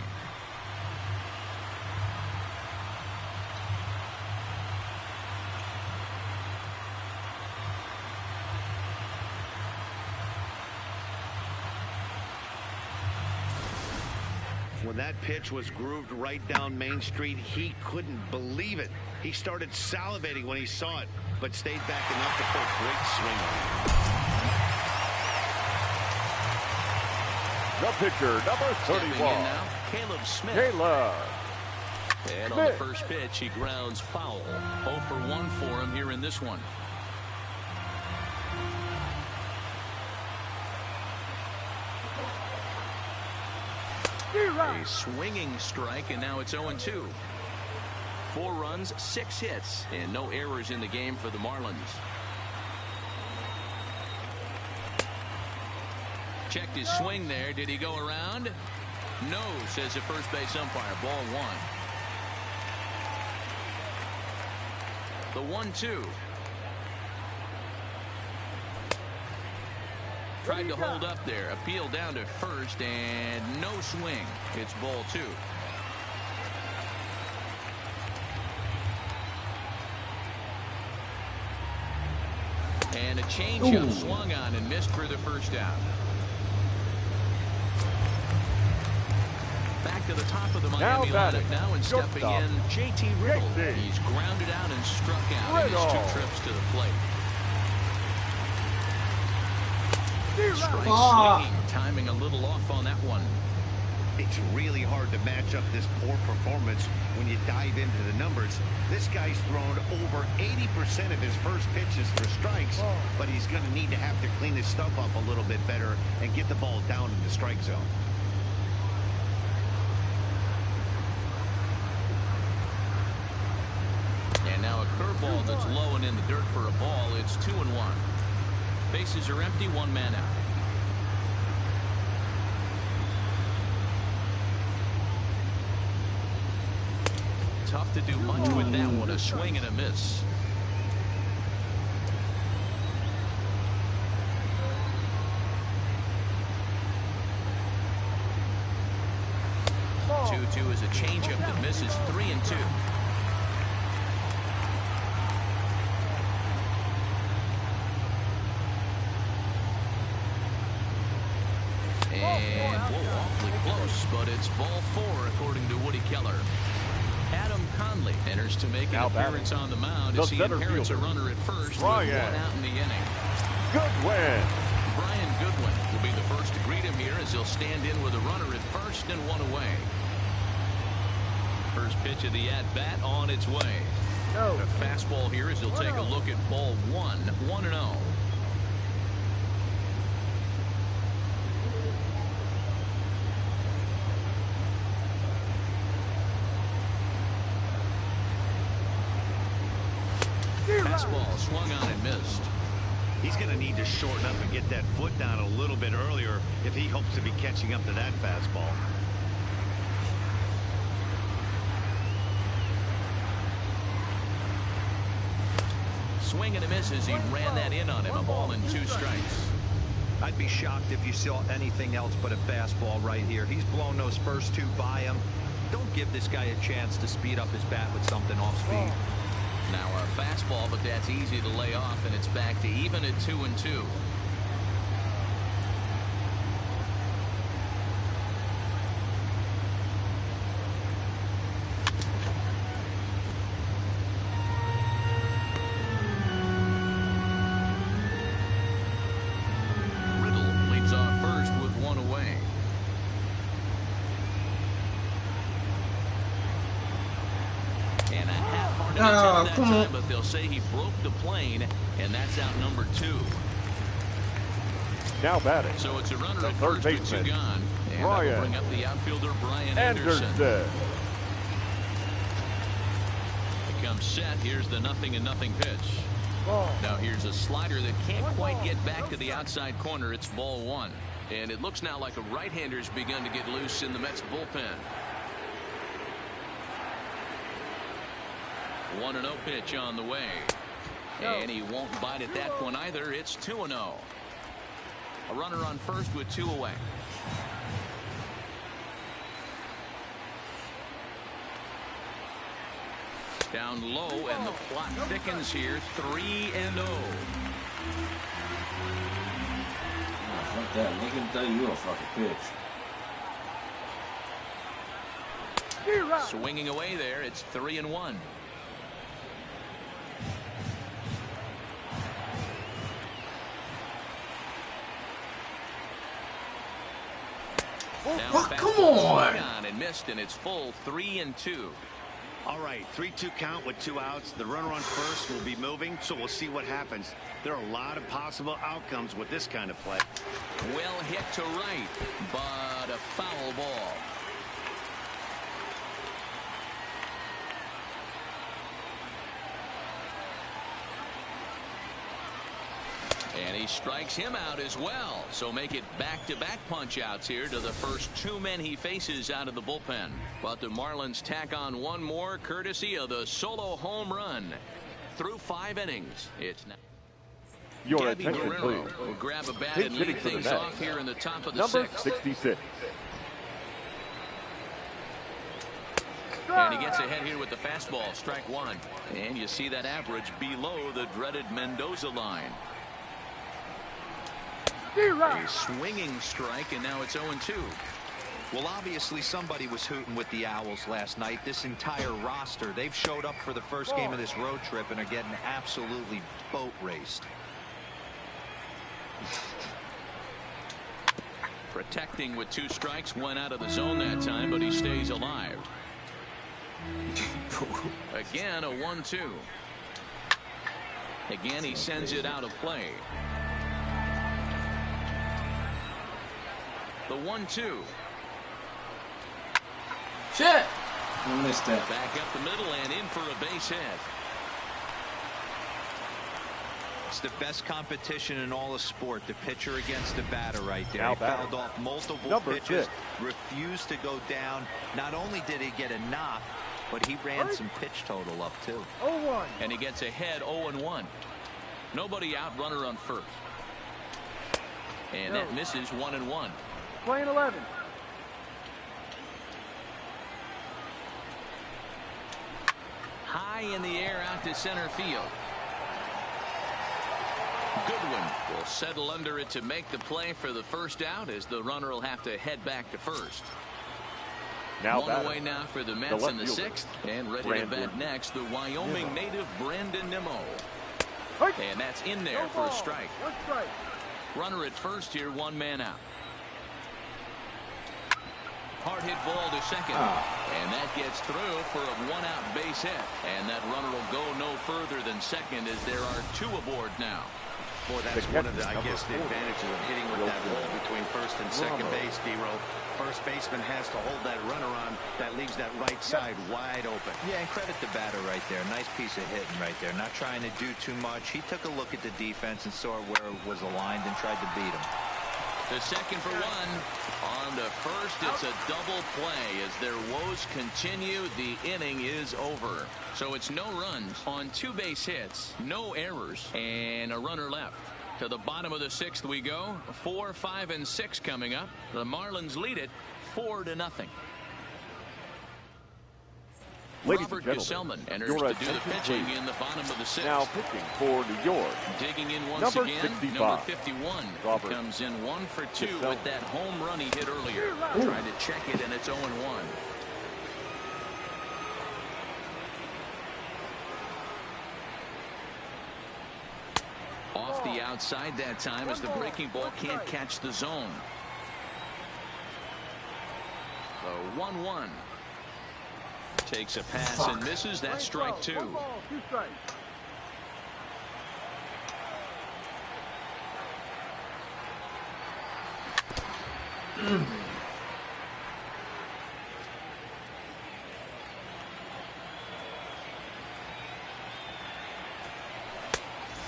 When that pitch was grooved right down Main Street, he couldn't believe it. He started salivating when he saw it, but stayed back enough to put a great swing on it. The pitcher, number 31. Stepping in now, Caleb Smith. And on the first pitch, he grounds foul. 0 for 1 for him here in this one. A swinging strike, and now it's 0-2. 4 runs, 6 hits, and no errors in the game for the Marlins. Checked his swing there. Did he go around? No, says the first base umpire. Ball 1. The 1-2. Tried to hold up there. Appeal down to first, and no swing. It's ball 2. And a changeup swung on and missed for the first out. Back to the top of the Miami lineup now, and stepping in, JT Riddle. He's grounded out and struck out in his 2 trips to the plate. Strike swinging, timing a little off on that one. It's really hard to match up this poor performance when you dive into the numbers. This guy's thrown over 80% of his first pitches for strikes, but he's going to need to have to clean his stuff up a little bit better and get the ball down in the strike zone. And now a curveball that's low and in the dirt for a ball. It's 2-1. Bases are empty, 1 man out. Tough to do much with that one. A swing and a miss. Two is a changeup that misses. 3-2. But it's ball 4 according to Woody Keller. Adam Conley enters to make an appearance on the mound as he inherits a runner at first with 1 out in the inning. Goodwin. Brian Goodwin will be the first to greet him here as he'll stand in with a runner at first and 1 away. First pitch of the at-bat on its way. A fastball here as he'll take a look at ball 1. 1-0. Fastball swung on and missed. He's going to need to shorten up and get that foot down a little bit earlier if he hopes to be catching up to that fastball. Swing and a miss as he ran that in on him. A ball and 2 strikes. I'd be shocked if you saw anything else but a fastball right here. He's blown those first 2 by him. Don't give this guy a chance to speed up his bat with something off speed. Now a fastball, but that's easy to lay off, and it's back to even at 2-2. But they'll say he broke the plane, and that's out number 2. Now batting. So it's a runner at first with 2 gone. And that'll bring up the outfielder, Brian Anderson. Becomes set. Here's the 0-0 pitch. Now here's a slider that can't quite get back to the outside corner. It's ball 1. And it looks now like a right-hander's begun to get loose in the Mets bullpen. 1-0 pitch on the way. And he won't bite at that one either. It's 2-0. A runner on first with 2 away. Down low, and the plot thickens here. 3-0. Fuck that. Make him tell you a fucking pitch. Swinging away there. It's 3-1. Oh, come on! And missed, and it's full 3-2. All right, 3-2 count with 2 outs. The runner on first will be moving, so we'll see what happens. There are a lot of possible outcomes with this kind of play. Well hit to right, but a foul ball. And he strikes him out as well. So make it back-to-back punch-outs here to the first 2 men he faces out of the bullpen. But the Marlins tack on 1 more courtesy of the solo home run. Through 5 innings, it's now. Your Gabby attention, Guerrero please. will grab a bat Pitch and hitting lead for the things Mets. off here in the top of the Number 6th. 66. And he gets ahead here with the fastball. Strike 1. And you see that average below the dreaded Mendoza line. A swinging strike, and now it's 0-2. Well, obviously somebody was hooting with the Owls last night. This entire roster, they've showed up for the first game of this road trip and are getting absolutely boat raced. Protecting with 2 strikes, 1 out of the zone that time, but he stays alive. Again, a 1-2. Again, he sends it out of play. The 1-2. Shit! I missed that. Back up the middle and in for a base hit. It's the best competition in all of sport. The pitcher against the batter right there. Now he fouled off multiple pitches, refused to go down. Not only did he get a knock, but he ran some pitch total up too. 0-1. And he gets ahead 0-1. Nobody out, runner on first. And that misses 1-1. Playing 11. High in the air out to center field. Goodwin will settle under it to make the play for the first out, as the runner will have to head back to first. Now 1 away now for the Mets in the 6th, and ready to bat next, the Wyoming native Brandon Nimmo. And that's in there for a strike. 1 strike. Runner at first here, 1 man out. Hard hit ball to second. And that gets through for a 1-out base hit. And that runner will go no further than second, as there are 2 aboard now. Boy, that's one of the, I guess, the advantages of hitting with that ball between first and second base, D-Row. First baseman has to hold that runner on. That leaves leaves that right side wide open. Yeah, and credit the batter right there. Nice piece of hitting right there. Not trying to do too much. He took a look at the defense and saw where it was aligned and tried to beat him. The second for one. On to first, it's a double play. As their woes continue, the inning is over. So it's no runs on 2 base hits, no errors, and a runner left. To the bottom of the 6th we go. 4, 5, and 6 coming up. The Marlins lead it 4-0. Ladies Robert and gentlemen, Gesellman enters your to do the attention, pitching please. in the bottom of the 6th. Now pitching for New York. Digging in once Number again, 65, number 51. Robert Comes in 1 for 2 Gesellman. with that home run he hit earlier. Ooh. Trying to check it, and it's 0-1. Off the outside that time as the breaking ball can't catch the zone. The 1-1. Takes a pass and misses. That's strike 2. 1 ball, 2 strikes.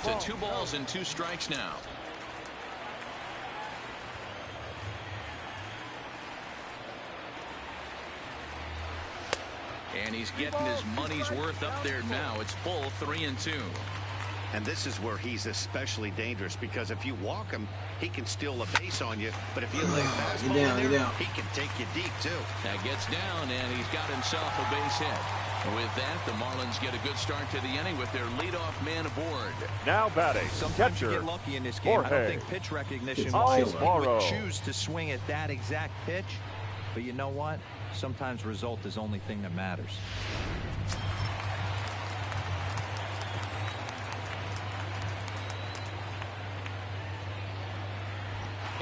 To 2 balls and 2 strikes now. And he's getting his money's worth up there now. It's full 3-2. And this is where he's especially dangerous, because if you walk him, he can steal a base on you. But if you lay fastball in there, he can take you deep too. That gets down, and he's got himself a base hit. With that, the Marlins get a good start to the inning with their leadoff man aboard. Now batting, Sometimes you catcher, get lucky in this game. I don't Jorge think pitch recognition Alvaro. would choose to swing at that exact pitch. But you know what? Sometimes result is the only thing that matters.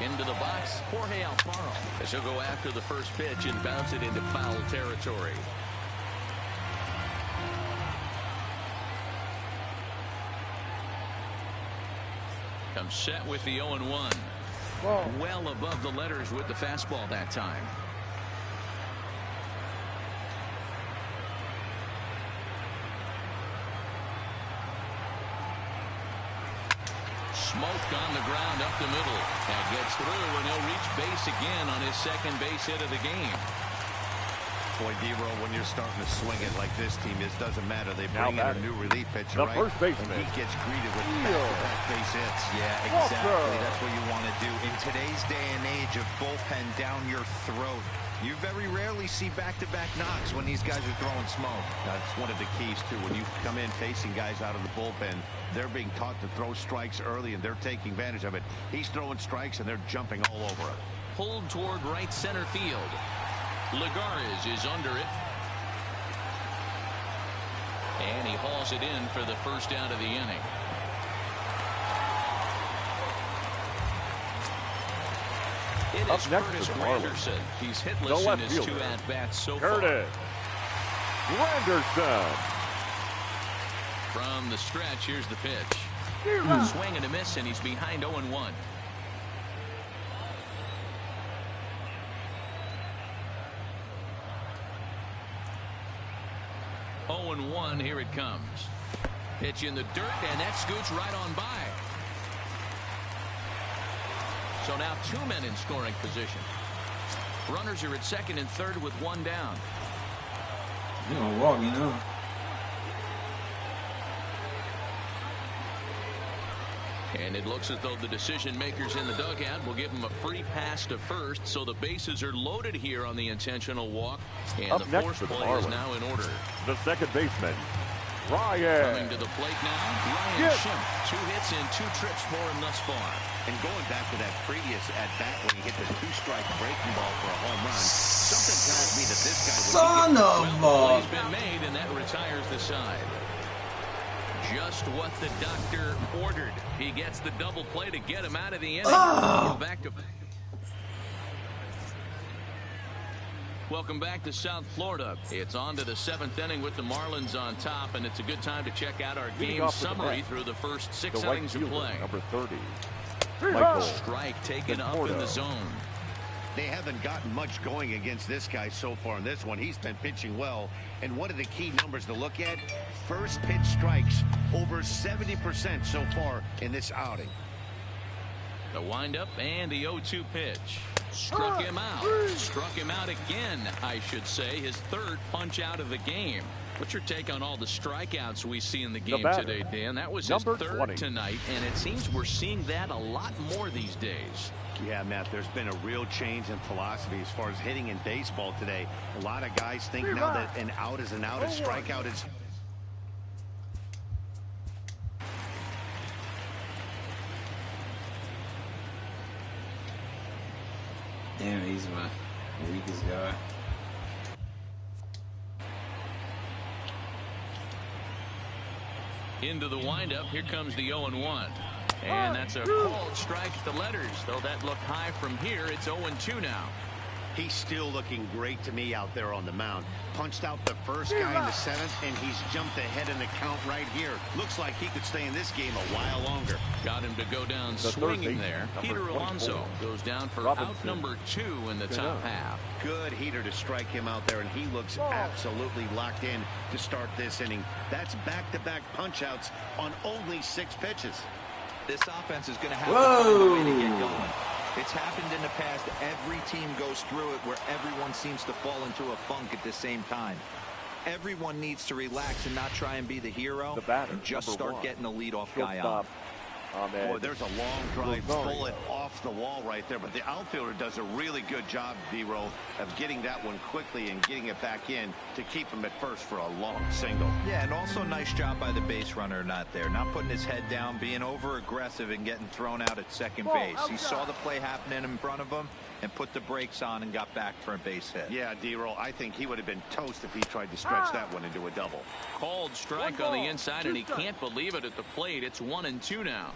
Into the box, Jorge Alfaro. As he'll go after the first pitch and bounce it into foul territory. Comes set with the 0-1. Well above the letters with the fastball that time. Smoked on the ground up the middle. That gets through, and he'll reach base again on his second base hit of the game. Boy, D-Row, when you're starting to swing it like this team is, doesn't matter. They Now bring in a batting, new relief pitcher, the right? first baseman, and he gets greeted with back-to-back base hits. Yeah, exactly. That's what you want to do. In today's day and age of bullpen down your throat, you very rarely see back-to-back knocks when these guys are throwing smoke. That's one of the keys, too. When you come in facing guys out of the bullpen, they're being taught to throw strikes early, and they're taking advantage of it. He's throwing strikes, and they're jumping all over him. Pulled toward right center field. Lagares is under it. And he hauls it in for the first out of the inning. It Up is next Curtis for the Marlins. Granderson. He's hitless in his 2 at-bats so far. Curtis Granderson. From the stretch, here's the pitch. Swing and a miss, and he's behind 0-1. Oh-1, here it comes. Pitch in the dirt, and that scoots right on by. So now 2 men in scoring position. Runners are at second and third with 1 down. You don't walk, you know. And it looks as though the decision makers in the dugout will give him a free pass to first, so the bases are loaded here on the intentional walk, and Up the next force for the play is Marlins, now in order. the second baseman, Ryan. Coming to the plate now, Ryan Schimpf. 2 hits and 2 trips for him thus far. And going back to that previous at-bat when he hit the 2-strike breaking ball for a home run, something tells me that this guy Son of a... He's been made, and that retires the side. Just what the doctor ordered. He gets the double play to get him out of the inning. Welcome back to South Florida. It's on to the 7th inning with the Marlins on top, and it's a good time to check out our game summary through the first 6 innings of play. Number 30. Strike taken up in the zone. They haven't gotten much going against this guy so far in this one. He's been pitching well. And one of the key numbers to look at, first pitch strikes, over 70% so far in this outing. The windup and the 0-2 pitch. Struck him out. Struck him out again, I should say. His third punch out of the game. What's your take on all the strikeouts we see in the game today, Dan? That was his third 20. tonight, and it seems we're seeing that a lot more these days. Yeah, Matt, there's been a real change in philosophy as far as hitting in baseball today. A lot of guys think now that an out is an out, a strikeout is... Damn, he's my weakest guy. Into the windup. Here comes the 0-1. And that's a called strike at the letters. Though that looked high from here, it's 0-2 now. He's still looking great to me out there on the mound. Punched out the first guy in the seventh, and he's jumped ahead in the count right here. Looks like he could stay in this game a while longer. Got him to go down swinging there. Peter Alonso goes down for out number 2 in the top half. Good heater to strike him out there, and he looks absolutely locked in to start this inning. That's back-to-back punch-outs on only 6 pitches. This offense is going to have to find a way to get going. It's happened in the past. Every team goes through it where everyone seems to fall into a funk at the same time. Everyone needs to relax and not try and be the hero. And just start getting the leadoff guy out. Boy, there's a long drive bullet off the wall right there, but the outfielder does a really good job, D-Roll, of getting that one quickly and getting it back in to keep him at first for a long single. Yeah, and also nice job by the base runner not there. Not putting his head down, being over-aggressive and getting thrown out at second base. He saw the play happening in front of him and put the brakes on and got back for a base hit. Yeah, D-Roll, I think he would have been toast if he tried to stretch that one into a double. Called strike on the inside, and he can't believe it at the plate. It's 1-2 now.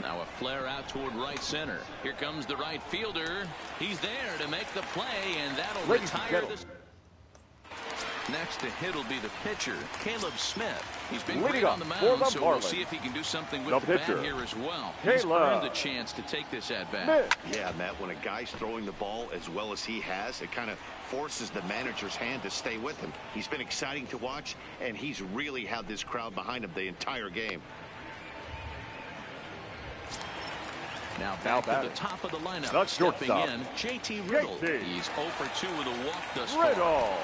Now a flare out toward right center. Here comes the right fielder. He's there to make the play, and that'll retire this. Next to hit will be the pitcher, Caleb Smith. He's been great on the mound, so we'll see if he can do something with the bat here as well. He's earned the chance to take this at-bat. Yeah, Matt, when a guy's throwing the ball as well as he has, it kind of forces the manager's hand to stay with him. He's been exciting to watch, and he's really had this crowd behind him the entire game. Now back to the top of the lineup. Stepping in, JT Riddle. He's 0 for 2 with a walk thus far.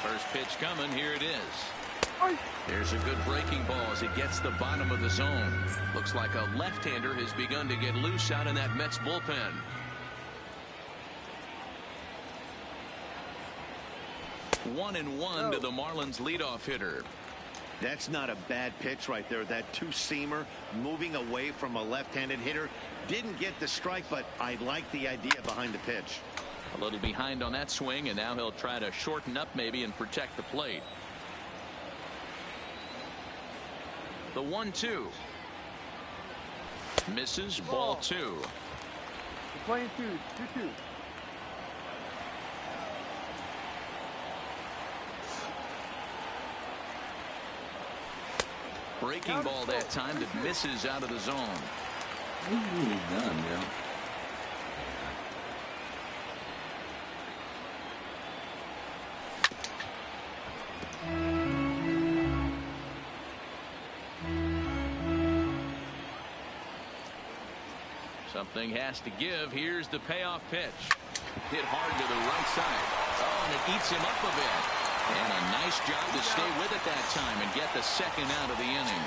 First pitch coming. Here it is. There's a good breaking ball as it gets the bottom of the zone. Looks like a left-hander has begun to get loose out in that Mets bullpen. One and one to the Marlins leadoff hitter. That's not a bad pitch right there. That two-seamer moving away from a left-handed hitter. Didn't get the strike, but I like the idea behind the pitch. A little behind on that swing, and now he'll try to shorten up maybe and protect the plate. The 1-2. Misses, ball 2. We're playing 2-2. Breaking ball that time that misses out of the zone. What are you done, yo? Something has to give. Here's the payoff pitch. Hit hard to the right side. Oh, and it eats him up a bit. And a nice job to stay with it that time and get the second out of the inning.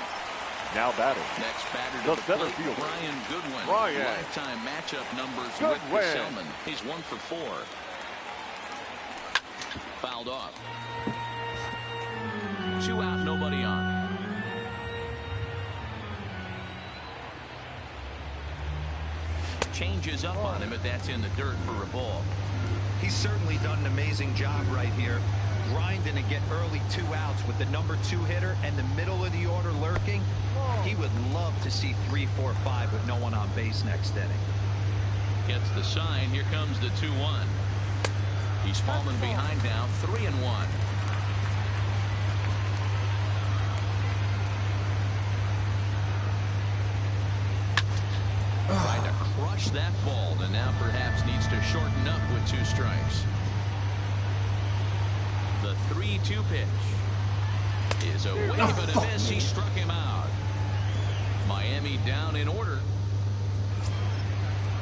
Now batting. Next batter to the plate, Brian Goodwin. Lifetime matchup numbers with Selman. He's 1 for 4. Fouled off. 2 out, nobody on. Changes up on him, but that's in the dirt for a ball. He's certainly done an amazing job right here, grinding to get early 2 outs with the number 2 hitter and the middle of the order lurking. He would love to see 3, 4, 5 with no one on base next inning. Gets the sign. Here comes the 2-1. He's fallen behind now, 3-1. Oh. crushed that ball and now perhaps needs to shorten up with 2 strikes. The 3-2 pitch is a whiff and a miss. He struck him out. Miami down in order.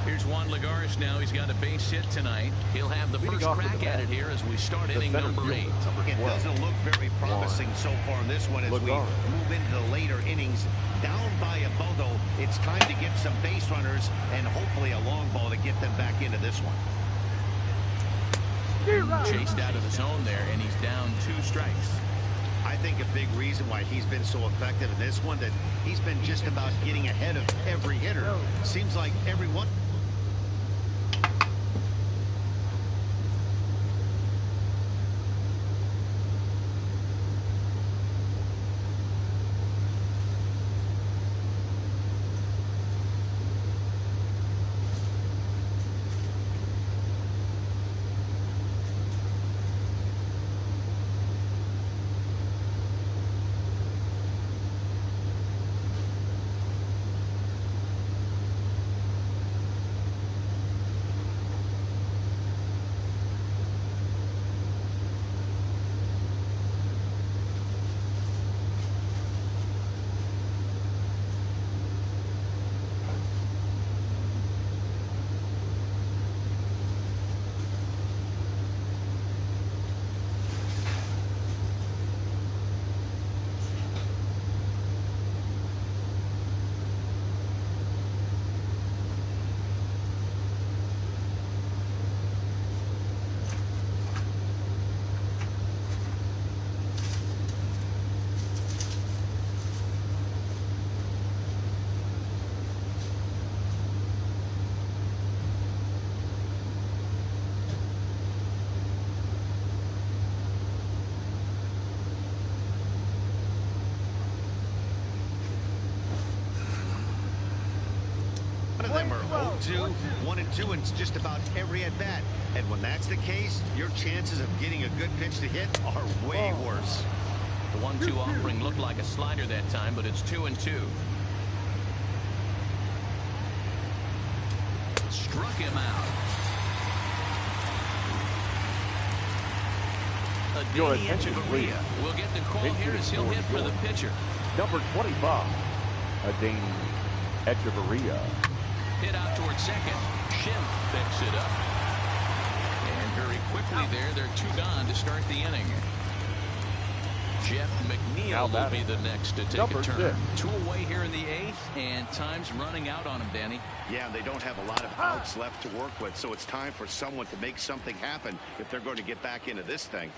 Here's Juan Lagares now. He's got a base hit tonight. He'll have the first crack at it here as we start inning number 8. It doesn't look very promising so far in this one as we move into the later innings. Down by a ball, though, it's time to get some base runners and hopefully a long ball to get them back into this one. Chased out of the zone there, and he's down 2 strikes. I think a big reason why he's been so effective in this one that he's been just about getting ahead of every hitter. Seems like everyone. Them are 0-2, 1-2 in just about every at-bat. And when that's the case, your chances of getting a good pitch to hit are way worse. The 1-2 offering looked like a slider that time, but it's 2-2. Struck him out. Adani Echeverria will get the call here as he'll hit for the pitcher. Number 25, Adani Echeverria. Hit out towards second. Schimpf picks it up. And very quickly there, they're 2 gone to start the inning. Jeff McNeil will be the next to take a turn. 2 away here in the 8th, and time's running out on him, Danny. Yeah, they don't have a lot of outs left to work with, so it's time for someone to make something happen if they're going to get back into this thing.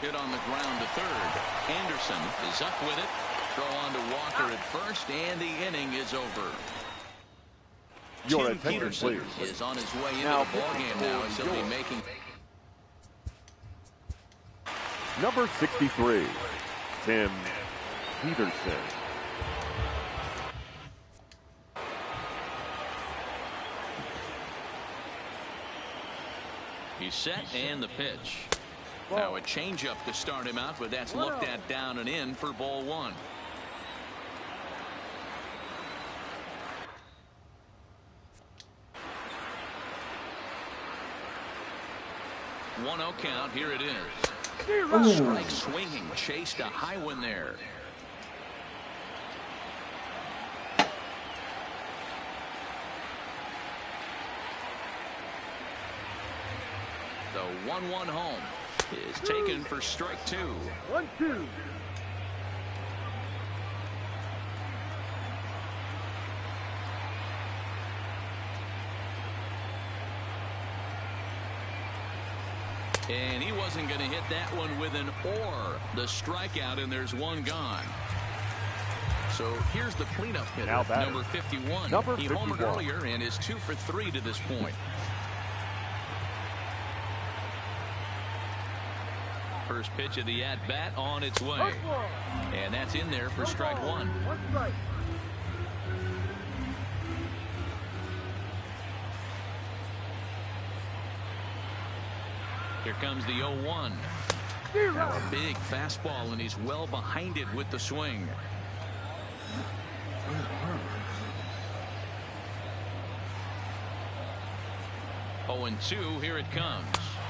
Hit on the ground to third. Anderson is up with it. Throw on to Walker at first, and the inning is over. Your Tim attention, Peterson please. is on his way into the ballgame now as he'll be making. Number 63, Tim Peterson. He's set, and the pitch. Now a changeup to start him out, but that's looked at down and in for ball 1. 1-0 count. Here it is. Strike swinging. Chased a high one there. The 1-1 home is taken for strike 2. 1-2. And he wasn't going to hit that one with an or. The strikeout, and there's 1 gone. So here's the cleanup hitter, number 51. He homered earlier and is 2 for 3 to this point. First pitch of the at-bat on its way. And that's in there for strike 1. Here comes the 0-1. Now a big fastball, and he's well behind it with the swing. 0-2, here it comes.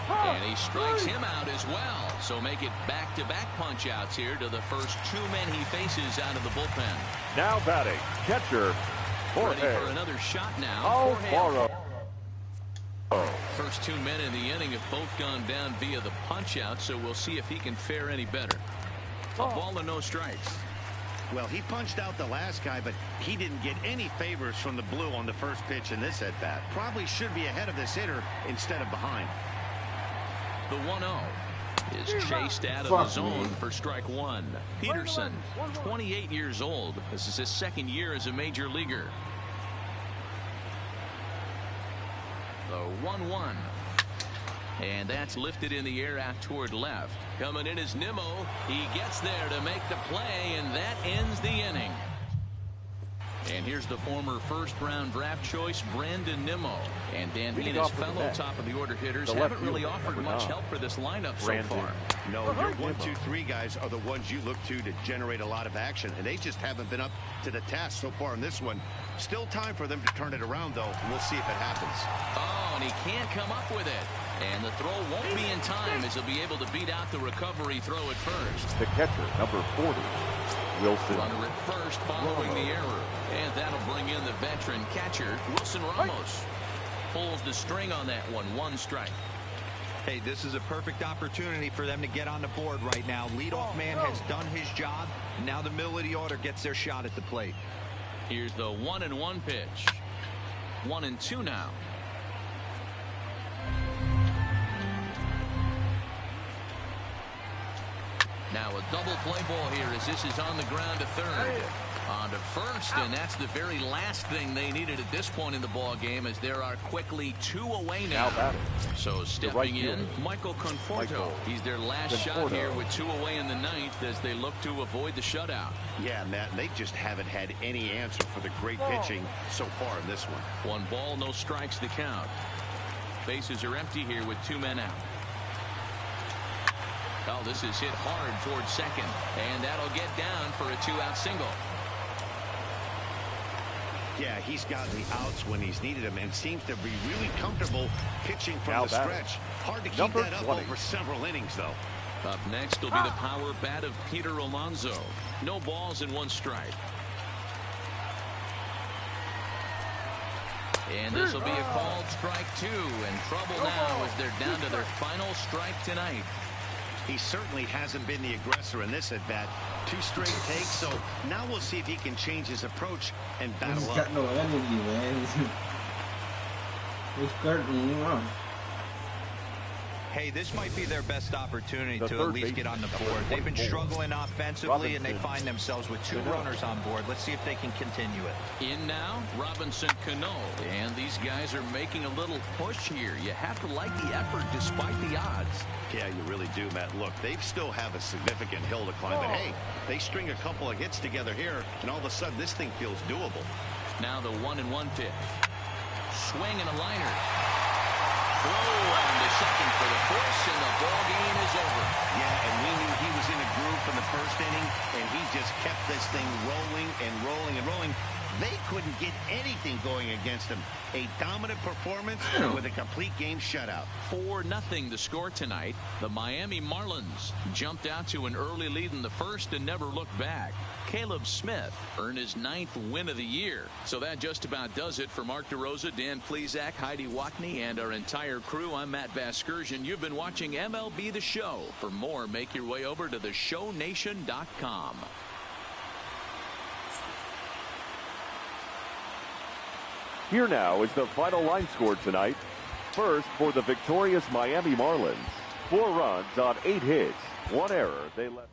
And he strikes him out as well. So make it back-to-back punch-outs here to the first 2 men he faces out of the bullpen. Now batting, catcher, Ready Jorge for another shot now. Alfaro. First 2 men in the inning have both gone down via the punch-out, so we'll see if he can fare any better. A ball and no strikes. Well, he punched out the last guy, but he didn't get any favors from the blue on the first pitch in this at-bat. Probably should be ahead of this hitter instead of behind. The 1-0 is chased out of the zone for strike 1. Peterson, 28 years old. This is his second year as a major leaguer. The 1-1. And that's lifted in the air out toward left. Coming in is Nimmo. He gets there to make the play, and that ends the inning. And here's the former first-round draft choice, Brandon Nimmo. And Dan, he and his fellow top-of-the-order hitters haven't really offered much help for this lineup so far. No, your 1, 2, 3 guys are the ones you look to generate a lot of action, and they just haven't been up to the task so far in this one. Still time for them to turn it around, though. We'll see if it happens. Oh, and he can't come up with it. And the throw won't be in time as he'll be able to beat out the recovery throw at first. The catcher, number 40, Wilson. Runner at first following the error. And that'll bring in the veteran catcher, Wilson Ramos. Pulls the string on that one. 1 strike. Hey, this is a perfect opportunity for them to get on the board right now. Leadoff man has done his job. Now the middle of the order gets their shot at the plate. Here's the 1-1 pitch. 1-2 now. Now a double play ball here as this is on the ground to third. On to first, and that's the very last thing they needed at this point in the ball game, as there are quickly 2 away now. So stepping in, Michael Conforto. He's their last shot here with 2 away in the 9th as they look to avoid the shutout. Yeah, Matt, they just haven't had any answer for the great pitching so far in this one. 1 ball, no strikes the count. Bases are empty here with 2 men out. Oh, this is hit hard towards second, and that'll get down for a 2-out single. Yeah, he's gotten the outs when he's needed them and seems to be really comfortable pitching from the stretch. Hard to keep that up over several innings, though. Up next will be the power bat of Peter Alonso. No balls and 1 strike. And this will be a called strike 2, and trouble now as they're down to their final strike tonight. He certainly hasn't been the aggressor in this at-bat. 2 straight takes, so now we'll see if he can change his approach and battle up. He's got no energy, man. He's curtain on. Hey, this might be their best opportunity to at least get on the board. They've been struggling offensively, and they find themselves with 2 runners on board. Let's see if they can continue it. In now, Robinson Cano. And these guys are making a little push here. You have to like the effort despite the odds. Yeah, you really do, Matt. Look, they still have a significant hill to climb, but hey, they string a couple of hits together here, and all of a sudden this thing feels doable. Now the 1-1 pitch. Swing and a liner. Throw on to second for the force, and the ball game is over. Yeah, and we knew he was in a groove from the first inning, and he just kept this thing rolling and rolling and rolling. They couldn't get anything going against him. A dominant performance with a complete game shutout. 4-0 the score tonight. The Miami Marlins jumped out to an early lead in the first and never looked back. Caleb Smith earned his 9th win of the year. So that just about does it for Mark DeRosa, Dan Plesac, Heidi Watney, and our entire crew. I'm Matt Vasgersian. You've been watching MLB The Show. For more, make your way over to theshownation.com. Here now is the final line score tonight. First, for the victorious Miami Marlins, 4 runs on 8 hits, 1 error. They left.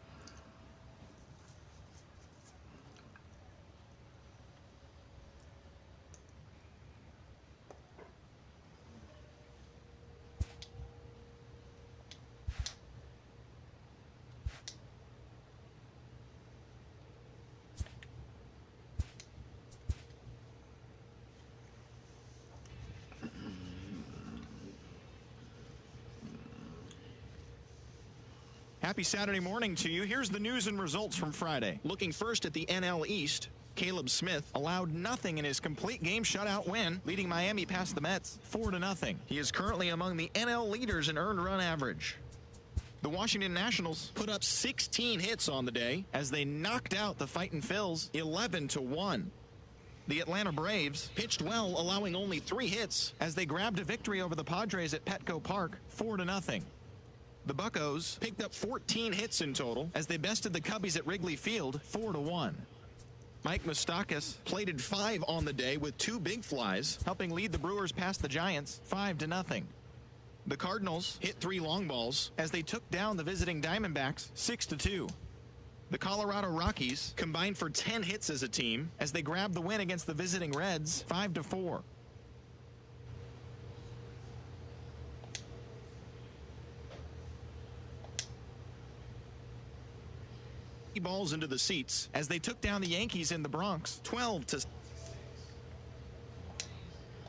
Happy Saturday morning to you. Here's the news and results from Friday. Looking first at the NL East. Caleb Smith allowed nothing in his complete game shutout win, leading Miami past the Mets 4-0. He is currently among the NL leaders in earned run average. The Washington Nationals put up 16 hits on the day as they knocked out the Fightin' Phils 11-1. The Atlanta Braves pitched well, allowing only 3 hits as they grabbed a victory over the Padres at Petco Park 4-0. The Buccos picked up 14 hits in total as they bested the Cubbies at Wrigley Field 4-1. Mike Moustakas plated 5 on the day with 2 big flies, helping lead the Brewers past the Giants 5-0. The Cardinals hit 3 long balls as they took down the visiting Diamondbacks 6-2. The Colorado Rockies combined for 10 hits as a team as they grabbed the win against the visiting Reds 5-4. Balls into the seats as they took down the Yankees in the Bronx 12-6.